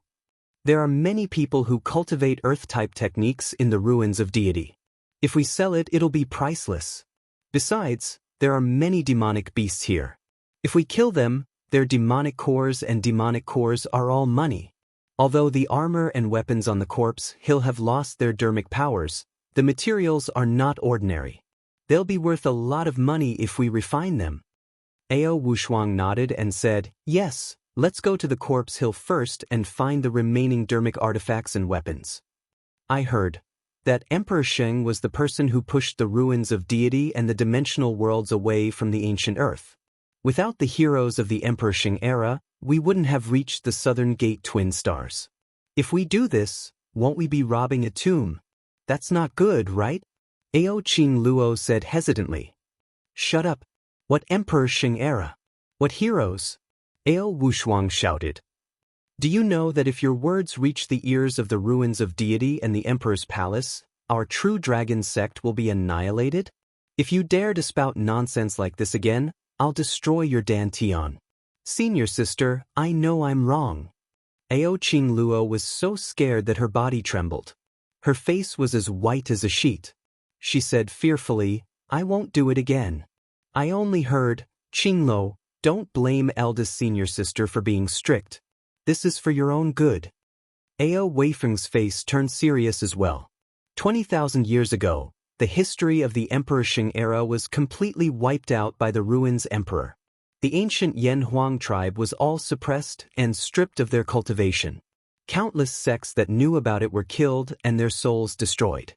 There are many people who cultivate earth-type techniques in the ruins of deity. If we sell it, it'll be priceless. Besides, there are many demonic beasts here. If we kill them, their demonic cores and demonic cores are all money. Although the armor and weapons on the corpse hill have lost their dermic powers, the materials are not ordinary. They'll be worth a lot of money if we refine them. Ao Wushuang nodded and said, yes, let's go to the corpse hill first and find the remaining dermic artifacts and weapons. I heard that Emperor Sheng was the person who pushed the ruins of deity and the dimensional worlds away from the ancient earth. Without the heroes of the Emperor Sheng era, we wouldn't have reached the Southern Gate twin stars. If we do this, won't we be robbing a tomb? That's not good, right? Ao Qing Luo said hesitantly. Shut up. What Emperor Sheng era? What heroes? Ao Wushuang shouted. Do you know that if your words reach the ears of the ruins of deity and the Emperor's palace, our true dragon sect will be annihilated? If you dare to spout nonsense like this again, I'll destroy your dantian. Senior sister, I know I'm wrong. Ao Qing Luo was so scared that her body trembled. Her face was as white as a sheet. She said fearfully, I won't do it again. I only heard, Qinglo, don't blame eldest senior sister for being strict. This is for your own good. Ao Weifeng's face turned serious as well. 20,000 years ago, the history of the Emperor Sheng era was completely wiped out by the ruins emperor. The ancient Yan Huang tribe was all suppressed and stripped of their cultivation. Countless sects that knew about it were killed and their souls destroyed.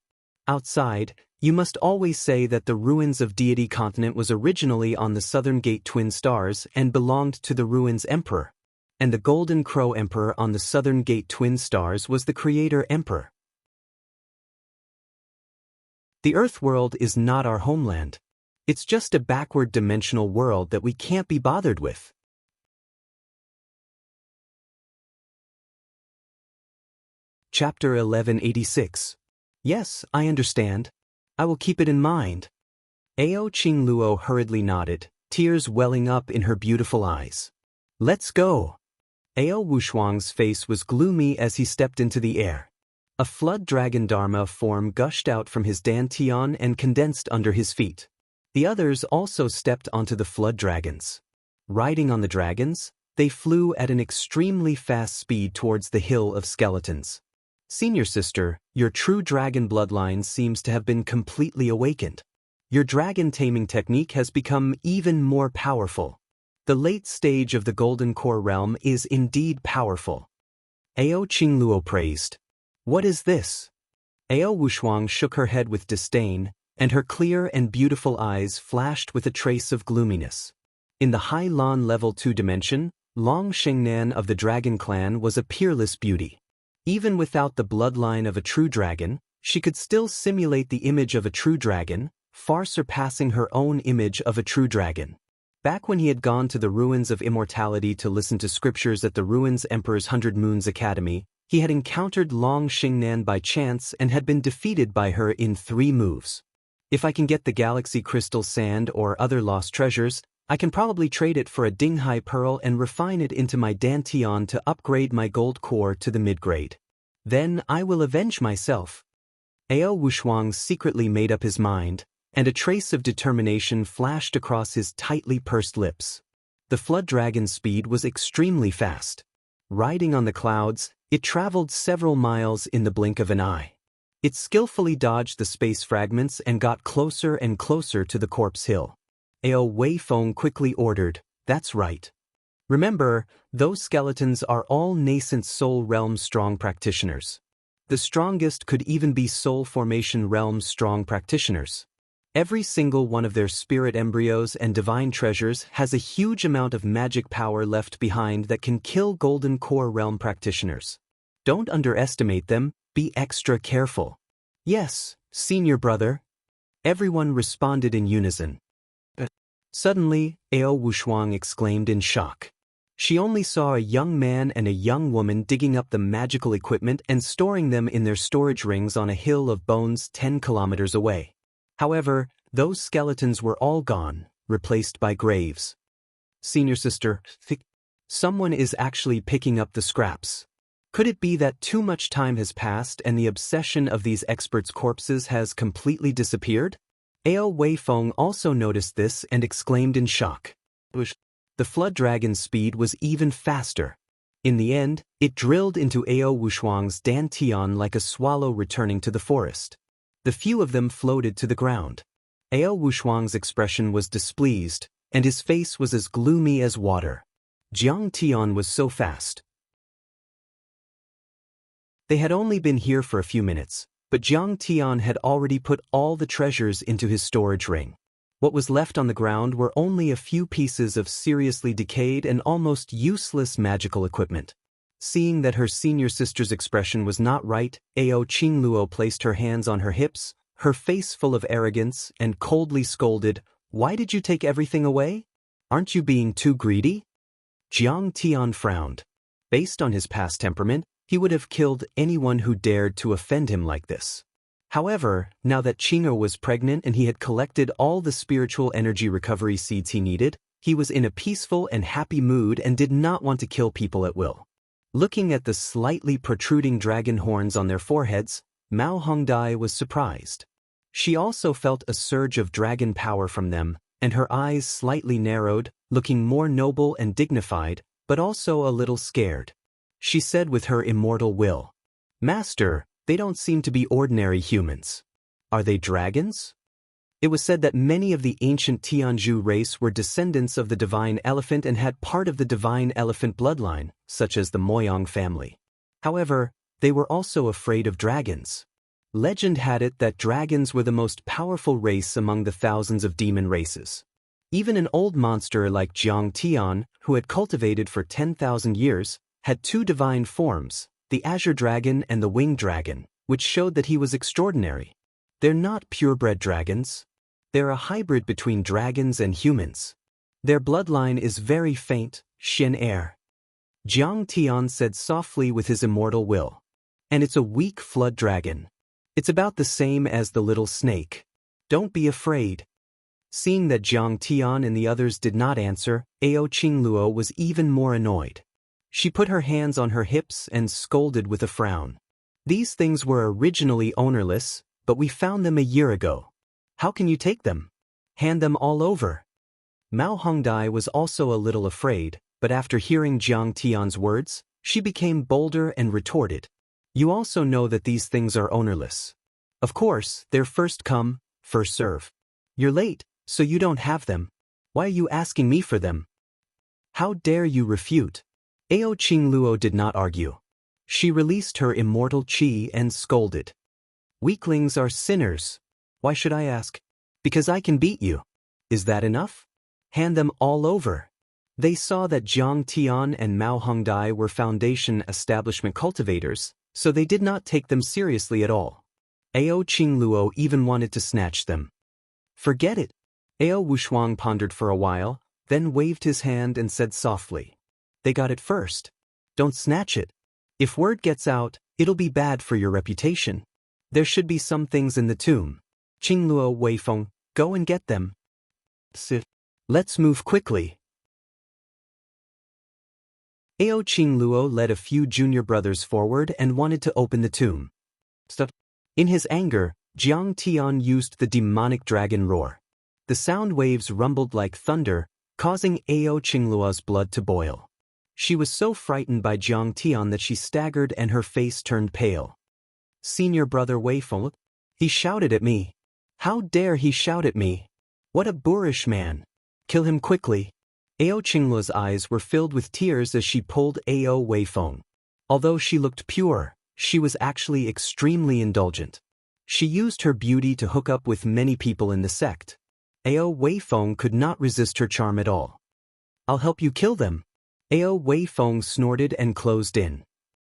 Outside, you must always say that the ruins of deity continent was originally on the Southern Gate twin stars and belonged to the ruins emperor. And the Golden Crow Emperor on the Southern Gate twin stars was the creator emperor. The Earth world is not our homeland. It's just a backward dimensional world that we can't be bothered with. Chapter 1186. Yes, I understand. I will keep it in mind. Ao Qing Luo hurriedly nodded, tears welling up in her beautiful eyes. Let's go. Ao Wushuang's face was gloomy as he stepped into the air. A flood dragon Dharma form gushed out from his dantian and condensed under his feet. The others also stepped onto the flood dragons. Riding on the dragons, they flew at an extremely fast speed towards the hill of skeletons. Senior sister, your true dragon bloodline seems to have been completely awakened. Your dragon taming technique has become even more powerful. The late stage of the Golden Core realm is indeed powerful. Ao Qing Luo praised. What is this? Ao Wushuang shook her head with disdain, and her clear and beautiful eyes flashed with a trace of gloominess. In the High Lan Level 2 dimension, Long Shengnan of the Dragon Clan was a peerless beauty. Even without the bloodline of a true dragon, she could still simulate the image of a true dragon, far surpassing her own image of a true dragon. Back when he had gone to the ruins of immortality to listen to scriptures at the Ruins Emperor's 100 Moons Academy, he had encountered Long Xingnan by chance and had been defeated by her in 3 moves. If I can get the galaxy crystal sand or other lost treasures, I can probably trade it for a Dinghai pearl and refine it into my dantian to upgrade my gold core to the mid-grade. Then I will avenge myself. Ao Wushuang secretly made up his mind, and a trace of determination flashed across his tightly pursed lips. The flood dragon's speed was extremely fast. Riding on the clouds, it traveled several miles in the blink of an eye. It skillfully dodged the space fragments and got closer and closer to the corpse hill. Ao Weifeng quickly ordered, "That's right. Remember, those skeletons are all nascent soul realm strong practitioners. The strongest could even be soul formation realm strong practitioners. Every single one of their spirit embryos and divine treasures has a huge amount of magic power left behind that can kill Golden Core realm practitioners. Don't underestimate them, be extra careful." "Yes, senior brother." Everyone responded in unison. Suddenly, Ao Wushuang exclaimed in shock. She only saw a young man and a young woman digging up the magical equipment and storing them in their storage rings on a hill of bones 10 kilometers away. However, those skeletons were all gone, replaced by graves. Senior sister, someone is actually picking up the scraps. Could it be that too much time has passed and the obsession of these experts' corpses has completely disappeared? Ao Weifeng also noticed this and exclaimed in shock. The flood dragon's speed was even faster. In the end, it drilled into Ao Wushuang's dantian like a swallow returning to the forest. The few of them floated to the ground. Ao Wushuang's expression was displeased, and his face was as gloomy as water. Jiang Tian was so fast. They had only been here for a few minutes, but Jiang Tian had already put all the treasures into his storage ring. What was left on the ground were only a few pieces of seriously decayed and almost useless magical equipment. Seeing that her senior sister's expression was not right, Ao Qingluo placed her hands on her hips, her face full of arrogance, and coldly scolded, "Why did you take everything away? Aren't you being too greedy?" Jiang Tian frowned. Based on his past temperament, he would have killed anyone who dared to offend him like this. However, now that Qing'er was pregnant and he had collected all the spiritual energy recovery seeds he needed, he was in a peaceful and happy mood and did not want to kill people at will. Looking at the slightly protruding dragon horns on their foreheads, Mao Hongdai was surprised. She also felt a surge of dragon power from them, and her eyes slightly narrowed, looking more noble and dignified, but also a little scared. She said with her immortal will, "Master, they don't seem to be ordinary humans. Are they dragons?" It was said that many of the ancient Tianzhu race were descendants of the divine elephant and had part of the divine elephant bloodline, such as the Moyang family. However, they were also afraid of dragons. Legend had it that dragons were the most powerful race among the thousands of demon races. Even an old monster like Jiang Tian, who had cultivated for 10,000 years, had two divine forms, the azure dragon and the winged dragon, which showed that he was extraordinary. They're not purebred dragons. They're a hybrid between dragons and humans. Their bloodline is very faint, Shen Air. Jiang Tian said softly with his immortal will. And it's a weak flood dragon. It's about the same as the little snake. Don't be afraid. Seeing that Jiang Tian and the others did not answer, Ao Qingluo was even more annoyed. She put her hands on her hips and scolded with a frown. These things were originally ownerless, but we found them a year ago. How can you take them? Hand them all over. Mao Hongdai was also a little afraid, but after hearing Jiang Tian's words, she became bolder and retorted. You also know that these things are ownerless. Of course, they're first come, first serve. You're late, so you don't have them. Why are you asking me for them? How dare you refute? Ao Qingluo did not argue. She released her immortal qi and scolded. Weaklings are sinners. Why should I ask? Because I can beat you. Is that enough? Hand them all over. They saw that Jiang Tian and Mao Hongdai were foundation establishment cultivators, so they did not take them seriously at all. Ao Qingluo even wanted to snatch them. Forget it. Ao Wushuang pondered for a while, then waved his hand and said softly. They got it first. Don't snatch it. If word gets out, it'll be bad for your reputation. There should be some things in the tomb. Qingluo Weifeng, go and get them. Sit. Let's move quickly. Ao Qingluo led a few junior brothers forward and wanted to open the tomb. In his anger, Jiang Tian used the demonic dragon roar. The sound waves rumbled like thunder, causing Ao Qingluo's blood to boil. She was so frightened by Jiang Tian that she staggered and her face turned pale. Senior brother Weifeng, he shouted at me. How dare he shout at me? What a boorish man. Kill him quickly. Ao Qingluo's eyes were filled with tears as she pulled Ao Weifeng. Although she looked pure, she was actually extremely indulgent. She used her beauty to hook up with many people in the sect. Ao Weifeng could not resist her charm at all. I'll help you kill them. Ao Weifeng snorted and closed in.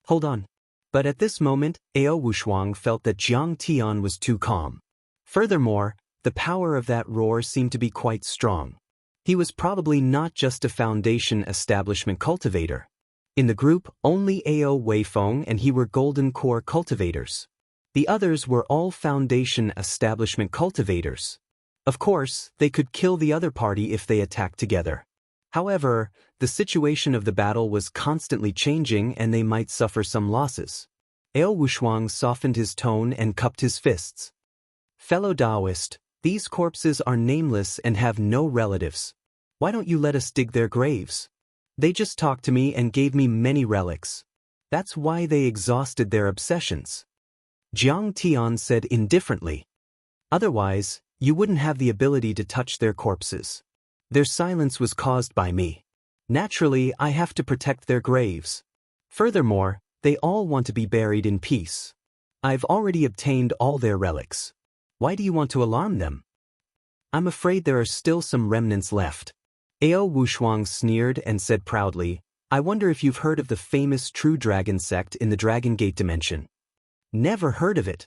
Hold on. But at this moment, Ao Wushuang felt that Jiang Tian was too calm. Furthermore, the power of that roar seemed to be quite strong. He was probably not just a Foundation establishment cultivator. In the group, only Ao Weifeng and he were Golden Core cultivators. The others were all Foundation establishment cultivators. Of course, they could kill the other party if they attacked together. However, the situation of the battle was constantly changing and they might suffer some losses. Ao Wushuang softened his tone and cupped his fists. Fellow Taoist, these corpses are nameless and have no relatives. Why don't you let us dig their graves? They just talked to me and gave me many relics. That's why they exhausted their obsessions. Jiang Tian said indifferently. Otherwise, you wouldn't have the ability to touch their corpses. Their silence was caused by me. Naturally, I have to protect their graves. Furthermore, they all want to be buried in peace. I've already obtained all their relics. Why do you want to alarm them? I'm afraid there are still some remnants left. Ao Wushuang sneered and said proudly, I wonder if you've heard of the famous True Dragon sect in the Dragon Gate dimension. Never heard of it.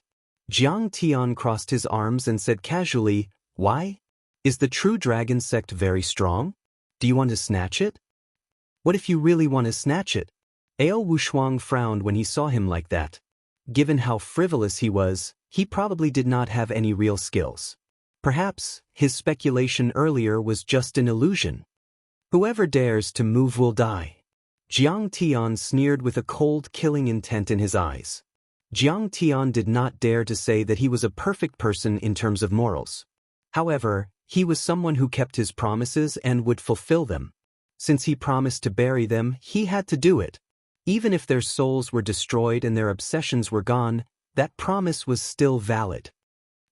Jiang Tian crossed his arms and said casually, why? Is the True Dragon sect very strong? Do you want to snatch it? What if you really want to snatch it? Ao Wushuang frowned when he saw him like that. Given how frivolous he was, he probably did not have any real skills. Perhaps his speculation earlier was just an illusion. Whoever dares to move will die. Jiang Tian sneered with a cold, killing intent in his eyes. Jiang Tian did not dare to say that he was a perfect person in terms of morals. However, he was someone who kept his promises and would fulfill them. Since he promised to bury them, he had to do it. Even if their souls were destroyed and their obsessions were gone, that promise was still valid.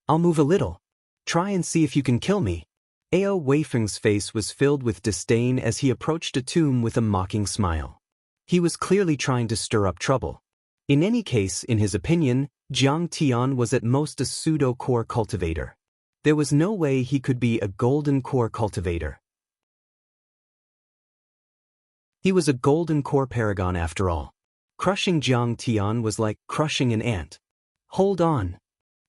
I'll move a little. Try and see if you can kill me. Ao Weifeng's face was filled with disdain as he approached a tomb with a mocking smile. He was clearly trying to stir up trouble. In any case, in his opinion, Jiang Tian was at most a pseudo-core cultivator. There was no way he could be a golden core cultivator. He was a golden core paragon after all. Crushing Jiang Tian was like crushing an ant. Hold on.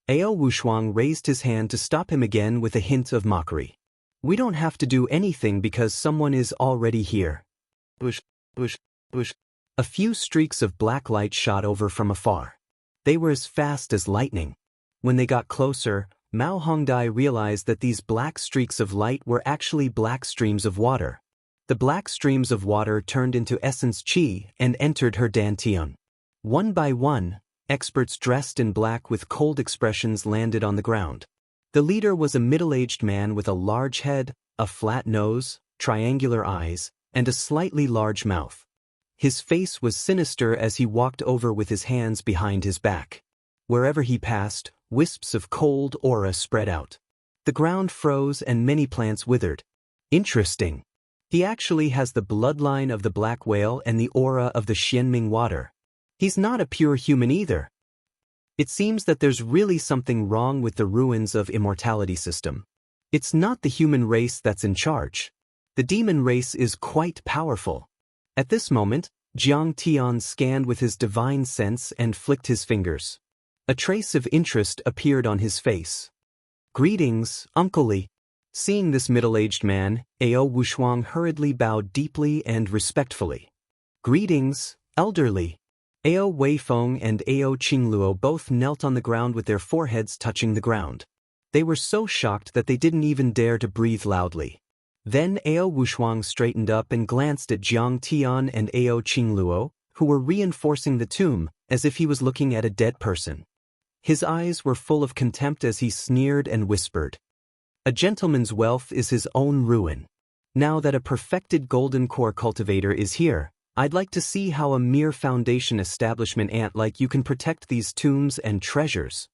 Ao Wushuang raised his hand to stop him again with a hint of mockery. We don't have to do anything because someone is already here. Bush, bush, bush. A few streaks of black light shot over from afar. They were as fast as lightning. When they got closer, Mao Hongdai realized that these black streaks of light were actually black streams of water. The black streams of water turned into essence qi and entered her dantian. One by one, experts dressed in black with cold expressions landed on the ground. The leader was a middle-aged man with a large head, a flat nose, triangular eyes, and a slightly large mouth. His face was sinister as he walked over with his hands behind his back. Wherever he passed, wisps of cold aura spread out. The ground froze and many plants withered. Interesting. He actually has the bloodline of the black whale and the aura of the Xianming water. He's not a pure human either. It seems that there's really something wrong with the ruins of immortality system. It's not the human race that's in charge. The demon race is quite powerful. At this moment, Jiang Tian scanned with his divine sense and flicked his fingers. A trace of interest appeared on his face. Greetings, Uncle Li. Seeing this middle-aged man, Ao Wushuang hurriedly bowed deeply and respectfully. Greetings, elderly. Ao Weifeng and Ao Qingluo both knelt on the ground with their foreheads touching the ground. They were so shocked that they didn't even dare to breathe loudly. Then Ao Wushuang straightened up and glanced at Jiang Tian and Ao Qingluo, who were reinforcing the tomb, as if he was looking at a dead person. His eyes were full of contempt as he sneered and whispered. A gentleman's wealth is his own ruin. Now that a perfected golden core cultivator is here, I'd like to see how a mere Foundation establishment ant like you can protect these tombs and treasures.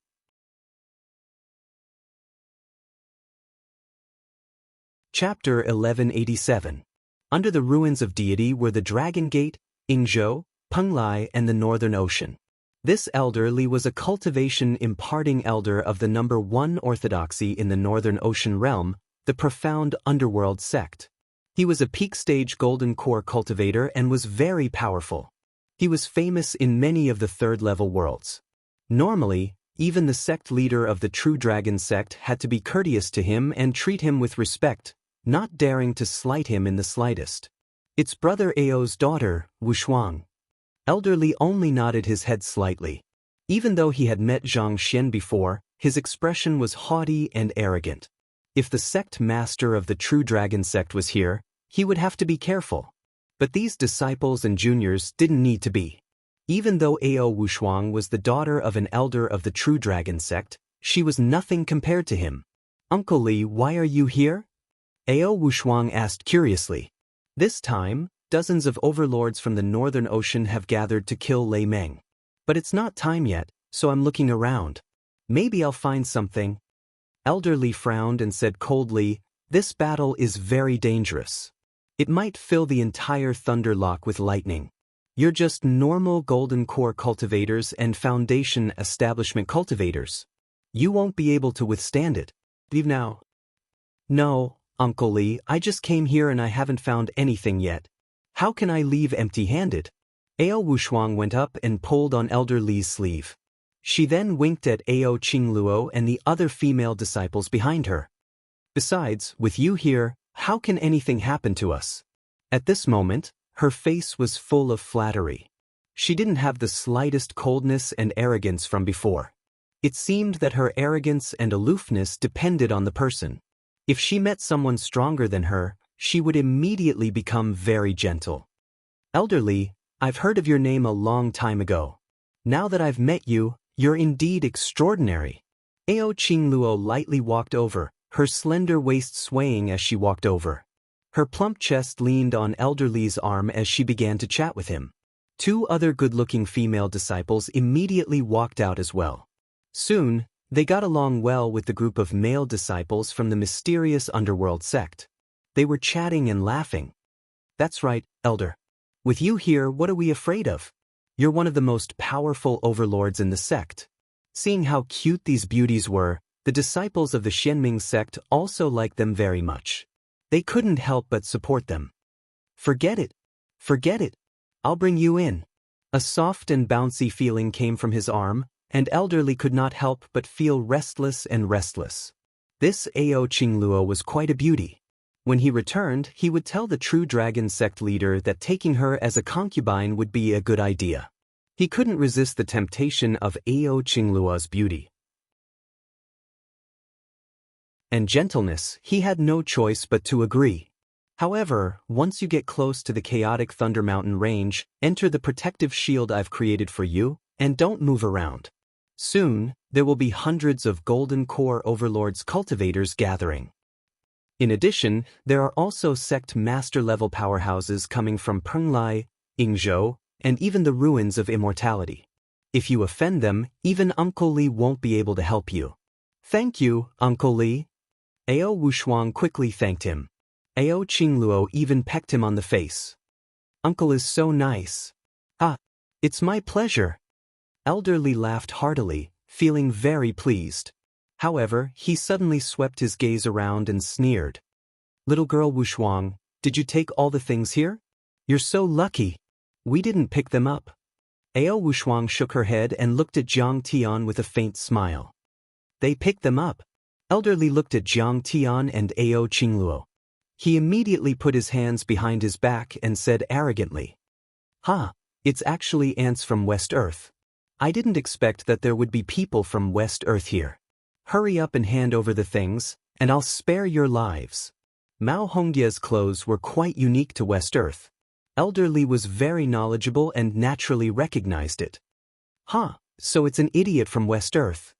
Chapter 1187. Under the ruins of deity were the Dragon Gate, Yingzhou, Penglai, and the Northern Ocean. This elder Li was a cultivation imparting elder of the number 1 orthodoxy in the Northern Ocean realm, the profound underworld sect. He was a peak stage golden core cultivator and was very powerful. He was famous in many of the third-level worlds. Normally, even the sect leader of the True Dragon sect had to be courteous to him and treat him with respect, not daring to slight him in the slightest. It's Brother Ao's daughter, Wushuang. Elderly only nodded his head slightly. Even though he had met Zhang Xian before, his expression was haughty and arrogant. If the sect master of the True Dragon sect was here, he would have to be careful. But these disciples and juniors didn't need to be. Even though Ao Wushuang was the daughter of an elder of the True Dragon sect, she was nothing compared to him. Uncle Li, why are you here? Ao Wushuang asked curiously. This time, dozens of overlords from the Northern Ocean have gathered to kill Lei Meng. But it's not time yet, so I'm looking around. Maybe I'll find something. Elder Li frowned and said coldly, this battle is very dangerous. It might fill the entire Thunderlock with lightning. You're just normal Golden Core cultivators and Foundation Establishment cultivators. You won't be able to withstand it. Leave now. No, Uncle Li, I just came here and I haven't found anything yet. How can I leave empty-handed? Ao Wushuang went up and pulled on Elder Li's sleeve. She then winked at Ao Qingluo and the other female disciples behind her. Besides, with you here, how can anything happen to us? At this moment, her face was full of flattery. She didn't have the slightest coldness and arrogance from before. It seemed that her arrogance and aloofness depended on the person. If she met someone stronger than her, she would immediately become very gentle. Elder Li, I've heard of your name a long time ago. Now that I've met you, you're indeed extraordinary. Ao Qingluo lightly walked over, her slender waist swaying as she walked over. Her plump chest leaned on Elder Li's arm as she began to chat with him. Two other good-looking female disciples immediately walked out as well. Soon, they got along well with the group of male disciples from the mysterious underworld sect. They were chatting and laughing. That's right, Elder. With you here, what are we afraid of? You're one of the most powerful overlords in the sect. Seeing how cute these beauties were, the disciples of the Xianming sect also liked them very much. They couldn't help but support them. Forget it. Forget it. I'll bring you in. A soft and bouncy feeling came from his arm, and Elder Li could not help but feel restless and restless. This Ao Qingluo was quite a beauty. When he returned, he would tell the True Dragon sect leader that taking her as a concubine would be a good idea. He couldn't resist the temptation of Ao Qingluo's beauty and gentleness. He had no choice but to agree. However, once you get close to the chaotic Thunder Mountain range, enter the protective shield I've created for you, and don't move around. Soon, there will be hundreds of Golden Core Overlords cultivators gathering. In addition, there are also sect master-level powerhouses coming from Penglai, Yingzhou, and even the ruins of immortality. If you offend them, even Uncle Li won't be able to help you. Thank you, Uncle Li. Ao Wushuang quickly thanked him. Ao Qingluo even pecked him on the face. Uncle is so nice. Ah, it's my pleasure. Elder Li laughed heartily, feeling very pleased. However, he suddenly swept his gaze around and sneered. Little girl Wushuang, did you take all the things here? You're so lucky. We didn't pick them up. Ao Wushuang shook her head and looked at Jiang Tian with a faint smile. They picked them up. Elder Li looked at Jiang Tian and Ao Qingluo. He immediately put his hands behind his back and said arrogantly, it's actually ants from West Earth. I didn't expect that there would be people from West Earth here. Hurry up and hand over the things, and I'll spare your lives. Mao Hongdia's clothes were quite unique to West Earth. Elder Li was very knowledgeable and naturally recognized it. So it's an idiot from West Earth.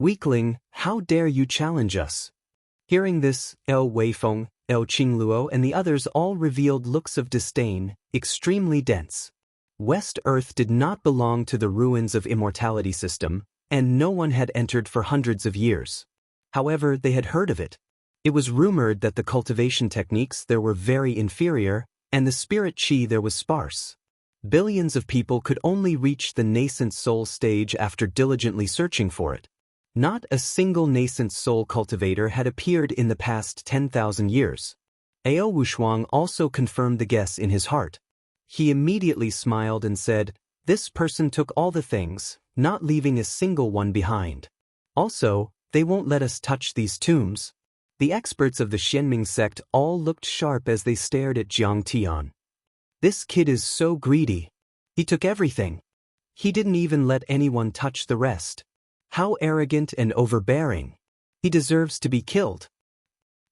Weakling, how dare you challenge us? Hearing this, El Weifeng, El Qingluo and the others all revealed looks of disdain, extremely dense. West Earth did not belong to the ruins of immortality system, and no one had entered for hundreds of years. However, they had heard of it. It was rumored that the cultivation techniques there were very inferior, and the spirit chi there was sparse. Billions of people could only reach the nascent soul stage after diligently searching for it. Not a single nascent soul cultivator had appeared in the past 10,000 years. Ao Wushuang also confirmed the guess in his heart. He immediately smiled and said, this person took all the things, not leaving a single one behind. Also, they won't let us touch these tombs. The experts of the Xianming sect all looked sharp as they stared at Jiang Tian. This kid is so greedy. He took everything. He didn't even let anyone touch the rest. How arrogant and overbearing. He deserves to be killed.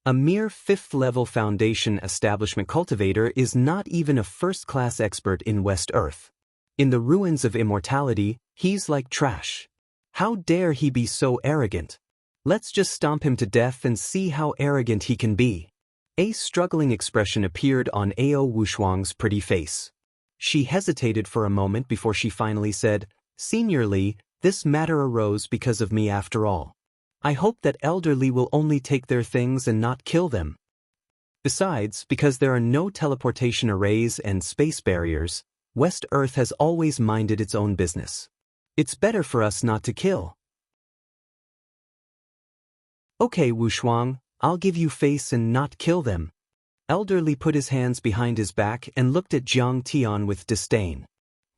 A mere 5th-level Foundation establishment cultivator is not even a first-class expert in West Earth. In the ruins of immortality, he's like trash. How dare he be so arrogant? Let's just stomp him to death and see how arrogant he can be. A struggling expression appeared on Ao Wushuang's pretty face. She hesitated for a moment before she finally said, "Senior Li, this matter arose because of me after all. I hope that Elder Li will only take their things and not kill them. Besides, because there are no teleportation arrays and space barriers, West Earth has always minded its own business. It's better for us not to kill." "Okay, Wushuang, I'll give you face and not kill them." Elder Li put his hands behind his back and looked at Jiang Tian with disdain.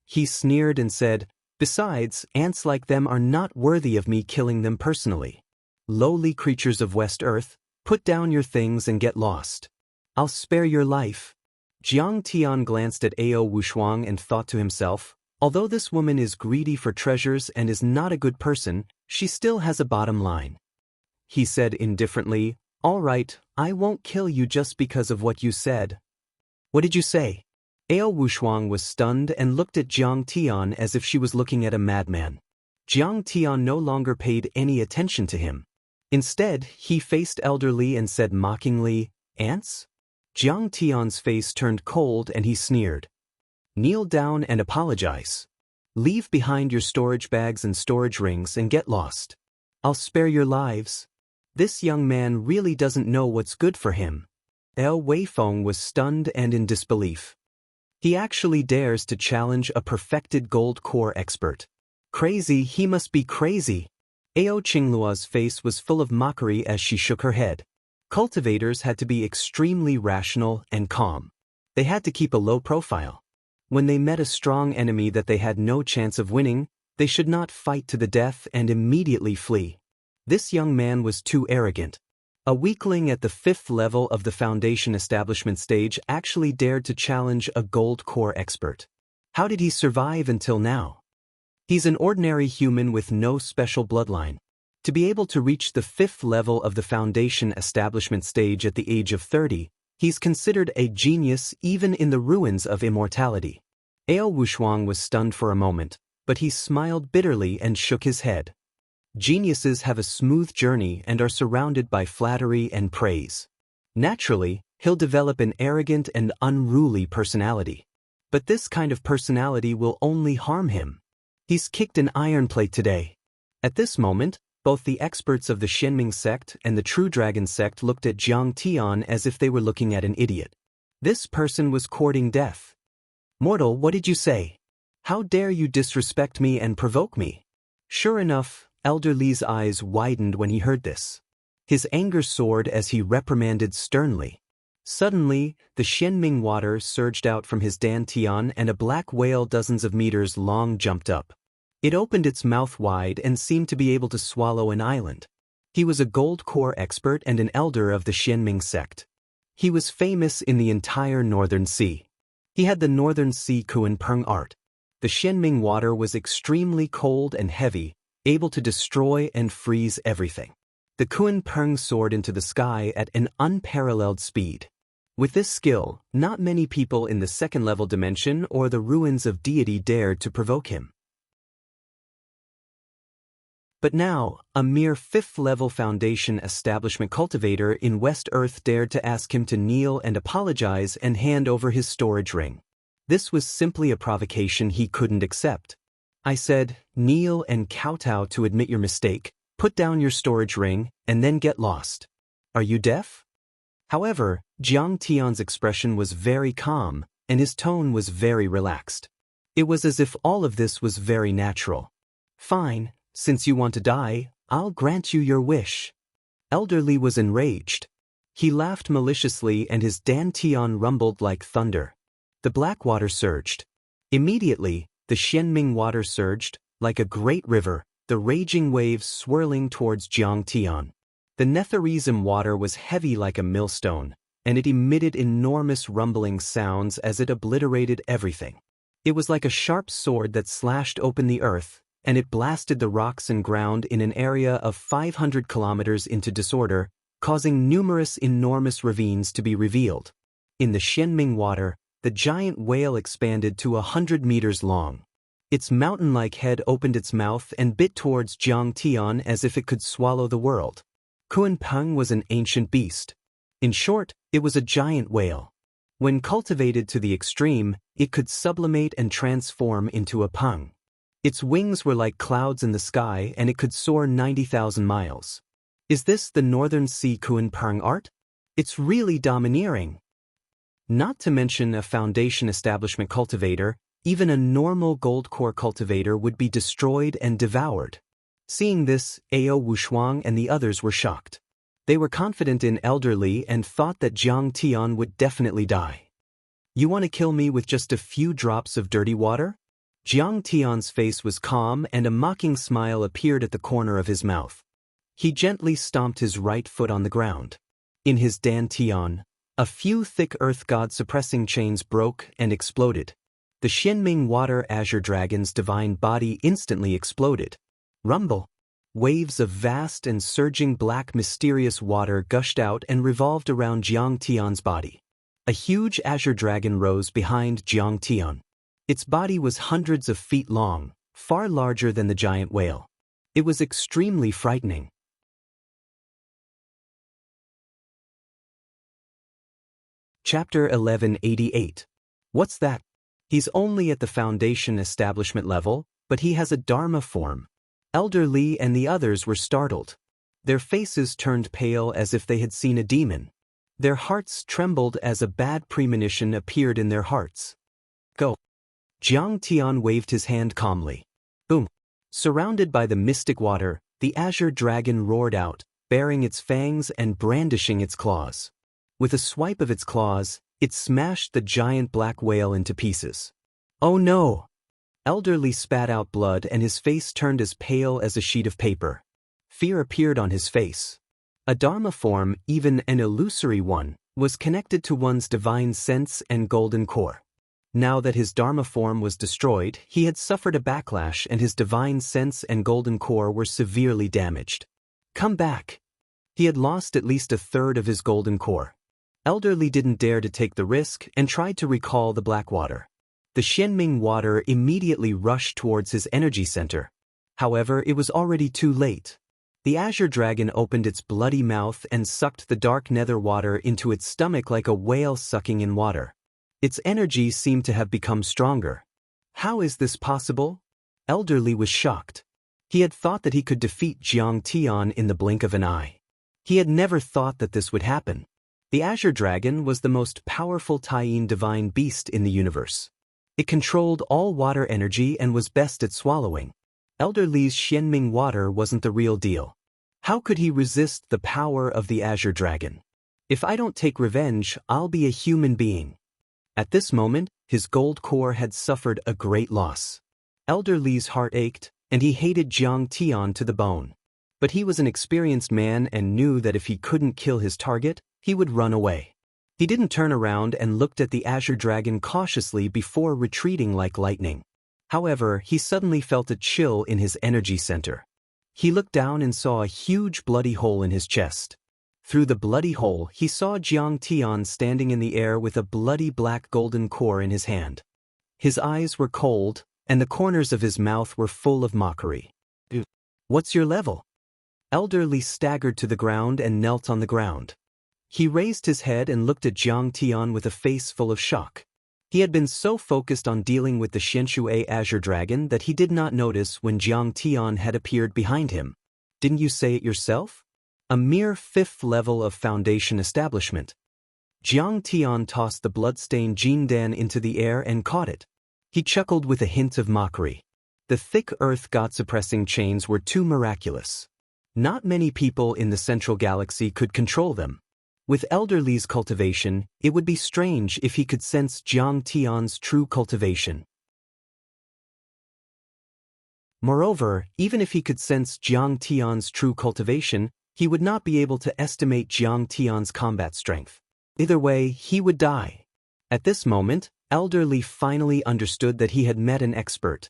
He sneered and said, "Besides, ants like them are not worthy of me killing them personally. Lowly creatures of West Earth, put down your things and get lost. I'll spare your life." Jiang Tian glanced at Ao Wushuang and thought to himself, although this woman is greedy for treasures and is not a good person, she still has a bottom line. He said indifferently, "All right, I won't kill you just because of what you said." "What did you say?" Ao Wushuang was stunned and looked at Jiang Tian as if she was looking at a madman. Jiang Tian no longer paid any attention to him. Instead, he faced Elder Li and said mockingly, "Ants?" Jiang Tian's face turned cold and he sneered. "Kneel down and apologize. Leave behind your storage bags and storage rings and get lost. I'll spare your lives." This young man really doesn't know what's good for him. Ao Weifeng was stunned and in disbelief. He actually dares to challenge a perfected gold core expert. Crazy, he must be crazy. Ao Qinglua's face was full of mockery as she shook her head. Cultivators had to be extremely rational and calm. They had to keep a low profile. When they met a strong enemy that they had no chance of winning, they should not fight to the death and immediately flee. This young man was too arrogant. A weakling at the 5th level of the Foundation establishment stage actually dared to challenge a gold core expert. How did he survive until now? He's an ordinary human with no special bloodline. To be able to reach the 5th level of the Foundation establishment stage at the age of 30, he's considered a genius even in the ruins of immortality. Ao Wushuang was stunned for a moment, but he smiled bitterly and shook his head. Geniuses have a smooth journey and are surrounded by flattery and praise. Naturally, he'll develop an arrogant and unruly personality. But this kind of personality will only harm him. He's kicked an iron plate today. At this moment, both the experts of the Xianming sect and the True Dragon sect looked at Jiang Tian as if they were looking at an idiot. This person was courting death. "Mortal, what did you say? How dare you disrespect me and provoke me?" Sure enough, Elder Li's eyes widened when he heard this. His anger soared as he reprimanded sternly. Suddenly, the Xianming water surged out from his dantian and a black whale dozens of meters long jumped up. It opened its mouth wide and seemed to be able to swallow an island. He was a gold core expert and an elder of the Xianming sect. He was famous in the entire Northern Sea. He had the Northern Sea Kuan Peng art. The Xianming water was extremely cold and heavy, able to destroy and freeze everything. The Kuan Peng soared into the sky at an unparalleled speed. With this skill, not many people in the second-level dimension or the ruins of deity dared to provoke him. But now, a mere 5th-level Foundation establishment cultivator in West Earth dared to ask him to kneel and apologize and hand over his storage ring. This was simply a provocation he couldn't accept. "I said, kneel and kowtow to admit your mistake, put down your storage ring, and then get lost. Are you deaf?" However, Jiang Tian's expression was very calm, and his tone was very relaxed. It was as if all of this was very natural. "Fine, since you want to die, I'll grant you your wish." Elder Li was enraged. He laughed maliciously and his dantian rumbled like thunder. The black water surged. Immediately, the Xianming water surged, like a great river, the raging waves swirling towards Jiang Tian. The Netherese water was heavy like a millstone, and it emitted enormous rumbling sounds as it obliterated everything. It was like a sharp sword that slashed open the earth, and it blasted the rocks and ground in an area of 500 kilometers into disorder, causing numerous enormous ravines to be revealed. In the Xianming water, the giant whale expanded to 100 meters long. Its mountain-like head opened its mouth and bit towards Jiang Tian as if it could swallow the world. Kunpeng was an ancient beast. In short, it was a giant whale. When cultivated to the extreme, it could sublimate and transform into a peng. Its wings were like clouds in the sky and it could soar 90,000 miles. Is this the Northern Sea Kunpeng art? It's really domineering. Not to mention a foundation establishment cultivator, even a normal gold core cultivator would be destroyed and devoured. Seeing this, Ao Wushuang and the others were shocked. They were confident in Elder Li and thought that Jiang Tian would definitely die. You want to kill me with just a few drops of dirty water? Jiang Tian's face was calm and a mocking smile appeared at the corner of his mouth. He gently stomped his right foot on the ground. In his dantian, a few thick earth god suppressing chains broke and exploded. The Xianming water azure dragon's divine body instantly exploded. Rumble. Waves of vast and surging black mysterious water gushed out and revolved around Jiang Tian's body. A huge azure dragon rose behind Jiang Tian. Its body was hundreds of feet long, far larger than the giant whale. It was extremely frightening. Chapter 1188. What's that? He's only at the foundation establishment level, but he has a Dharma form. Elder Li and the others were startled. Their faces turned pale as if they had seen a demon. Their hearts trembled as a bad premonition appeared in their hearts. Go. Jiang Tian waved his hand calmly. Boom. Surrounded by the mystic water, the azure dragon roared out, baring its fangs and brandishing its claws. With a swipe of its claws, it smashed the giant black whale into pieces. Oh no! Elder Li spat out blood and his face turned as pale as a sheet of paper. Fear appeared on his face. A Dharma form, even an illusory one, was connected to one's divine sense and golden core. Now that his Dharma form was destroyed, he had suffered a backlash and his divine sense and golden core were severely damaged. Come back! He had lost at least a third of his golden core. Elder Li didn't dare to take the risk and tried to recall the black water. The Xianming water immediately rushed towards his energy center. However, it was already too late. The azure dragon opened its bloody mouth and sucked the dark nether water into its stomach like a whale sucking in water. Its energy seemed to have become stronger. How is this possible? Elder Li was shocked. He had thought that he could defeat Jiang Tian in the blink of an eye. He had never thought that this would happen. The azure dragon was the most powerful Taiyin divine beast in the universe. It controlled all water energy and was best at swallowing. Elder Li's Xianming water wasn't the real deal. How could he resist the power of the azure dragon? If I don't take revenge, I'll be a human being. At this moment, his gold core had suffered a great loss. Elder Li's heart ached, and he hated Jiang Tian to the bone. But he was an experienced man and knew that if he couldn't kill his target, he would run away. He didn't turn around and looked at the azure dragon cautiously before retreating like lightning. However, he suddenly felt a chill in his energy center. He looked down and saw a huge bloody hole in his chest. Through the bloody hole, he saw Jiang Tian standing in the air with a bloody black golden core in his hand. His eyes were cold, and the corners of his mouth were full of mockery. What's your level? Elder Li staggered to the ground and knelt on the ground. He raised his head and looked at Jiang Tian with a face full of shock. He had been so focused on dealing with the Xianshui azure dragon that he did not notice when Jiang Tian had appeared behind him. Didn't you say it yourself? A mere 5th level of foundation establishment. Jiang Tian tossed the bloodstained Jindan into the air and caught it. He chuckled with a hint of mockery. The thick earth god-suppressing chains were too miraculous. Not many people in the central galaxy could control them. With Elder Li's cultivation, it would be strange if he could sense Jiang Tian's true cultivation. Moreover, even if he could sense Jiang Tian's true cultivation, He would not be able to estimate Jiang Tian's combat strength. Either way, he would die. At this moment, Elder Li finally understood that he had met an expert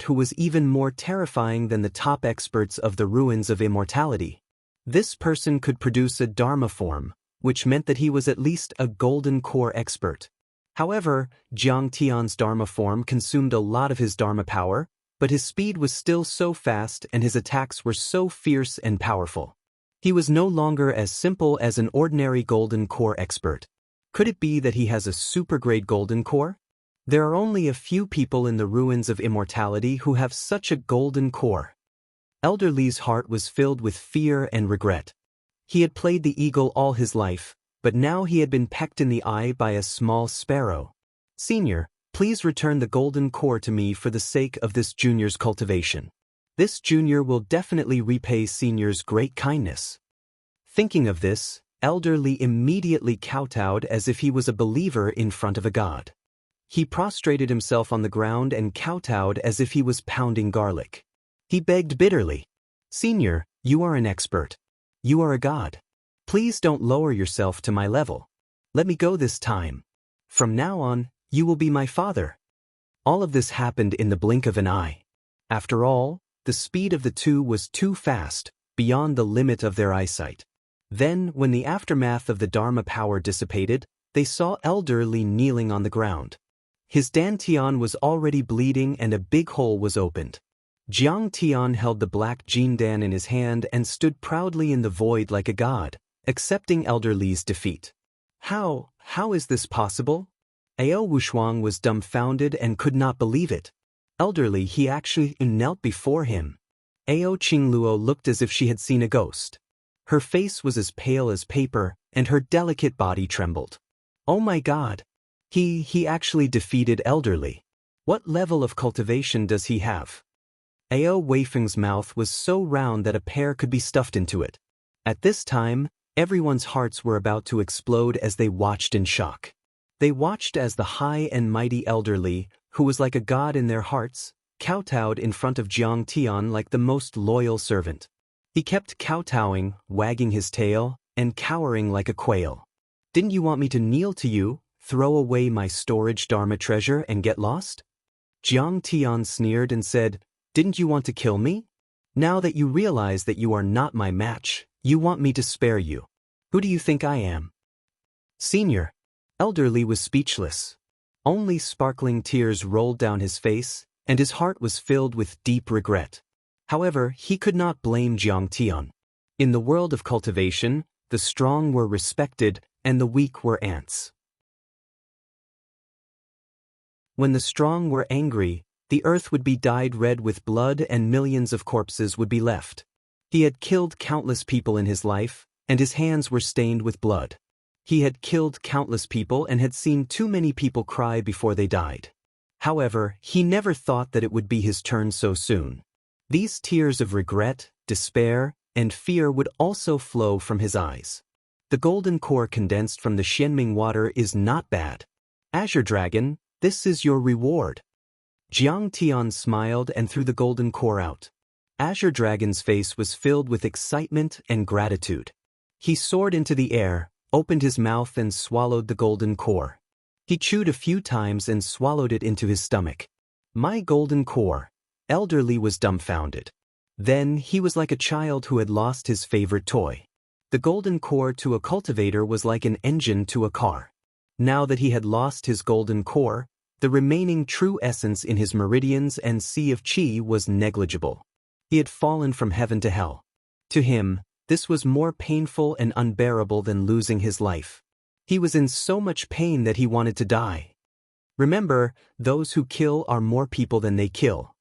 who was even more terrifying than the top experts of the ruins of immortality. This person could produce a Dharma form, which meant that he was at least a golden core expert. However, Jiang Tian's Dharma form consumed a lot of his Dharma power, but his speed was still so fast and his attacks were so fierce and powerful. He was no longer as simple as an ordinary golden core expert. Could it be that he has a super-grade golden core? There are only a few people in the ruins of immortality who have such a golden core. Elder Li's heart was filled with fear and regret. He had played the eagle all his life, but now he had been pecked in the eye by a small sparrow. Senior, please return the golden core to me for the sake of this junior's cultivation. This junior will definitely repay senior's great kindness. Thinking of this, Elder Li immediately kowtowed as if he was a believer in front of a god. He prostrated himself on the ground and kowtowed as if he was pounding garlic. He begged bitterly, "Senior, you are an expert. You are a god. Please don't lower yourself to my level. Let me go this time. From now on, you will be my father." All of this happened in the blink of an eye. After all, the speed of the two was too fast, beyond the limit of their eyesight. Then, when the aftermath of the Dharma power dissipated, they saw Elder Li kneeling on the ground. His dantian was already bleeding and a big hole was opened. Jiang Tian held the black jindan in his hand and stood proudly in the void like a god, accepting Elder Li's defeat. How is this possible? Ao Wushuang was dumbfounded and could not believe it. Elder Li, he actually knelt before him. Ao Qingluo looked as if she had seen a ghost. Her face was as pale as paper, and her delicate body trembled. Oh my god! He actually defeated Elder Li. What level of cultivation does he have? Ao Weifeng's mouth was so round that a pear could be stuffed into it. At this time, everyone's hearts were about to explode as they watched in shock. They watched as the high and mighty Elder Li, who was like a god in their hearts, kowtowed in front of Jiang Tian like the most loyal servant. He kept kowtowing, wagging his tail, and cowering like a quail. "Didn't you want me to kneel to you, throw away my storage Dharma treasure and get lost?" Jiang Tian sneered and said, "Didn't you want to kill me? Now that you realize that you are not my match, you want me to spare you. Who do you think I am?" "Senior." Elder Li was speechless. Only sparkling tears rolled down his face, and his heart was filled with deep regret. However, he could not blame Jiang Tian. In the world of cultivation, the strong were respected and the weak were ants. When the strong were angry, the earth would be dyed red with blood and millions of corpses would be left. He had killed countless people in his life, and his hands were stained with blood. He had killed countless people and had seen too many people cry before they died. However, he never thought that it would be his turn so soon. These tears of regret, despair, and fear would also flow from his eyes. The golden core condensed from the Xianming water is not bad. Azure Dragon, this is your reward. Jiang Tian smiled and threw the golden core out. Azure Dragon's face was filled with excitement and gratitude. He soared into the air, opened his mouth and swallowed the golden core. He chewed a few times and swallowed it into his stomach. My golden core. Elder Li was dumbfounded. Then he was like a child who had lost his favorite toy. The golden core to a cultivator was like an engine to a car. Now that he had lost his golden core, the remaining true essence in his meridians and sea of qi was negligible. He had fallen from heaven to hell. To him, this was more painful and unbearable than losing his life. He was in so much pain that he wanted to die. Remember, those who kill are more people than they kill.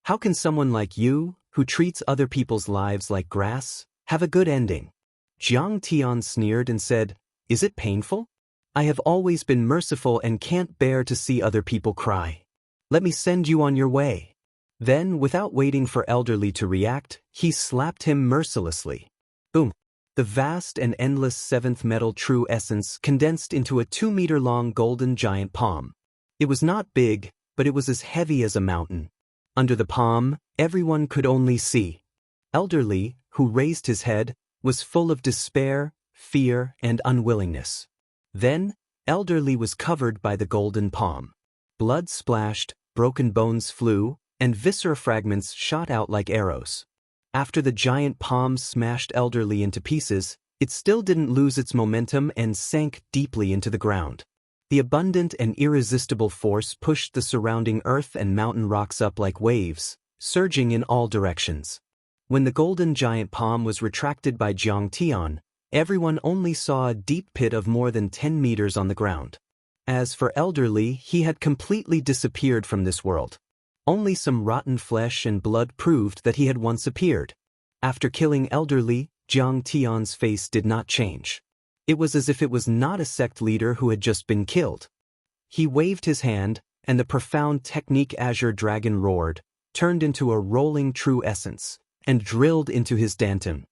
How can someone like you, who treats other people's lives like grass, have a good ending? Jiang Tian sneered and said, "Is it painful? I have always been merciful and can't bear to see other people cry. Let me send you on your way." Then, without waiting for Elder Li to react, he slapped him mercilessly. Boom! The vast and endless seventh metal true essence condensed into a 2-meter-long golden giant palm. It was not big, but it was as heavy as a mountain. Under the palm, everyone could only see Elder Li, who raised his head, was full of despair, fear, and unwillingness. Then, Elderly was covered by the golden palm. Blood splashed, broken bones flew, and viscera fragments shot out like arrows. After the giant palm smashed Elderly into pieces, it still didn't lose its momentum and sank deeply into the ground. The abundant and irresistible force pushed the surrounding earth and mountain rocks up like waves, surging in all directions. When the golden giant palm was retracted by Jiang Tian, everyone only saw a deep pit of more than 10 meters on the ground. As for Elderly, he had completely disappeared from this world. Only some rotten flesh and blood proved that he had once appeared. After killing Elderly, Jiang Tian's face did not change. It was as if it was not a sect leader who had just been killed. He waved his hand, and the profound technique Azure Dragon roared, turned into a rolling true essence, and drilled into his danton.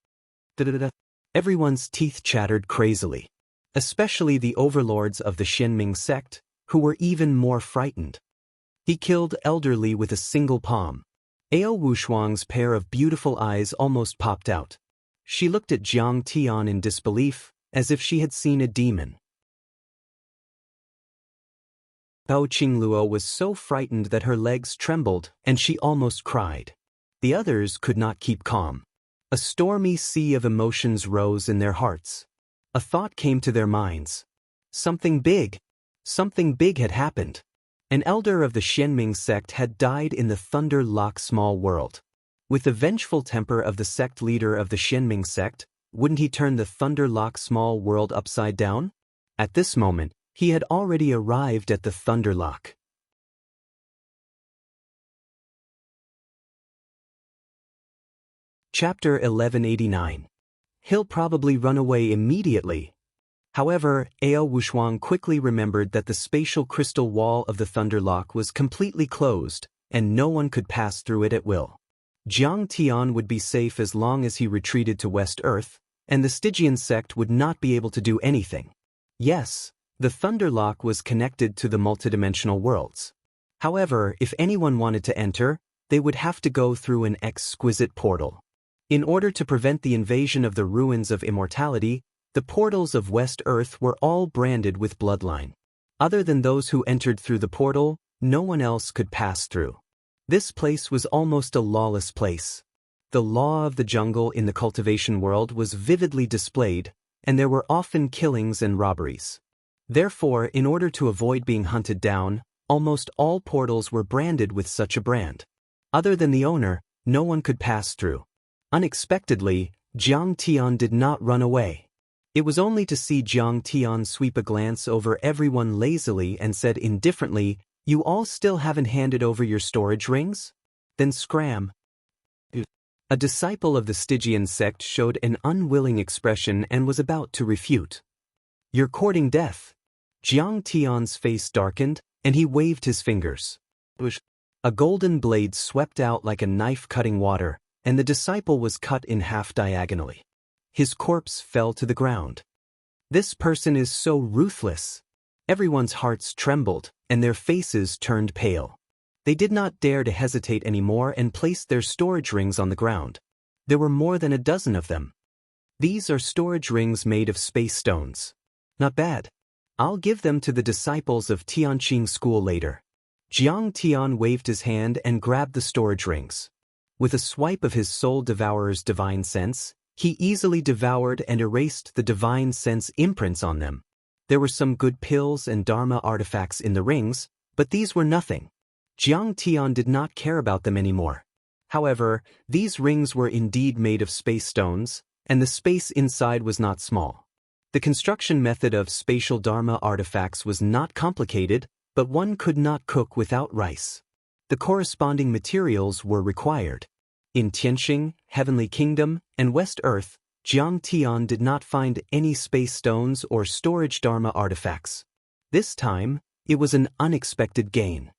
Everyone's teeth chattered crazily. Especially the overlords of the Xianming sect, who were even more frightened. He killed Elderly with a single palm. Ao Wushuang's pair of beautiful eyes almost popped out. She looked at Jiang Tian in disbelief, as if she had seen a demon. Bao Qingluo was so frightened that her legs trembled, and she almost cried. The others could not keep calm. A stormy sea of emotions rose in their hearts. A thought came to their minds. Something big had happened. An elder of the Xianming sect had died in the Thunder Lock small world. With the vengeful temper of the sect leader of the Xianming sect, wouldn't he turn the Thunder Lock small world upside down? At this moment, he had already arrived at the Thunder Lock. Chapter 1189. He'll probably run away immediately. However, Ao Wushuang quickly remembered that the spatial crystal wall of the Thunder Lock was completely closed, and no one could pass through it at will. Jiang Tian would be safe as long as he retreated to West Earth, and the Stygian sect would not be able to do anything. Yes, the Thunder Lock was connected to the multidimensional worlds. However, if anyone wanted to enter, they would have to go through an exquisite portal. In order to prevent the invasion of the ruins of immortality, the portals of West Earth were all branded with bloodline. Other than those who entered through the portal, no one else could pass through. This place was almost a lawless place. The law of the jungle in the cultivation world was vividly displayed, and there were often killings and robberies. Therefore, in order to avoid being hunted down, almost all portals were branded with such a brand. Other than the owner, no one could pass through. Unexpectedly, Jiang Tian did not run away. It was only to see Jiang Tian sweep a glance over everyone lazily and said indifferently, "You all still haven't handed over your storage rings? Then scram." A disciple of the Stygian sect showed an unwilling expression and was about to refute. "You're courting death." Jiang Tian's face darkened, and he waved his fingers. A golden blade swept out like a knife cutting water, and the disciple was cut in half diagonally. His corpse fell to the ground. This person is so ruthless. Everyone's hearts trembled, and their faces turned pale. They did not dare to hesitate anymore and placed their storage rings on the ground. There were more than a dozen of them. These are storage rings made of space stones. Not bad. I'll give them to the disciples of Tianqing School later. Jiang Tian waved his hand and grabbed the storage rings. With a swipe of his soul devourer's divine sense, he easily devoured and erased the divine sense imprints on them. There were some good pills and dharma artifacts in the rings, but these were nothing. Jiang Tian did not care about them anymore. However, these rings were indeed made of space stones, and the space inside was not small. The construction method of spatial dharma artifacts was not complicated, but one could not cook without rice. The corresponding materials were required. In Tianqing, Heavenly Kingdom, and West Earth, Jiang Tian did not find any space stones or storage dharma artifacts. This time, it was an unexpected gain.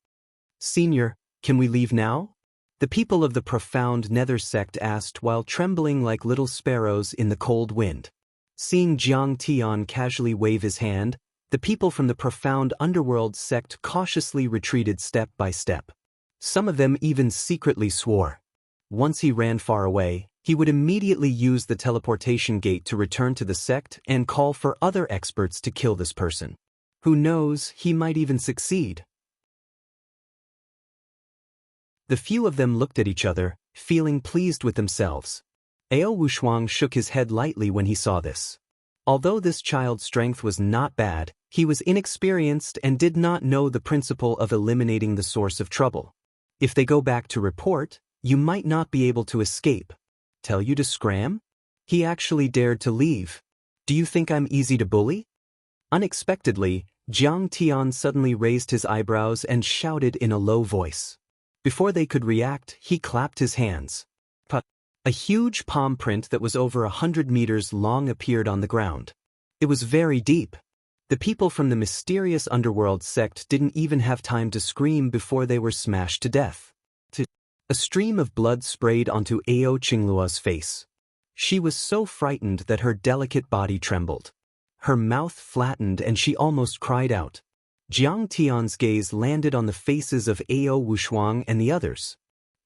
"Senior, can we leave now?" The people of the profound Nether sect asked while trembling like little sparrows in the cold wind. Seeing Jiang Tian casually wave his hand, the people from the profound underworld sect cautiously retreated step by step. Some of them even secretly swore. Once he ran far away, He would immediately use the teleportation gate to return to the sect and call for other experts to kill this person. Who knows, he might even succeed. The few of them looked at each other, feeling pleased with themselves. Ao Wushuang shook his head lightly when he saw this. Although this child's strength was not bad, he was inexperienced and did not know the principle of eliminating the source of trouble. If they go back to report, you might not be able to escape. Tell you to scram? He actually dared to leave. Do you think I'm easy to bully? Unexpectedly, Jiang Tian suddenly raised his eyebrows and shouted in a low voice. Before they could react, he clapped his hands. A huge palm print that was over 100 meters long appeared on the ground. It was very deep. The people from the mysterious underworld sect didn't even have time to scream before they were smashed to death. A stream of blood sprayed onto Ao Qingluo's face. She was so frightened that her delicate body trembled. Her mouth flattened and she almost cried out. Jiang Tian's gaze landed on the faces of Ao Wushuang and the others.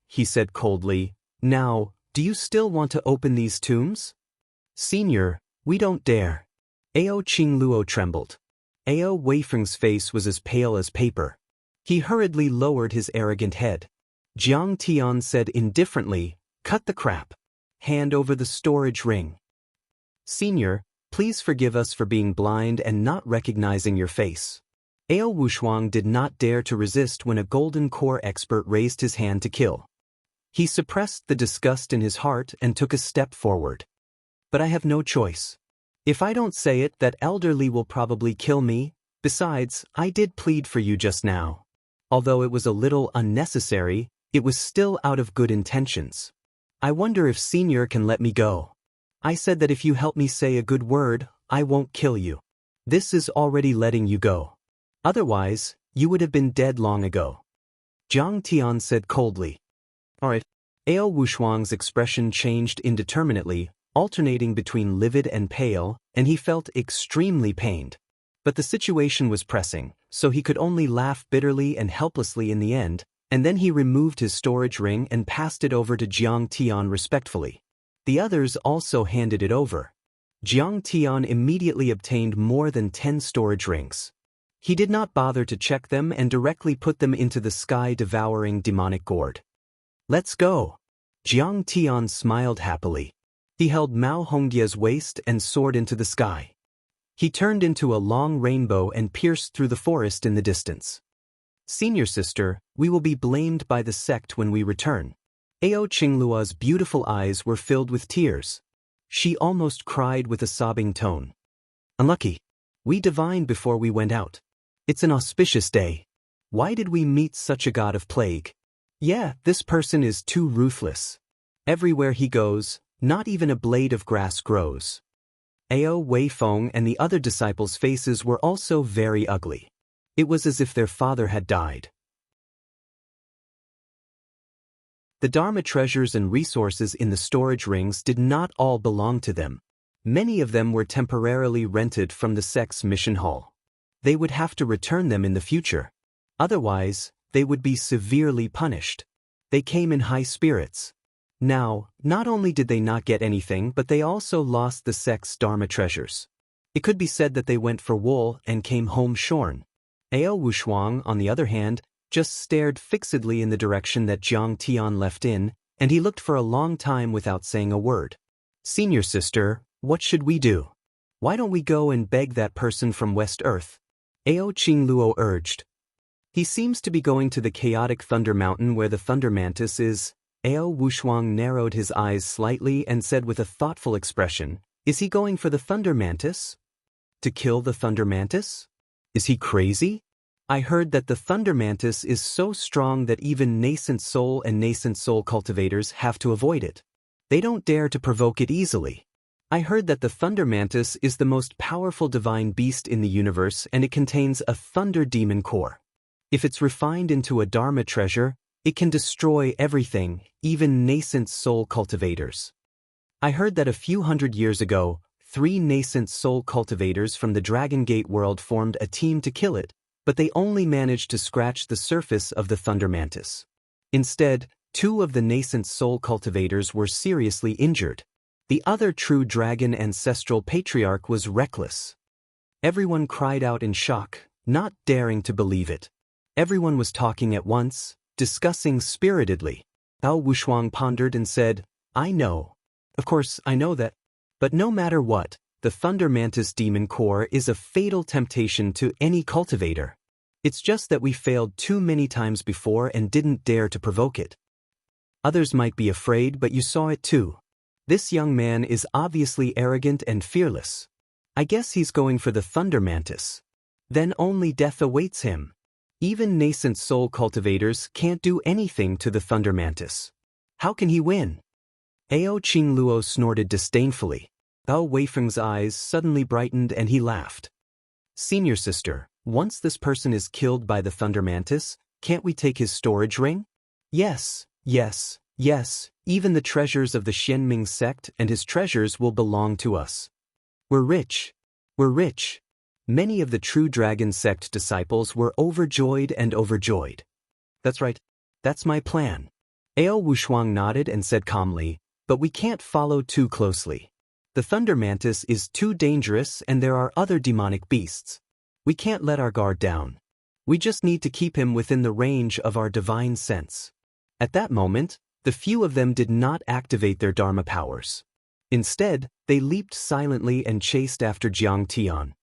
He said coldly, "Now, do you still want to open these tombs?" "Senior, we don't dare." Ao Qingluo trembled. Ao Weifeng's face was as pale as paper. He hurriedly lowered his arrogant head. Jiang Tian said indifferently, "Cut the crap. Hand over the storage ring." "Senior, please forgive us for being blind and not recognizing your face." Ao Wushuang did not dare to resist when a golden core expert raised his hand to kill. He suppressed the disgust in his heart and took a step forward. "But I have no choice. If I don't say it, that elderly will probably kill me. Besides, I did plead for you just now. Although it was a little unnecessary, it was still out of good intentions. I wonder if Senior can let me go. I said that if you help me say a good word, I won't kill you. This is already letting you go. Otherwise, you would have been dead long ago." Jiang Tian said coldly. "All right." Ao Wushuang's expression changed indeterminately, alternating between livid and pale, and he felt extremely pained. But the situation was pressing, so he could only laugh bitterly and helplessly in the end, and then he removed his storage ring and passed it over to Jiang Tian respectfully. The others also handed it over. Jiang Tian immediately obtained more than 10 storage rings. He did not bother to check them and directly put them into the sky-devouring demonic gourd. "Let's go." Jiang Tian smiled happily. He held Mao Hongdia's waist and soared into the sky. He turned into a long rainbow and pierced through the forest in the distance. "Senior sister, we will be blamed by the sect when we return." Ao Qingluo's beautiful eyes were filled with tears. She almost cried with a sobbing tone. "Unlucky. We divined before we went out. It's an auspicious day. Why did we meet such a god of plague? Yeah, this person is too ruthless. Everywhere he goes, not even a blade of grass grows." Ao Weifeng and the other disciples' faces were also very ugly. It was as if their father had died. The Dharma treasures and resources in the storage rings did not all belong to them. Many of them were temporarily rented from the sect's mission hall. They would have to return them in the future. Otherwise, they would be severely punished. They came in high spirits. Now, not only did they not get anything, but they also lost the sect's Dharma treasures. It could be said that they went for wool and came home shorn. Ao Wushuang, on the other hand, just stared fixedly in the direction that Jiang Tian left in, and he looked for a long time without saying a word. "Senior sister, what should we do? Why don't we go and beg that person from West Earth?" Ao Qingluo urged. "He seems to be going to the chaotic Thunder Mountain where the Thunder Mantis is." Ao Wushuang narrowed his eyes slightly and said with a thoughtful expression, "Is he going for the Thunder Mantis? To kill the Thunder Mantis? Is he crazy? I heard that the Thunder Mantis is so strong that even nascent soul and nascent soul cultivators have to avoid it. They don't dare to provoke it easily. I heard that the Thunder Mantis is the most powerful divine beast in the universe and it contains a Thunder Demon core. If it's refined into a Dharma treasure, it can destroy everything, even nascent soul cultivators. I heard that a few hundred years ago, 3 nascent soul cultivators from the Dragon Gate world formed a team to kill it, but they only managed to scratch the surface of the Thunder Mantis. Instead, 2 of the nascent soul cultivators were seriously injured. The other true dragon ancestral patriarch was reckless. Everyone cried out in shock, not daring to believe it. Everyone was talking at once, discussing spiritedly. Bao Wushuang pondered and said, I know. Of course, I know that. But no matter what, the Thunder Mantis Demon Core is a fatal temptation to any cultivator. It's just that we failed too many times before and didn't dare to provoke it. Others might be afraid, but you saw it too. This young man is obviously arrogant and fearless. I guess he's going for the Thunder Mantis. Then only death awaits him. Even nascent soul cultivators can't do anything to the Thunder Mantis. How can he win? Ao Qingluo snorted disdainfully. Bao Weifeng's eyes suddenly brightened and he laughed. Senior sister, once this person is killed by the Thunder Mantis, can't we take his storage ring? Yes, yes, yes, even the treasures of the Xianming sect and his treasures will belong to us. We're rich. We're rich. Many of the true dragon sect disciples were overjoyed and overjoyed. That's right. That's my plan. Ao Wushuang nodded and said calmly, but we can't follow too closely. The Thunder Mantis is too dangerous and there are other demonic beasts. We can't let our guard down. We just need to keep him within the range of our divine sense. At that moment, the few of them did not activate their Dharma powers. Instead, they leaped silently and chased after Jiang Tian.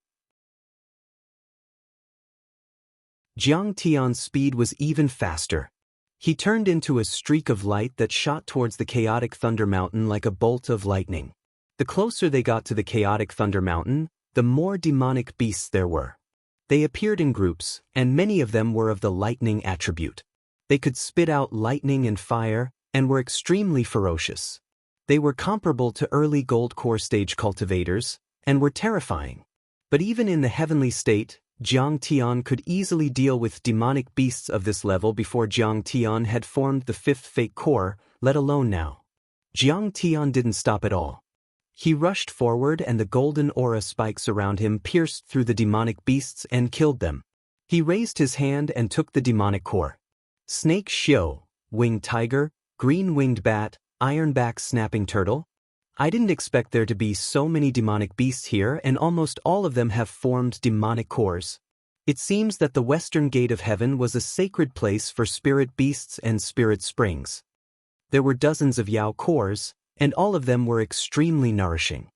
Jiang Tian's speed was even faster. He turned into a streak of light that shot towards the chaotic Thunder Mountain like a bolt of lightning. The closer they got to the chaotic Thunder Mountain, the more demonic beasts there were. They appeared in groups, and many of them were of the lightning attribute. They could spit out lightning and fire, and were extremely ferocious. They were comparable to early gold core stage cultivators, and were terrifying. But even in the heavenly state, Jiang Tian could easily deal with demonic beasts of this level before Jiang Tian had formed the 5th fake core, let alone now. Jiang Tian didn't stop at all. He rushed forward and the golden aura spikes around him pierced through the demonic beasts and killed them. He raised his hand and took the demonic core. Snake Xiu, winged tiger, green-winged bat, ironback snapping turtle. I didn't expect there to be so many demonic beasts here, and almost all of them have formed demonic cores. It seems that the western gate of heaven was a sacred place for spirit beasts and spirit springs. There were dozens of Yao cores, and all of them were extremely nourishing.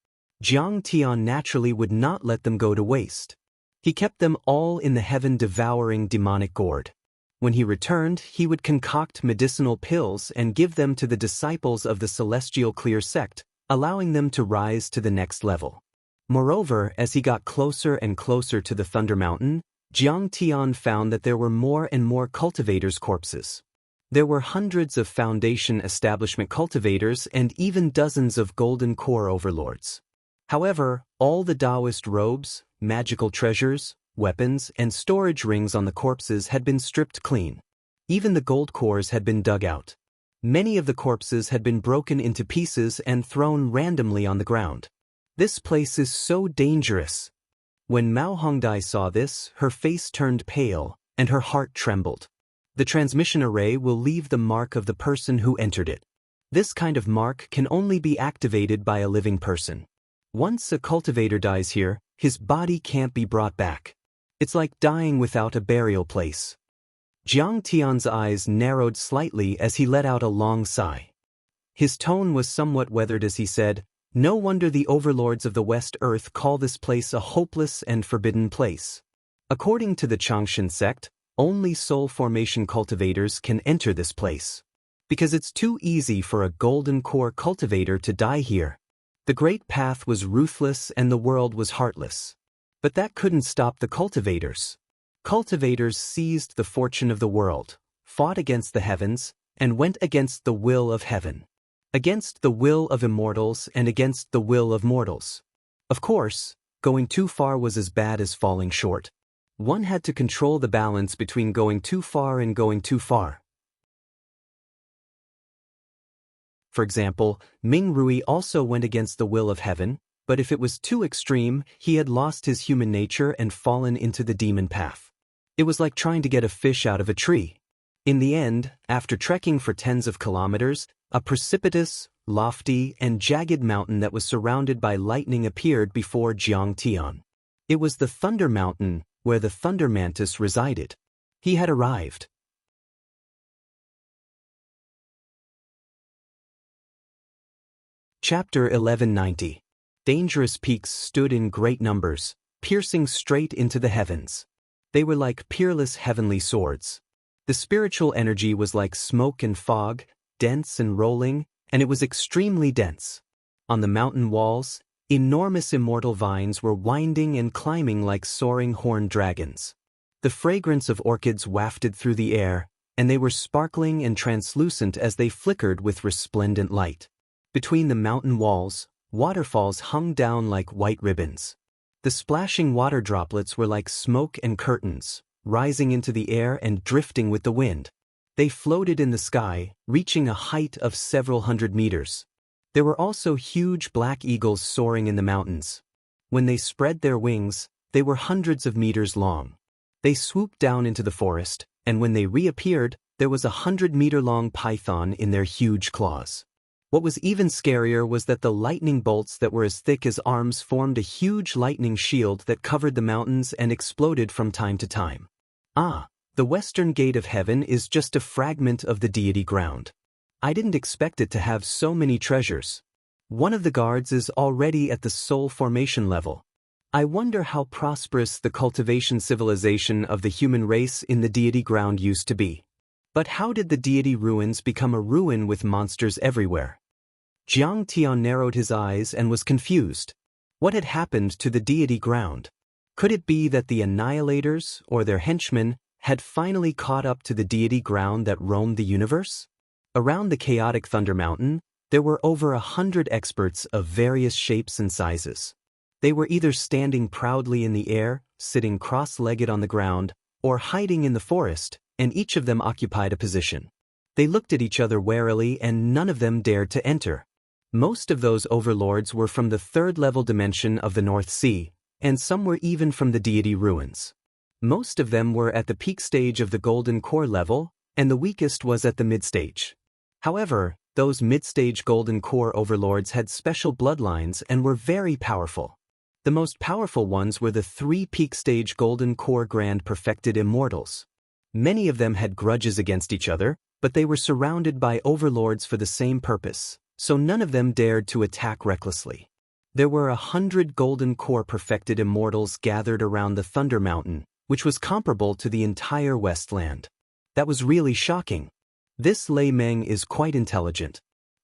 Jiang Tian naturally would not let them go to waste. He kept them all in the heaven-devouring demonic gourd. When he returned, he would concoct medicinal pills and give them to the disciples of the Celestial Clear sect, allowing them to rise to the next level. Moreover, as he got closer and closer to the Thunder Mountain, Jiang Tian found that there were more and more cultivators' corpses. There were hundreds of Foundation Establishment cultivators and even dozens of Golden Core overlords. However, all the Taoist robes, magical treasures, weapons, and storage rings on the corpses had been stripped clean. Even the gold cores had been dug out. Many of the corpses had been broken into pieces and thrown randomly on the ground. This place is so dangerous. When Mao Hongdai saw this, her face turned pale, and her heart trembled. The transmission array will leave the mark of the person who entered it. This kind of mark can only be activated by a living person. Once a cultivator dies here, his body can't be brought back. It's like dying without a burial place. Jiang Tian's eyes narrowed slightly as he let out a long sigh. His tone was somewhat weathered as he said, "No wonder the overlords of the West Earth call this place a hopeless and forbidden place. According to the Changshan sect, only soul formation cultivators can enter this place. Because it's too easy for a golden core cultivator to die here. The Great Path was ruthless and the world was heartless. But that couldn't stop the cultivators. Cultivators seized the fortune of the world, fought against the heavens, and went against the will of heaven. Against the will of immortals and against the will of mortals. Of course, going too far was as bad as falling short. One had to control the balance between going too far and going too far. For example, Ming Rui also went against the will of heaven, but if it was too extreme, he had lost his human nature and fallen into the demon path. It was like trying to get a fish out of a tree. In the end, after trekking for tens of kilometers, a precipitous, lofty, and jagged mountain that was surrounded by lightning appeared before Jiang. It was the Thunder Mountain, where the Thunder Mantis resided. He had arrived. Chapter 1190. Dangerous peaks stood in great numbers, piercing straight into the heavens. They were like peerless heavenly swords. The spiritual energy was like smoke and fog, dense and rolling, and it was extremely dense. On the mountain walls, enormous immortal vines were winding and climbing like soaring horned dragons. The fragrance of orchids wafted through the air, and they were sparkling and translucent as they flickered with resplendent light. Between the mountain walls, waterfalls hung down like white ribbons. The splashing water droplets were like smoke and curtains, rising into the air and drifting with the wind. They floated in the sky, reaching a height of several hundred meters. There were also huge black eagles soaring in the mountains. When they spread their wings, they were hundreds of meters long. They swooped down into the forest, and when they reappeared, there was 100-meter-long python in their huge claws. What was even scarier was that the lightning bolts that were as thick as arms formed a huge lightning shield that covered the mountains and exploded from time to time. The western gate of heaven is just a fragment of the deity ground. I didn't expect it to have so many treasures. One of the guards is already at the soul formation level. I wonder how prosperous the cultivation civilization of the human race in the deity ground used to be. But how did the deity ruins become a ruin with monsters everywhere? Jiang narrowed his eyes and was confused. What had happened to the deity ground? Could it be that the annihilators, or their henchmen, had finally caught up to the deity ground that roamed the universe? Around the chaotic Thunder Mountain, there were over 100 experts of various shapes and sizes. They were either standing proudly in the air, sitting cross-legged on the ground, or hiding in the forest, and each of them occupied a position. They looked at each other warily and none of them dared to enter. Most of those overlords were from the third-level dimension of the North Sea, and some were even from the deity ruins. Most of them were at the peak stage of the Golden Core level, and the weakest was at the mid-stage. However, those mid-stage Golden Core overlords had special bloodlines and were very powerful. The most powerful ones were the 3 peak-stage Golden Core Grand Perfected Immortals. Many of them had grudges against each other, but they were surrounded by overlords for the same purpose, so none of them dared to attack recklessly. There were 100 Golden Core Perfected Immortals gathered around the Thunder Mountain, which was comparable to the entire Westland. That was really shocking. This Lei Meng is quite intelligent.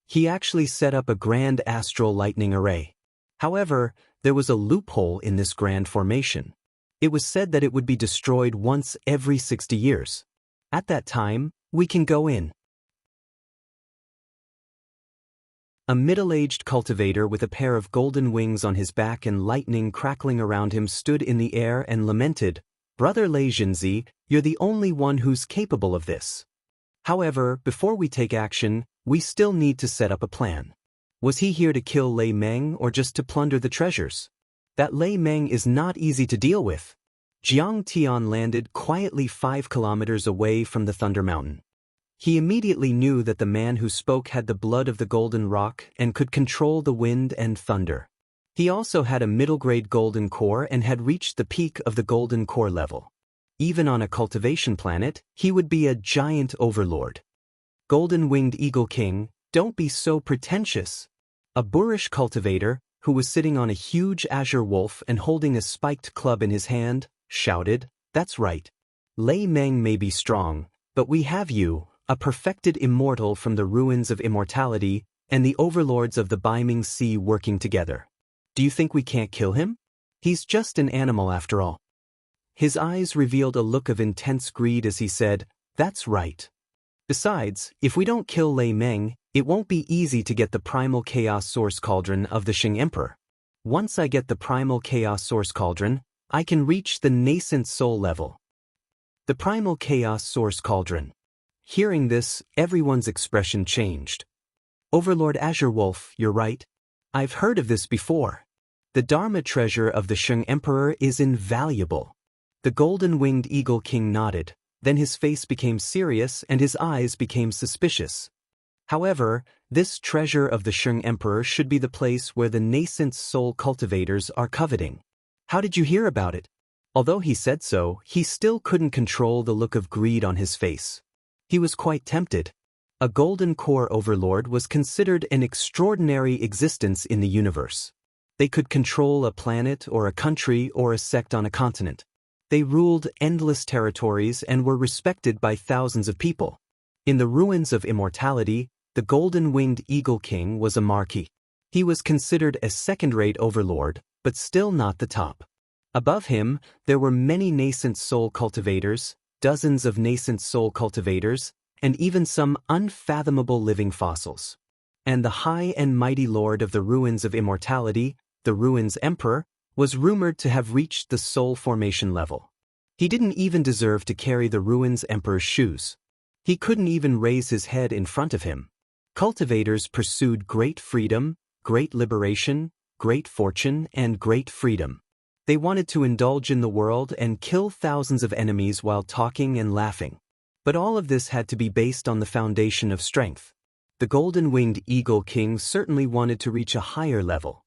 He actually set up a grand astral lightning array. However, there was a loophole in this grand formation. It was said that it would be destroyed once every 60 years. At that time, we can go in. A middle-aged cultivator with a pair of golden wings on his back and lightning crackling around him stood in the air and lamented, "Brother Lei Jinzi, you're the only one who's capable of this. However, before we take action, we still need to set up a plan." Was he here to kill Lei Meng or just to plunder the treasures? That Lei Meng is not easy to deal with. Jiang landed quietly 5 kilometers away from the Thunder Mountain. He immediately knew that the man who spoke had the blood of the Golden Rock and could control the wind and thunder. He also had a middle-grade Golden Core and had reached the peak of the Golden Core level. Even on a cultivation planet, he would be a giant overlord. Golden-winged Eagle King, don't be so pretentious. A boorish cultivator, who was sitting on a huge azure wolf and holding a spiked club in his hand, shouted, "That's right. Lei Meng may be strong, but we have you, a perfected immortal from the ruins of immortality, and the overlords of the Baiming Sea working together. Do you think we can't kill him? He's just an animal after all." His eyes revealed a look of intense greed as he said, "That's right. Besides, if we don't kill Lei Meng, it won't be easy to get the Primal Chaos Source Cauldron of the Shing Emperor. Once I get the Primal Chaos Source Cauldron, I can reach the nascent soul level." The Primal Chaos Source Cauldron. Hearing this, everyone's expression changed. "Overlord Azure Wolf, you're right. I've heard of this before. The Dharma treasure of the Shing Emperor is invaluable." The golden-winged Eagle King nodded, Then his face became serious and his eyes became suspicious. However, this treasure of the Shang Emperor should be the place where the nascent soul cultivators are coveting. How did you hear about it? Although he said so, he still couldn't control the look of greed on his face. He was quite tempted. A golden core overlord was considered an extraordinary existence in the universe. They could control a planet or a country or a sect on a continent. They ruled endless territories and were respected by thousands of people. In the ruins of immortality, the golden-winged eagle king was a marquis. He was considered a second-rate overlord, but still not the top. Above him, there were many nascent soul cultivators, dozens of nascent soul cultivators, and even some unfathomable living fossils. And the high and mighty lord of the ruins of immortality, the ruins emperor, was rumored to have reached the soul formation level. He didn't even deserve to carry the ruins emperor's shoes. He couldn't even raise his head in front of him. Cultivators pursued great freedom, great liberation, great fortune, and great freedom. They wanted to indulge in the world and kill thousands of enemies while talking and laughing. But all of this had to be based on the foundation of strength. The golden-winged eagle king certainly wanted to reach a higher level.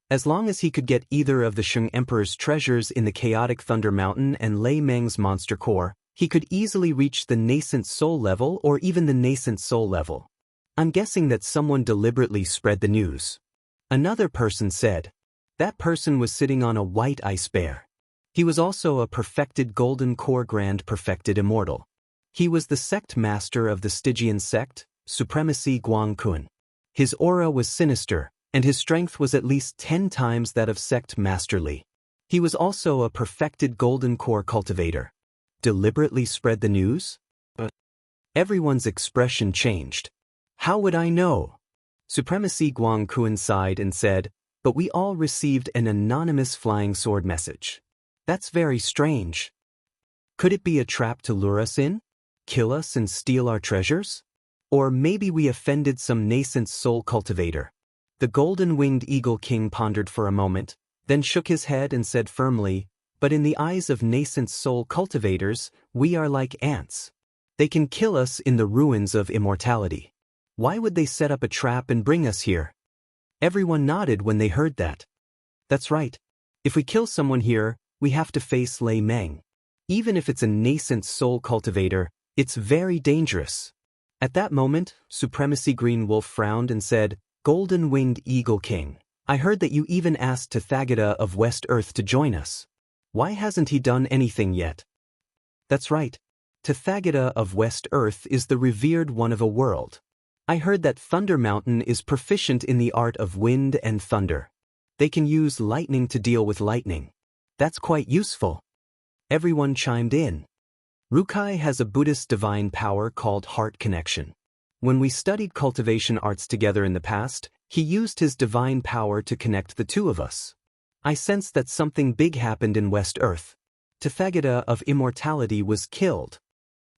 As long as he could get either of the Shang Emperor's treasures in the chaotic Thunder Mountain and Lei Meng's monster core, he could easily reach the nascent soul level or even the nascent soul level. I'm guessing that someone deliberately spread the news. Another person said. That person was sitting on a white ice bear. He was also a perfected golden core grand perfected immortal. He was the sect master of the Stygian sect, Supremacy Guangkun. His aura was sinister, and his strength was at least 10 times that of sect master Li. He was also a perfected golden core cultivator. Deliberately spread the news? But everyone's expression changed. How would I know? Supremacy Guangkun sighed and said, but we all received an anonymous flying sword message. That's very strange. Could it be a trap to lure us in? Kill us and steal our treasures? Or maybe we offended some nascent soul cultivator. The golden-winged eagle king pondered for a moment, then shook his head and said firmly, but in the eyes of nascent soul cultivators, we are like ants. They can kill us in the ruins of immortality. Why would they set up a trap and bring us here? Everyone nodded when they heard that. That's right. If we kill someone here, we have to face Lei Meng. Even if it's a nascent soul cultivator, it's very dangerous. At that moment, Supremacy Green Wolf frowned and said, Golden-winged eagle king, I heard that you even asked Tathagata of West Earth to join us. Why hasn't he done anything yet? That's right. Tathagata of West Earth is the revered one of a world. I heard that Thunder Mountain is proficient in the art of wind and thunder. They can use lightning to deal with lightning. That's quite useful. Everyone chimed in. Rukai has a Buddhist divine power called heart connection. When we studied cultivation arts together in the past, he used his divine power to connect the two of us. I sensed that something big happened in West Earth. Tathagata of immortality was killed.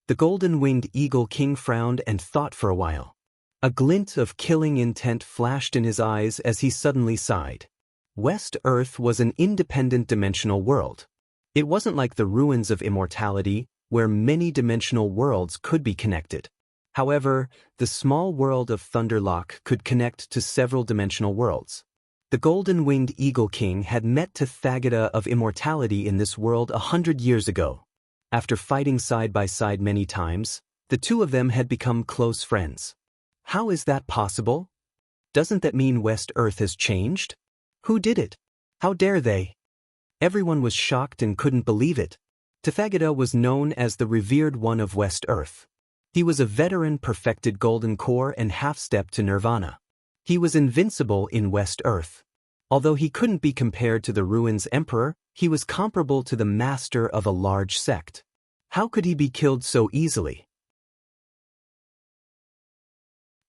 The golden-winged eagle king frowned and thought for a while. A glint of killing intent flashed in his eyes as he suddenly sighed. West Earth was an independent dimensional world. It wasn't like the ruins of immortality, where many dimensional worlds could be connected. However, the small world of Thunderlock could connect to several dimensional worlds. The golden-winged eagle king had met Tathagata of immortality in this world 100 years ago. After fighting side by side many times, the two of them had become close friends. How is that possible? Doesn't that mean West Earth has changed? Who did it? How dare they? Everyone was shocked and couldn't believe it. Tathagata was known as the revered one of West Earth. He was a veteran perfected golden core and half-step to nirvana. He was invincible in West Earth. Although he couldn't be compared to the ruins emperor, he was comparable to the master of a large sect. How could he be killed so easily?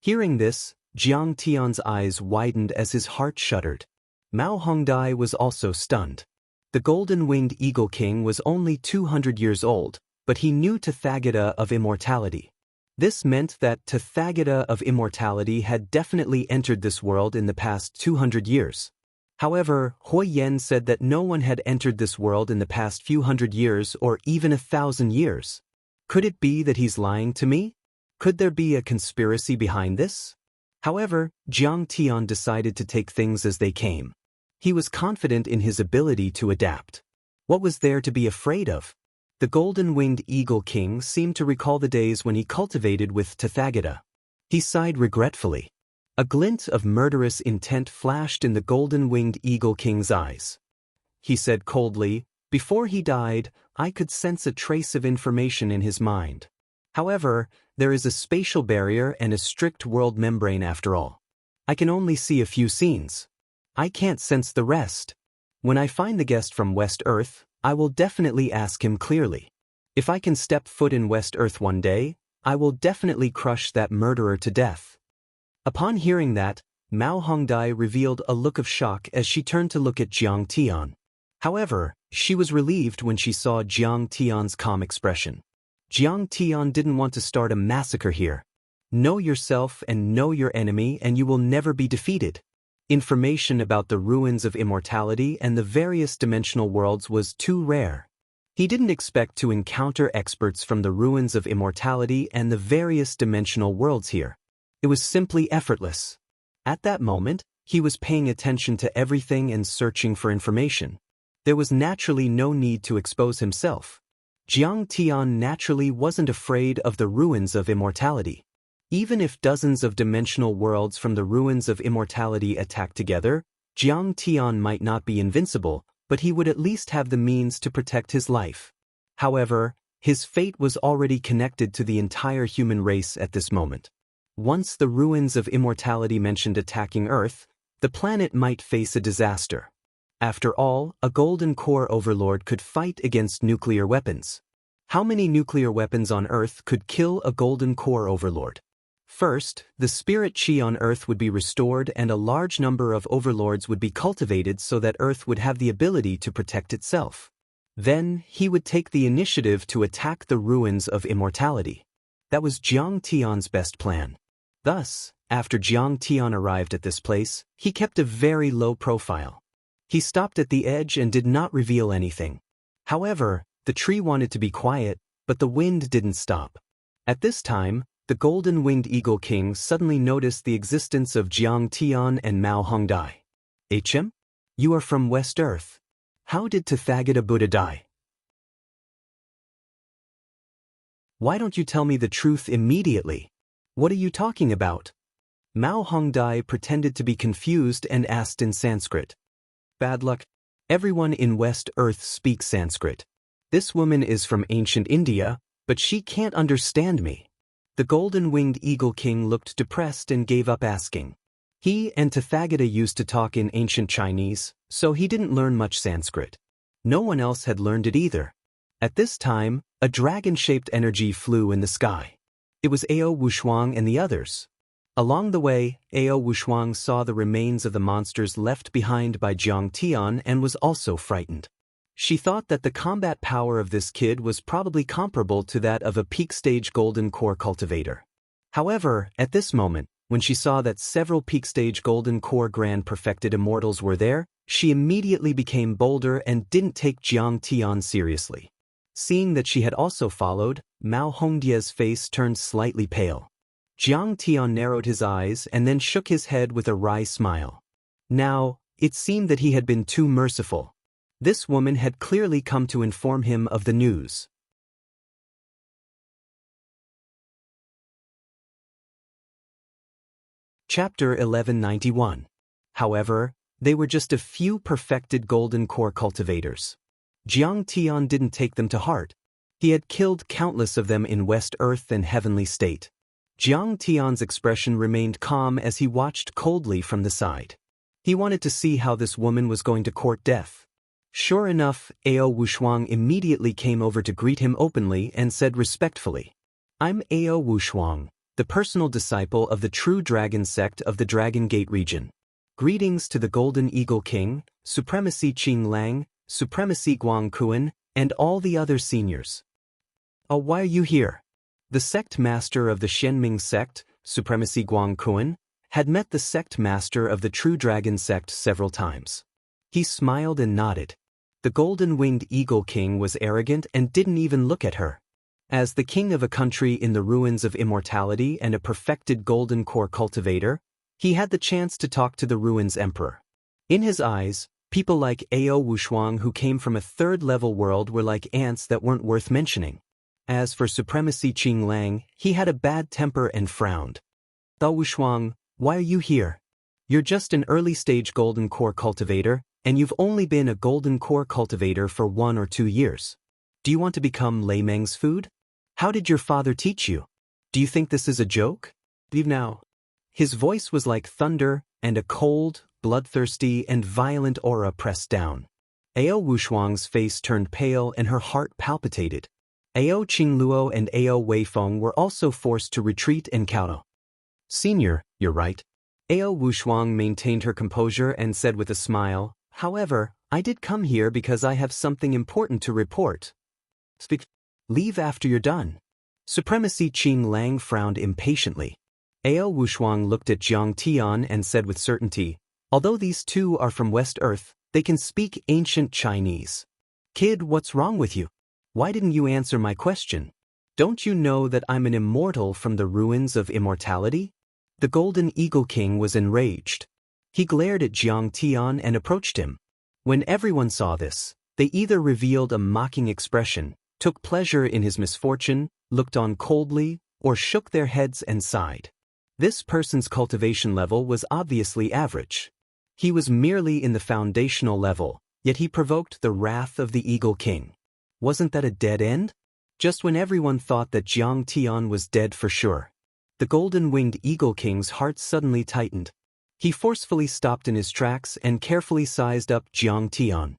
Hearing this, Jiang Tian's eyes widened as his heart shuddered. Mao Hongdai was also stunned. The golden-winged eagle king was only 200 years old, but he knew Tathagata of immortality. This meant that Tathagata of immortality had definitely entered this world in the past 200 years. However, Hui Yen said that no one had entered this world in the past few hundred years or even 1,000 years. Could it be that he's lying to me? Could there be a conspiracy behind this? However, Jiang Tian decided to take things as they came. He was confident in his ability to adapt. What was there to be afraid of? The golden-winged eagle king seemed to recall the days when he cultivated with Tathagata. He sighed regretfully. A glint of murderous intent flashed in the golden-winged eagle king's eyes. He said coldly, "Before he died, I could sense a trace of information in his mind. However, there is a spatial barrier and a strict world membrane after all. I can only see a few scenes. I can't sense the rest. When I find the guest from West Earth, I will definitely ask him clearly. If I can step foot in West Earth one day, I will definitely crush that murderer to death." Upon hearing that, Mao Hongdai revealed a look of shock as she turned to look at Jiang Tian. However, she was relieved when she saw Jiang Tian's calm expression. Jiang Tian didn't want to start a massacre here. Know yourself and know your enemy and you will never be defeated. Information about the ruins of immortality and the various dimensional worlds was too rare. He didn't expect to encounter experts from the ruins of immortality and the various dimensional worlds here. It was simply effortless. At that moment, he was paying attention to everything and searching for information. There was naturally no need to expose himself. Jiang Tian naturally wasn't afraid of the ruins of immortality. Even if dozens of dimensional worlds from the ruins of immortality attacked together, Jiang Tian might not be invincible, but he would at least have the means to protect his life. However, his fate was already connected to the entire human race at this moment. Once the ruins of immortality mentioned attacking Earth, the planet might face a disaster. After all, a golden core overlord could fight against nuclear weapons. How many nuclear weapons on Earth could kill a golden core overlord? First, the spirit chi on Earth would be restored and a large number of overlords would be cultivated so that Earth would have the ability to protect itself. Then, he would take the initiative to attack the ruins of immortality. That was Jiang Tian's best plan. Thus, after Jiang Tian arrived at this place, he kept a very low profile. He stopped at the edge and did not reveal anything. However, the tree wanted to be quiet, but the wind didn't stop. At this time, the golden-winged eagle king suddenly noticed the existence of Jiang Tian and Mao Hongdai. "HM? You are from West Earth. How did Tathagata Buddha die? Why don't you tell me the truth immediately? What are you talking about?" Mao Hongdai pretended to be confused and asked in Sanskrit. "Bad luck. Everyone in West Earth speaks Sanskrit. This woman is from ancient India, but she can't understand me." The golden-winged eagle king looked depressed and gave up asking. He and Tathagata used to talk in ancient Chinese, so he didn't learn much Sanskrit. No one else had learned it either. At this time, a dragon-shaped energy flew in the sky. It was Ao Wushuang and the others. Along the way, Ao Wushuang saw the remains of the monsters left behind by Jiang Tian and was also frightened. She thought that the combat power of this kid was probably comparable to that of a peak-stage golden core cultivator. However, at this moment, when she saw that several peak-stage golden core grand perfected immortals were there, she immediately became bolder and didn't take Jiang Tian seriously. Seeing that she had also followed, Mao Hongdia's face turned slightly pale. Jiang Tian narrowed his eyes and then shook his head with a wry smile. Now, it seemed that he had been too merciful. This woman had clearly come to inform him of the news. Chapter 1191. However, they were just a few perfected golden core cultivators. Jiang Tian didn't take them to heart. He had killed countless of them in West Earth and Heavenly State. Jiang Tian's expression remained calm as he watched coldly from the side. He wanted to see how this woman was going to court death. Sure enough, Ao Wushuang immediately came over to greet him openly and said respectfully, "I'm Ao Wushuang, the personal disciple of the true dragon sect of the Dragon Gate region. Greetings to the Golden Eagle King, Supremacy Qing Lang, Supremacy Guang Kuan, and all the other seniors. Oh, why are you here?" The sect master of the Shenming sect, Supremacy Guang Kuan, had met the sect master of the True Dragon sect several times. He smiled and nodded. The golden-winged eagle king was arrogant and didn't even look at her. As the king of a country in the ruins of immortality and a perfected golden core cultivator, he had the chance to talk to the ruins emperor. In his eyes, people like Ao Wushuang who came from a third-level world were like ants that weren't worth mentioning. As for Supremacy Qing Lang, he had a bad temper and frowned. Ao Wushuang, why are you here? You're just an early-stage golden core cultivator, and you've only been a golden core cultivator for 1 or 2 years. Do you want to become Lei Meng's food? How did your father teach you? Do you think this is a joke? Leave now. His voice was like thunder, and a cold, bloodthirsty, and violent aura pressed down. Ao Wushuang's face turned pale and her heart palpitated. Ao Qingluo and Ao Weifeng were also forced to retreat and kowtow. Senior, you're right. Ao Wushuang maintained her composure and said with a smile, however, I did come here because I have something important to report. Speak. Leave after you're done. Supremacy Qing Lang frowned impatiently. Ao Wushuang looked at Jiang Tian and said with certainty, although these two are from West Earth, they can speak ancient Chinese. Kid, what's wrong with you? Why didn't you answer my question? Don't you know that I'm an immortal from the ruins of immortality? The Golden Eagle King was enraged. He glared at Jiang Tian and approached him. When everyone saw this, they either revealed a mocking expression, took pleasure in his misfortune, looked on coldly, or shook their heads and sighed. This person's cultivation level was obviously average. He was merely in the foundational level, yet he provoked the wrath of the Eagle King. Wasn't that a dead end? Just when everyone thought that Jiang Tian was dead for sure. The golden-winged Eagle King's heart suddenly tightened. He forcefully stopped in his tracks and carefully sized up Jiang Tian.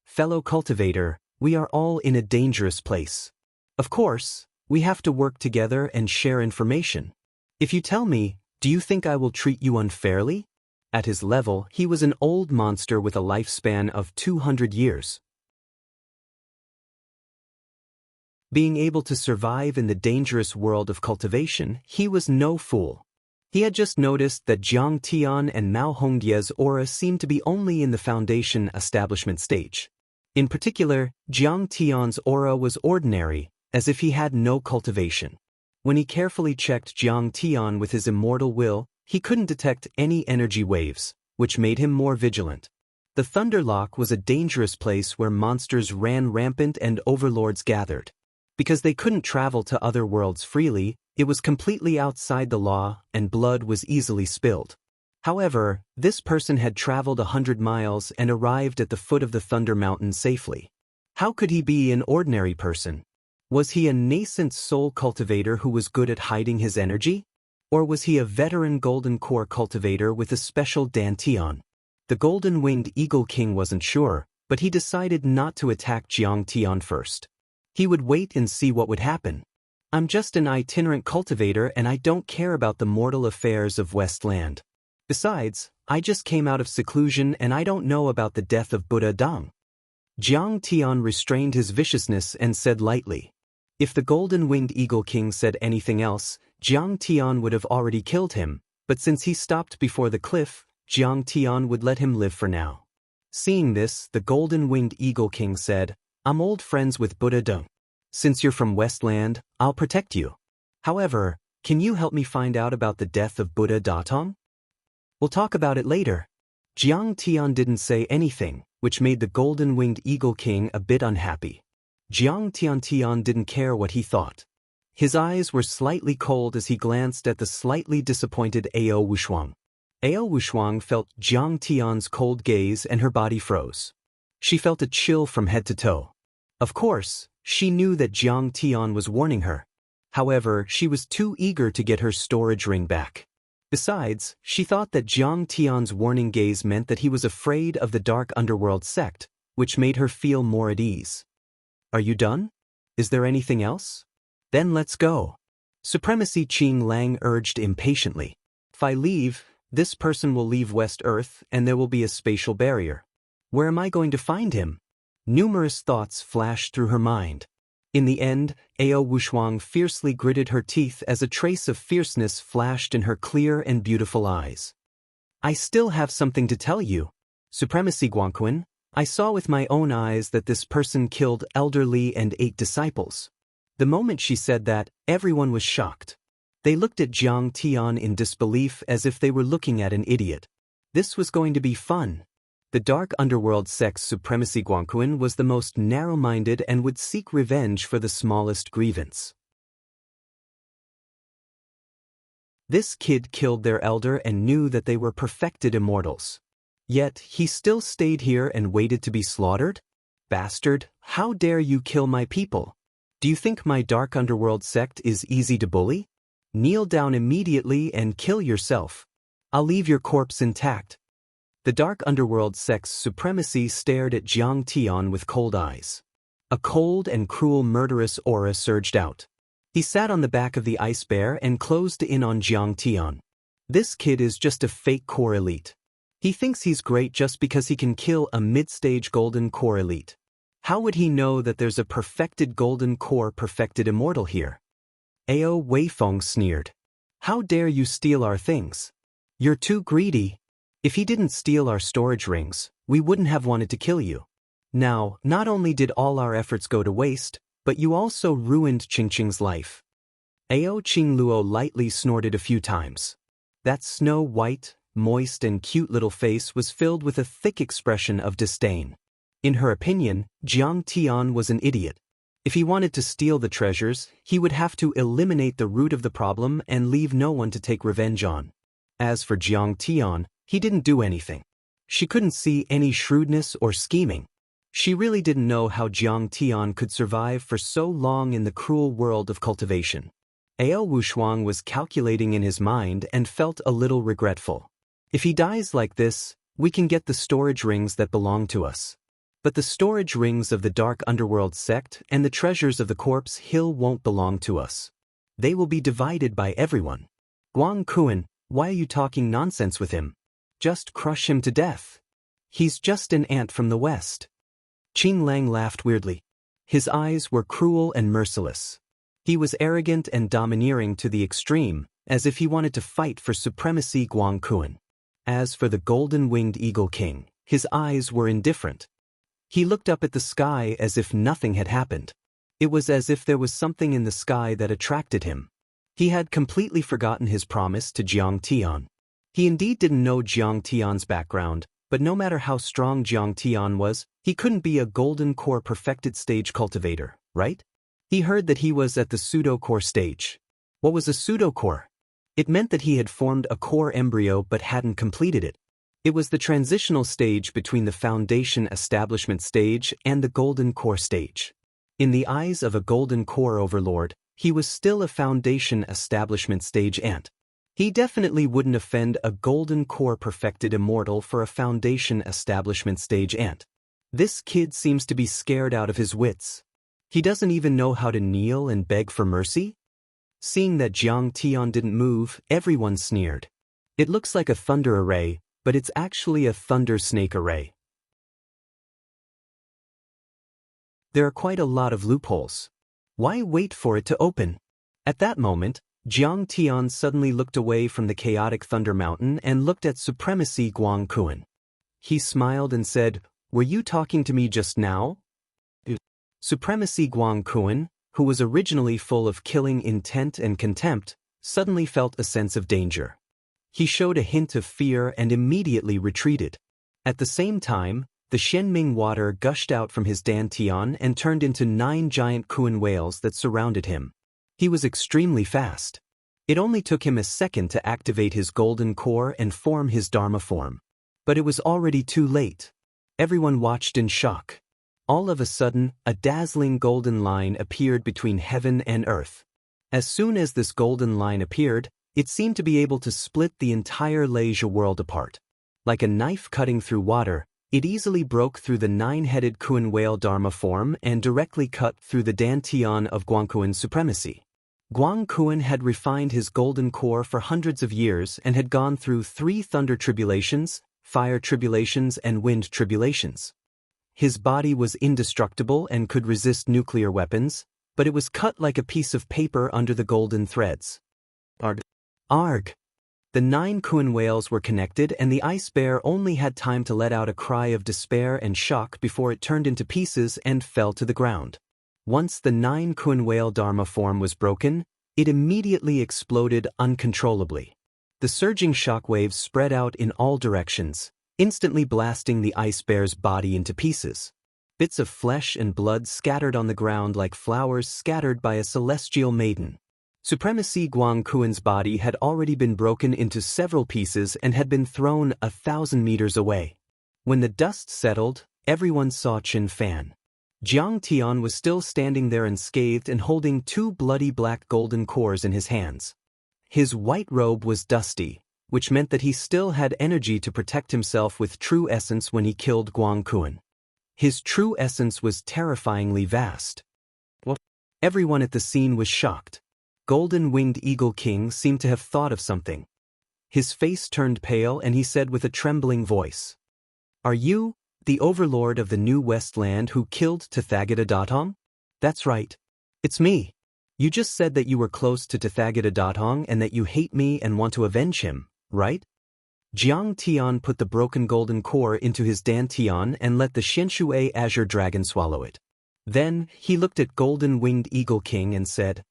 Fellow cultivator, we are all in a dangerous place. Of course, we have to work together and share information. If you tell me, do you think I will treat you unfairly? At his level, he was an old monster with a lifespan of 200 years. Being able to survive in the dangerous world of cultivation, he was no fool. He had just noticed that Jiang Tian and Mao Hongdie's aura seemed to be only in the foundation establishment stage. In particular, Jiang Tian's aura was ordinary, as if he had no cultivation. When he carefully checked Jiang Tian with his immortal will, he couldn't detect any energy waves, which made him more vigilant. The Thunderlock was a dangerous place where monsters ran rampant and overlords gathered. Because they couldn't travel to other worlds freely, it was completely outside the law, and blood was easily spilled. However, this person had traveled 100 miles and arrived at the foot of the Thunder Mountain safely. How could he be an ordinary person? Was he a nascent soul cultivator who was good at hiding his energy? Or was he a veteran golden core cultivator with a special dantian? The golden-winged Eagle King wasn't sure, but he decided not to attack Jiang Tian first. He would wait and see what would happen. I'm just an itinerant cultivator and I don't care about the mortal affairs of Westland. Besides, I just came out of seclusion and I don't know about the death of Buddha Dong. Jiang Tian restrained his viciousness and said lightly. If the golden-winged Eagle King said anything else, Jiang Tian would have already killed him, but since he stopped before the cliff, Jiang Tian would let him live for now. Seeing this, the golden-winged Eagle King said, I'm old friends with Buddha Dong. Since you're from Westland, I'll protect you. However, can you help me find out about the death of Buddha Datong? We'll talk about it later. Jiang Tian didn't say anything, which made the golden-winged Eagle King a bit unhappy. Jiang Tian didn't care what he thought. His eyes were slightly cold as he glanced at the slightly disappointed Ao Wushuang. Ao Wushuang felt Jiang Tian's cold gaze and her body froze. She felt a chill from head to toe. Of course, she knew that Jiang Tian was warning her. However, she was too eager to get her storage ring back. Besides, she thought that Jiang Tian's warning gaze meant that he was afraid of the dark underworld sect, which made her feel more at ease. Are you done? Is there anything else? Then let's go. Supremacy Qing Lang urged impatiently. If I leave, this person will leave West Earth and there will be a spatial barrier. Where am I going to find him? Numerous thoughts flashed through her mind. In the end, Ao Wushuang fiercely gritted her teeth as a trace of fierceness flashed in her clear and beautiful eyes. I still have something to tell you. Supremacy Guangquan, I saw with my own eyes that this person killed elderly and 8 disciples. The moment she said that, everyone was shocked. They looked at Jiang Tian in disbelief as if they were looking at an idiot. This was going to be fun. The dark underworld sect's Supremacy Guangquan was the most narrow-minded and would seek revenge for the smallest grievance. This kid killed their elder and knew that they were perfected immortals. Yet, he still stayed here and waited to be slaughtered? Bastard, how dare you kill my people? Do you think my dark underworld sect is easy to bully? Kneel down immediately and kill yourself. I'll leave your corpse intact. The dark underworld sect's supremacy stared at Jiang Tian with cold eyes. A cold and cruel murderous aura surged out. He sat on the back of the ice bear and closed in on Jiang Tian. This kid is just a fake core elite. He thinks he's great just because he can kill a mid-stage golden core elite. How would he know that there's a perfected golden core perfected immortal here? Ao Weifeng sneered. How dare you steal our things? You're too greedy. If he didn't steal our storage rings, we wouldn't have wanted to kill you. Now, not only did all our efforts go to waste, but you also ruined Qingqing's life. Ao Qingluo lightly snorted a few times. That snow-white, moist and cute little face was filled with a thick expression of disdain. In her opinion, Jiang Tian was an idiot. If he wanted to steal the treasures, he would have to eliminate the root of the problem and leave no one to take revenge on. As for Jiang Tian, he didn't do anything. She couldn't see any shrewdness or scheming. She really didn't know how Jiang Tian could survive for so long in the cruel world of cultivation. Ao Wushuang was calculating in his mind and felt a little regretful. If he dies like this, we can get the storage rings that belong to us. But the storage rings of the dark underworld sect and the treasures of the corpse hill won't belong to us. They will be divided by everyone. Guang Kuan, why are you talking nonsense with him? Just crush him to death. He's just an ant from the west. Qing Lang laughed weirdly. His eyes were cruel and merciless. He was arrogant and domineering to the extreme, as if he wanted to fight for supremacy Guang Kuan. As for the golden-winged eagle king, his eyes were indifferent. He looked up at the sky as if nothing had happened. It was as if there was something in the sky that attracted him. He had completely forgotten his promise to Jiang Tian. He indeed didn't know Jiang Tian's background, but no matter how strong Jiang Tian was, he couldn't be a golden core perfected stage cultivator, right? He heard that he was at the pseudo-core stage. What was a pseudo-core? It meant that he had formed a core embryo but hadn't completed it. It was the transitional stage between the foundation establishment stage and the golden core stage. In the eyes of a golden core overlord, he was still a foundation establishment stage ant. He definitely wouldn't offend a golden core perfected immortal for a foundation establishment stage ant. This kid seems to be scared out of his wits. He doesn't even know how to kneel and beg for mercy? Seeing that Jiang Tian didn't move, everyone sneered. It looks like a thunder array, but it's actually a thunder snake array. There are quite a lot of loopholes. Why wait for it to open? At that moment, Jiang Tian suddenly looked away from the chaotic Thunder Mountain and looked at Supremacy Guang Kuan. He smiled and said, "Were you talking to me just now?" Supremacy Guang Kuan, who was originally full of killing intent and contempt, suddenly felt a sense of danger. He showed a hint of fear and immediately retreated. At the same time, the Shenming water gushed out from his dantian and turned into 9 giant Kuan whales that surrounded him. He was extremely fast. It only took him a second to activate his golden core and form his Dharma form. But it was already too late. Everyone watched in shock. All of a sudden, a dazzling golden line appeared between heaven and earth. As soon as this golden line appeared, it seemed to be able to split the entire Leisure world apart. Like a knife cutting through water, it easily broke through the 9-headed Kuan whale Dharma form and directly cut through the dantian of Guang Kuan's supremacy. Guang Kuan had refined his golden core for hundreds of years and had gone through 3 thunder tribulations, fire tribulations and wind tribulations. His body was indestructible and could resist nuclear weapons, but it was cut like a piece of paper under the golden threads. Arg! Arg! The 9 Kuan whales were connected, and the ice bear only had time to let out a cry of despair and shock before it turned into pieces and fell to the ground. Once the 9 Kuan whale Dharma form was broken, it immediately exploded uncontrollably. The surging shock waves spread out in all directions, instantly blasting the ice bear's body into pieces. Bits of flesh and blood scattered on the ground like flowers scattered by a celestial maiden. Supremacy Guang Kuan's body had already been broken into several pieces and had been thrown 1,000 meters away. When the dust settled, everyone saw Chen Fan. Jiang Tian was still standing there unscathed and holding 2 bloody black golden cores in his hands. His white robe was dusty, which meant that he still had energy to protect himself with true essence when he killed Guang Kuan. His true essence was terrifyingly vast. What? Everyone at the scene was shocked. Golden-winged Eagle King seemed to have thought of something. His face turned pale and he said with a trembling voice, "Are you the overlord of the New Westland who killed Tathagata Datong?" "That's right. It's me. You just said that you were close to Tathagata Datong and that you hate me and want to avenge him, right?" Jiang Tian put the broken golden core into his dantian and let the Xinshui Azure Dragon swallow it. Then, he looked at Golden-Winged Eagle King and said,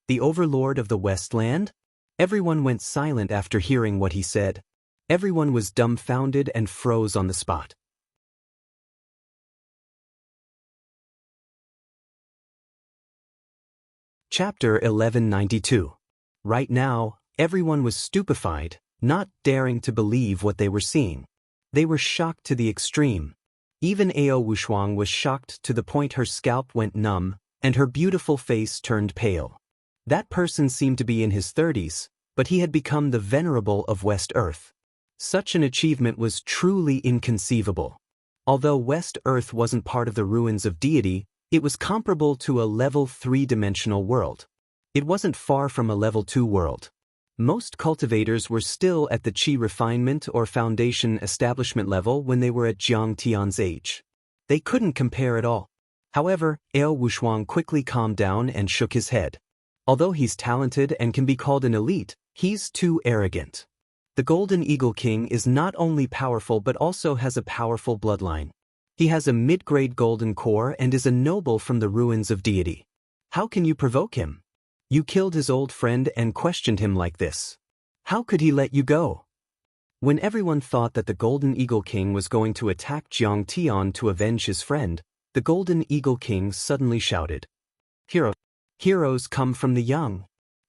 "The overlord of the Westland?" Everyone went silent after hearing what he said. Everyone was dumbfounded and froze on the spot. Chapter 1192. Right now, everyone was stupefied, not daring to believe what they were seeing. They were shocked to the extreme. Even Ao Wushuang was shocked to the point her scalp went numb, and her beautiful face turned pale. That person seemed to be in his 30s, but he had become the venerable of West Earth. Such an achievement was truly inconceivable. Although West Earth wasn't part of the ruins of deity, it was comparable to a level 3-dimensional world. It wasn't far from a level 2 world. Most cultivators were still at the Qi refinement or foundation establishment level when they were at Jiang Tian's age. They couldn't compare at all. However, Ao Wushuang quickly calmed down and shook his head. Although he's talented and can be called an elite, he's too arrogant. The Golden Eagle King is not only powerful but also has a powerful bloodline. He has a mid-grade golden core and is a noble from the ruins of deity. How can you provoke him? You killed his old friend and questioned him like this. How could he let you go? When everyone thought that the Golden Eagle King was going to attack Jiang Tian to avenge his friend, the Golden Eagle King suddenly shouted, "Heroes come from the young."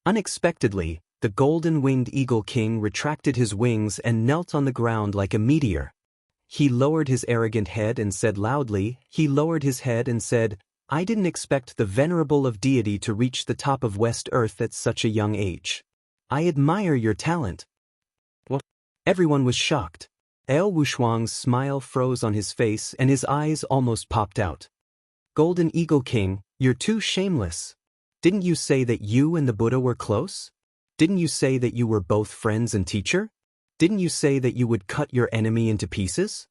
Unexpectedly, the Golden-Winged Eagle King retracted his wings and knelt on the ground like a meteor. He lowered his arrogant head and said loudly, "I didn't expect the venerable of deity to reach the top of West Earth at such a young age. I admire your talent." What? Everyone was shocked. Ao Wushuang's smile froze on his face and his eyes almost popped out. "Golden Eagle King, you're too shameless. Didn't you say that you and the Buddha were close? Didn't you say that you were both friends and teacher? Didn't you say that you would cut your enemy into pieces?"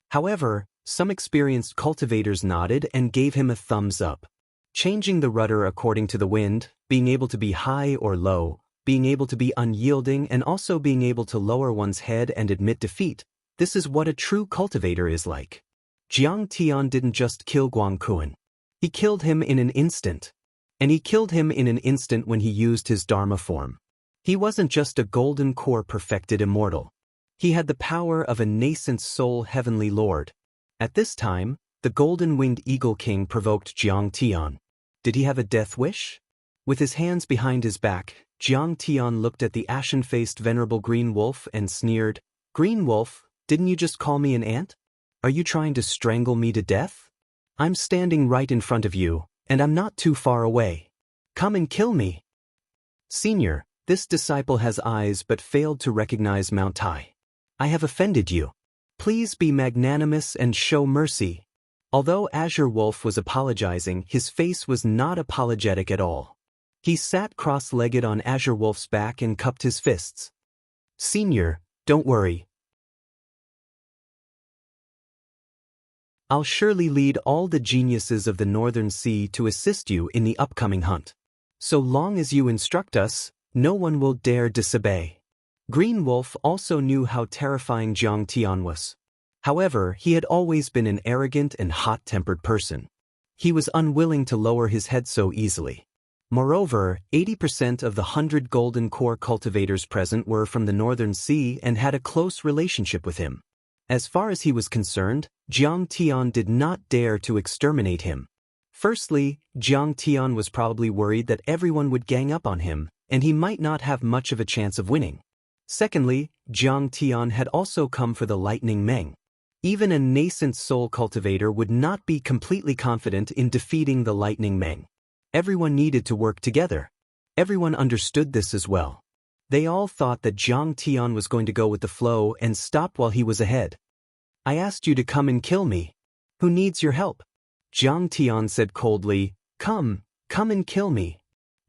However, some experienced cultivators nodded and gave him a thumbs up. Changing the rudder according to the wind, being able to be high or low, being able to be unyielding and also being able to lower one's head and admit defeat, this is what a true cultivator is like. Jiang Tian didn't just kill Guang Kuan. He killed him in an instant. And he killed him in an instant when he used his Dharma form. He wasn't just a golden core perfected immortal. He had the power of a nascent soul heavenly lord. At this time, the Golden-Winged Eagle King provoked Jiang Tian. Did he have a death wish? With his hands behind his back, Jiang Tian looked at the ashen-faced venerable Green Wolf and sneered, "Green Wolf, didn't you just call me an ant? Are you trying to strangle me to death? I'm standing right in front of you, and I'm not too far away. Come and kill me." "Senior, this disciple has eyes but failed to recognize Mount Tai. I have offended you. Please be magnanimous and show mercy." Although Azure Wolf was apologizing, his face was not apologetic at all. He sat cross-legged on Azure Wolf's back and cupped his fists. "Senior, don't worry. I'll surely lead all the geniuses of the Northern Sea to assist you in the upcoming hunt. So long as you instruct us, no one will dare disobey. Green Wolf also knew how terrifying Jiang Tian was. However, he had always been an arrogant and hot-tempered person. He was unwilling to lower his head so easily. Moreover, 80% of the 100 golden core cultivators present were from the Northern Sea and had a close relationship with him. As far as he was concerned, Jiang Tian did not dare to exterminate him. Firstly, Jiang Tian was probably worried that everyone would gang up on him, and he might not have much of a chance of winning. Secondly, Jiang Tian had also come for the Lightning Meng. Even a nascent soul cultivator would not be completely confident in defeating the Lightning Meng. Everyone needed to work together. Everyone understood this as well. They all thought that Jiang Tian was going to go with the flow and stop while he was ahead. I asked you to come and kill me. Who needs your help? Jiang Tian said coldly, come and kill me.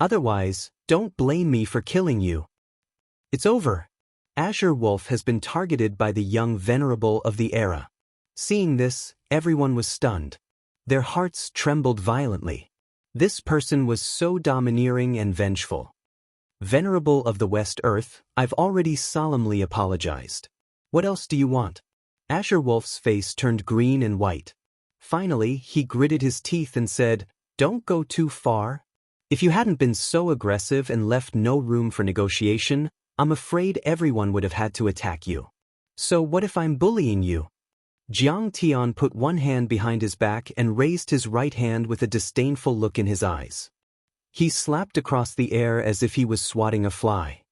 Otherwise, don't blame me for killing you. It's over. Azure Wolf has been targeted by the young venerable of the era. Seeing this, everyone was stunned. Their hearts trembled violently. This person was so domineering and vengeful. Venerable of the West Earth, I've already solemnly apologized. What else do you want? Azure Wolf's face turned green and white. Finally, he gritted his teeth and said, don't go too far. If you hadn't been so aggressive and left no room for negotiation, I'm afraid everyone would have had to attack you. So what if I'm bullying you? Jiang Tian put one hand behind his back and raised his right hand with a disdainful look in his eyes. He slapped across the air as if he was swatting a fly.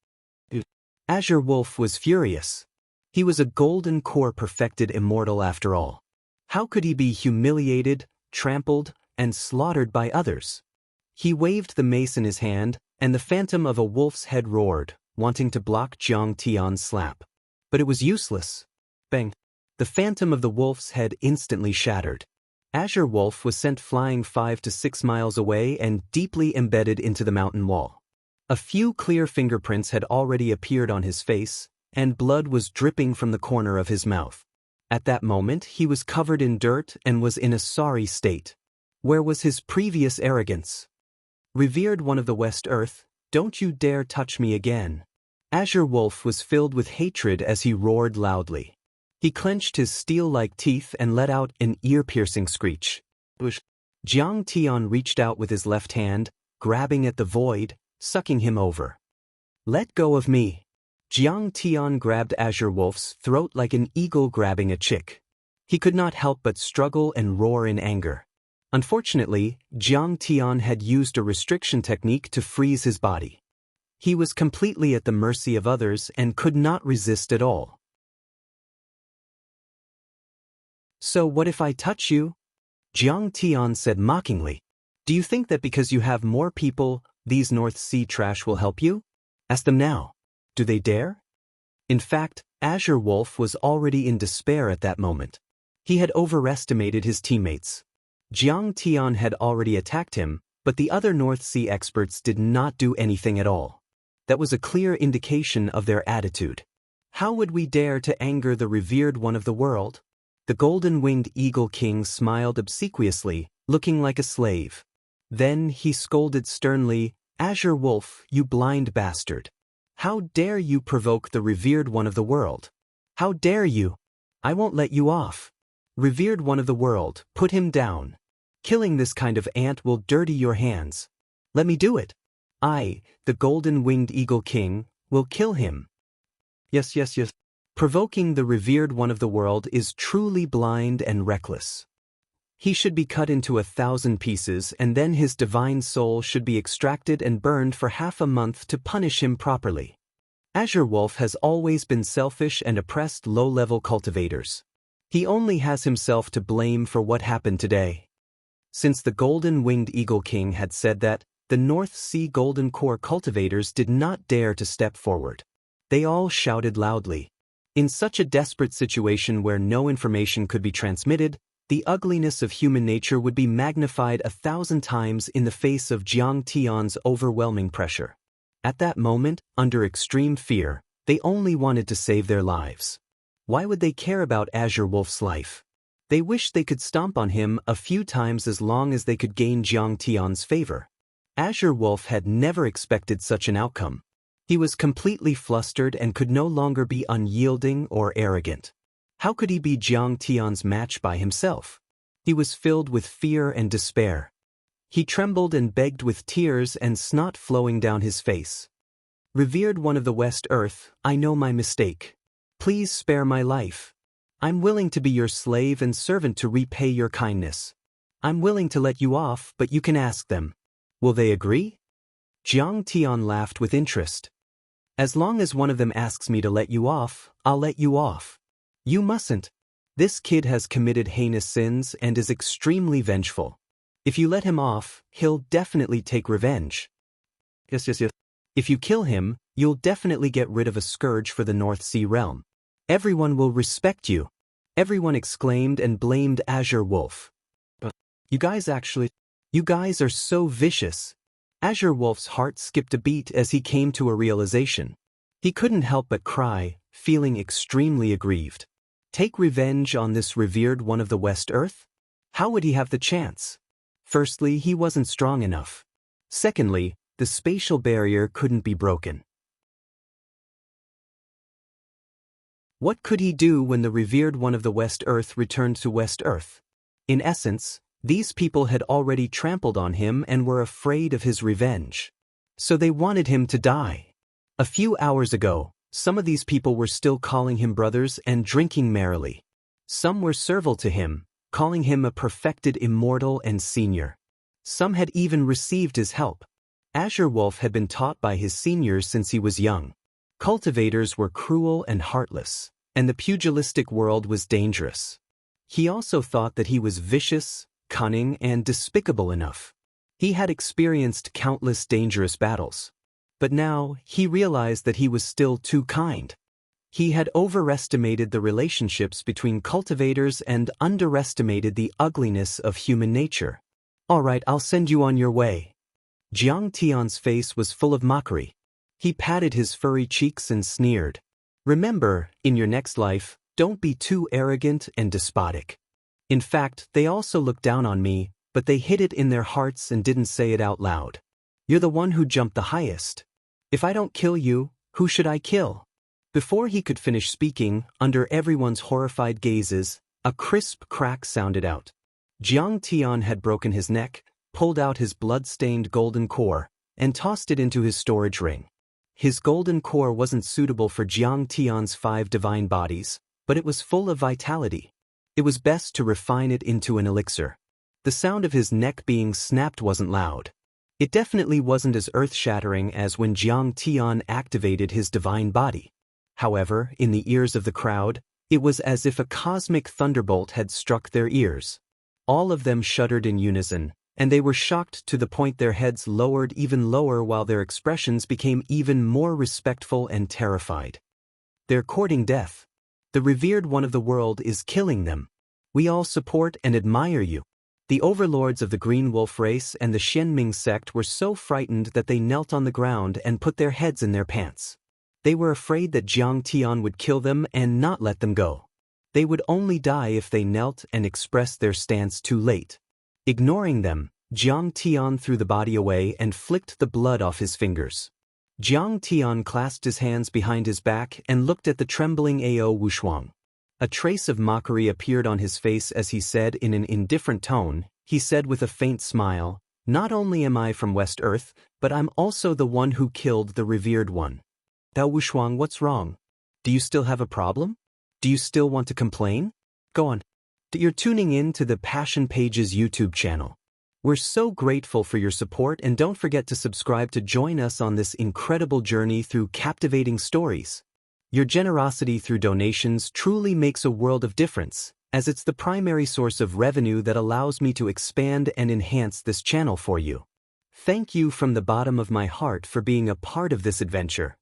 Azure Wolf was furious. He was a golden core perfected immortal after all. How could he be humiliated, trampled, and slaughtered by others? He waved the mace in his hand, and the phantom of a wolf's head roared, wanting to block Jiang Tian's slap. But it was useless. Bang! The phantom of the wolf's head instantly shattered. Azure Wolf was sent flying 5 to 6 miles away and deeply embedded into the mountain wall. A few clear fingerprints had already appeared on his face, and blood was dripping from the corner of his mouth. At that moment, he was covered in dirt and was in a sorry state. Where was his previous arrogance? Revered one of the West Earth, don't you dare touch me again. Azure Wolf was filled with hatred as he roared loudly. He clenched his steel-like teeth and let out an ear-piercing screech. Jiang Tian reached out with his left hand, grabbing at the void, sucking him over. Let go of me. Jiang Tian grabbed Azure Wolf's throat like an eagle grabbing a chick. He could not help but struggle and roar in anger. Unfortunately, Jiang Tian had used a restriction technique to freeze his body. He was completely at the mercy of others and could not resist at all. So what if I touch you? Jiang Tian said mockingly. Do you think that because you have more people, these North Sea trash will help you? Ask them now. Do they dare? In fact, Azure Wolf was already in despair at that moment. He had overestimated his teammates. Jiang Tian had already attacked him, but the other North Sea experts did not do anything at all. That was a clear indication of their attitude. How would we dare to anger the revered one of the world? The golden-winged eagle king smiled obsequiously, looking like a slave. Then he scolded sternly, Azure Wolf, you blind bastard. How dare you provoke the revered one of the world? How dare you? I won't let you off. Revered one of the world, put him down. Killing this kind of ant will dirty your hands. Let me do it. I, the golden-winged eagle king, will kill him. Yes. Provoking the revered one of the world is truly blind and reckless. He should be cut into 1,000 pieces and then his divine soul should be extracted and burned for half a month to punish him properly. Azure Wolf has always been selfish and oppressed low-level cultivators. He only has himself to blame for what happened today. Since the golden-winged eagle king had said that, the North Sea golden core cultivators did not dare to step forward. They all shouted loudly. In such a desperate situation where no information could be transmitted, the ugliness of human nature would be magnified 1,000 times in the face of Jiang Tian's overwhelming pressure. At that moment, under extreme fear, they only wanted to save their lives. Why would they care about Azure Wolf's life? They wished they could stomp on him a few times as long as they could gain Jiang Tian's favor. Azure Wolf had never expected such an outcome. He was completely flustered and could no longer be unyielding or arrogant. How could he be Jiang Tian's match by himself? He was filled with fear and despair. He trembled and begged with tears and snot flowing down his face. "Revered one of the West Earth, I know my mistake. Please spare my life. I'm willing to be your slave and servant to repay your kindness. I'm willing to let you off, but you can ask them. Will they agree?" Jiang Tian laughed with interest. "As long as one of them asks me to let you off, I'll let you off. You mustn't. This kid has committed heinous sins and is extremely vengeful. If you let him off, he'll definitely take revenge. Yes. If you kill him, you'll definitely get rid of a scourge for the North Sea realm. Everyone will respect you." Everyone exclaimed and blamed Azure Wolf. "But you guys are so vicious." Azure Wolf's heart skipped a beat as he came to a realization. He couldn't help but cry, feeling extremely aggrieved. Take revenge on this revered one of the West Earth? How would he have the chance? Firstly, he wasn't strong enough. Secondly, the spatial barrier couldn't be broken. What could he do when the revered one of the West Earth returned to West Earth? In essence, these people had already trampled on him and were afraid of his revenge. So they wanted him to die. A few hours ago, some of these people were still calling him brothers and drinking merrily. Some were servile to him, calling him a perfected immortal and senior. Some had even received his help. Azure Wolf had been taught by his seniors since he was young. Cultivators were cruel and heartless, and the pugilistic world was dangerous. He also thought that he was vicious, cunning, and despicable enough. He had experienced countless dangerous battles. But now, he realized that he was still too kind. He had overestimated the relationships between cultivators and underestimated the ugliness of human nature. "All right, I'll send you on your way." Jiang Tian's face was full of mockery. He patted his furry cheeks and sneered. "Remember, in your next life, don't be too arrogant and despotic. In fact, they also looked down on me, but they hid it in their hearts and didn't say it out loud. You're the one who jumped the highest. If I don't kill you, who should I kill?" Before he could finish speaking, under everyone's horrified gazes, a crisp crack sounded out. Jiang Tian had broken his neck, pulled out his blood-stained golden core, and tossed it into his storage ring. His golden core wasn't suitable for Jiang Tian's 5 divine bodies, but it was full of vitality. It was best to refine it into an elixir. The sound of his neck being snapped wasn't loud. It definitely wasn't as earth-shattering as when Jiang Tian activated his divine body. However, in the ears of the crowd, it was as if a cosmic thunderbolt had struck their ears. All of them shuddered in unison, and they were shocked to the point their heads lowered even lower while their expressions became even more respectful and terrified. "They're courting death. The revered one of the world is killing them. We all support and admire you." The overlords of the Green Wolf race and the Xianming sect were so frightened that they knelt on the ground and put their heads in their pants. They were afraid that Jiang Tian would kill them and not let them go. They would only die if they knelt and expressed their stance too late. Ignoring them, Jiang Tian threw the body away and flicked the blood off his fingers. Jiang Tian clasped his hands behind his back and looked at the trembling Ao Wushuang. A trace of mockery appeared on his face as he said in an indifferent tone, he said with a faint smile, "Not only am I from West Earth, but I'm also the one who killed the revered one." "Ao Wushuang, what's wrong? Do you still have a problem? Do you still want to complain? Go on." You're tuning in to the Passion Pages YouTube channel. We're so grateful for your support, and don't forget to subscribe to join us on this incredible journey through captivating stories. Your generosity through donations truly makes a world of difference, as it's the primary source of revenue that allows me to expand and enhance this channel for you. Thank you from the bottom of my heart for being a part of this adventure.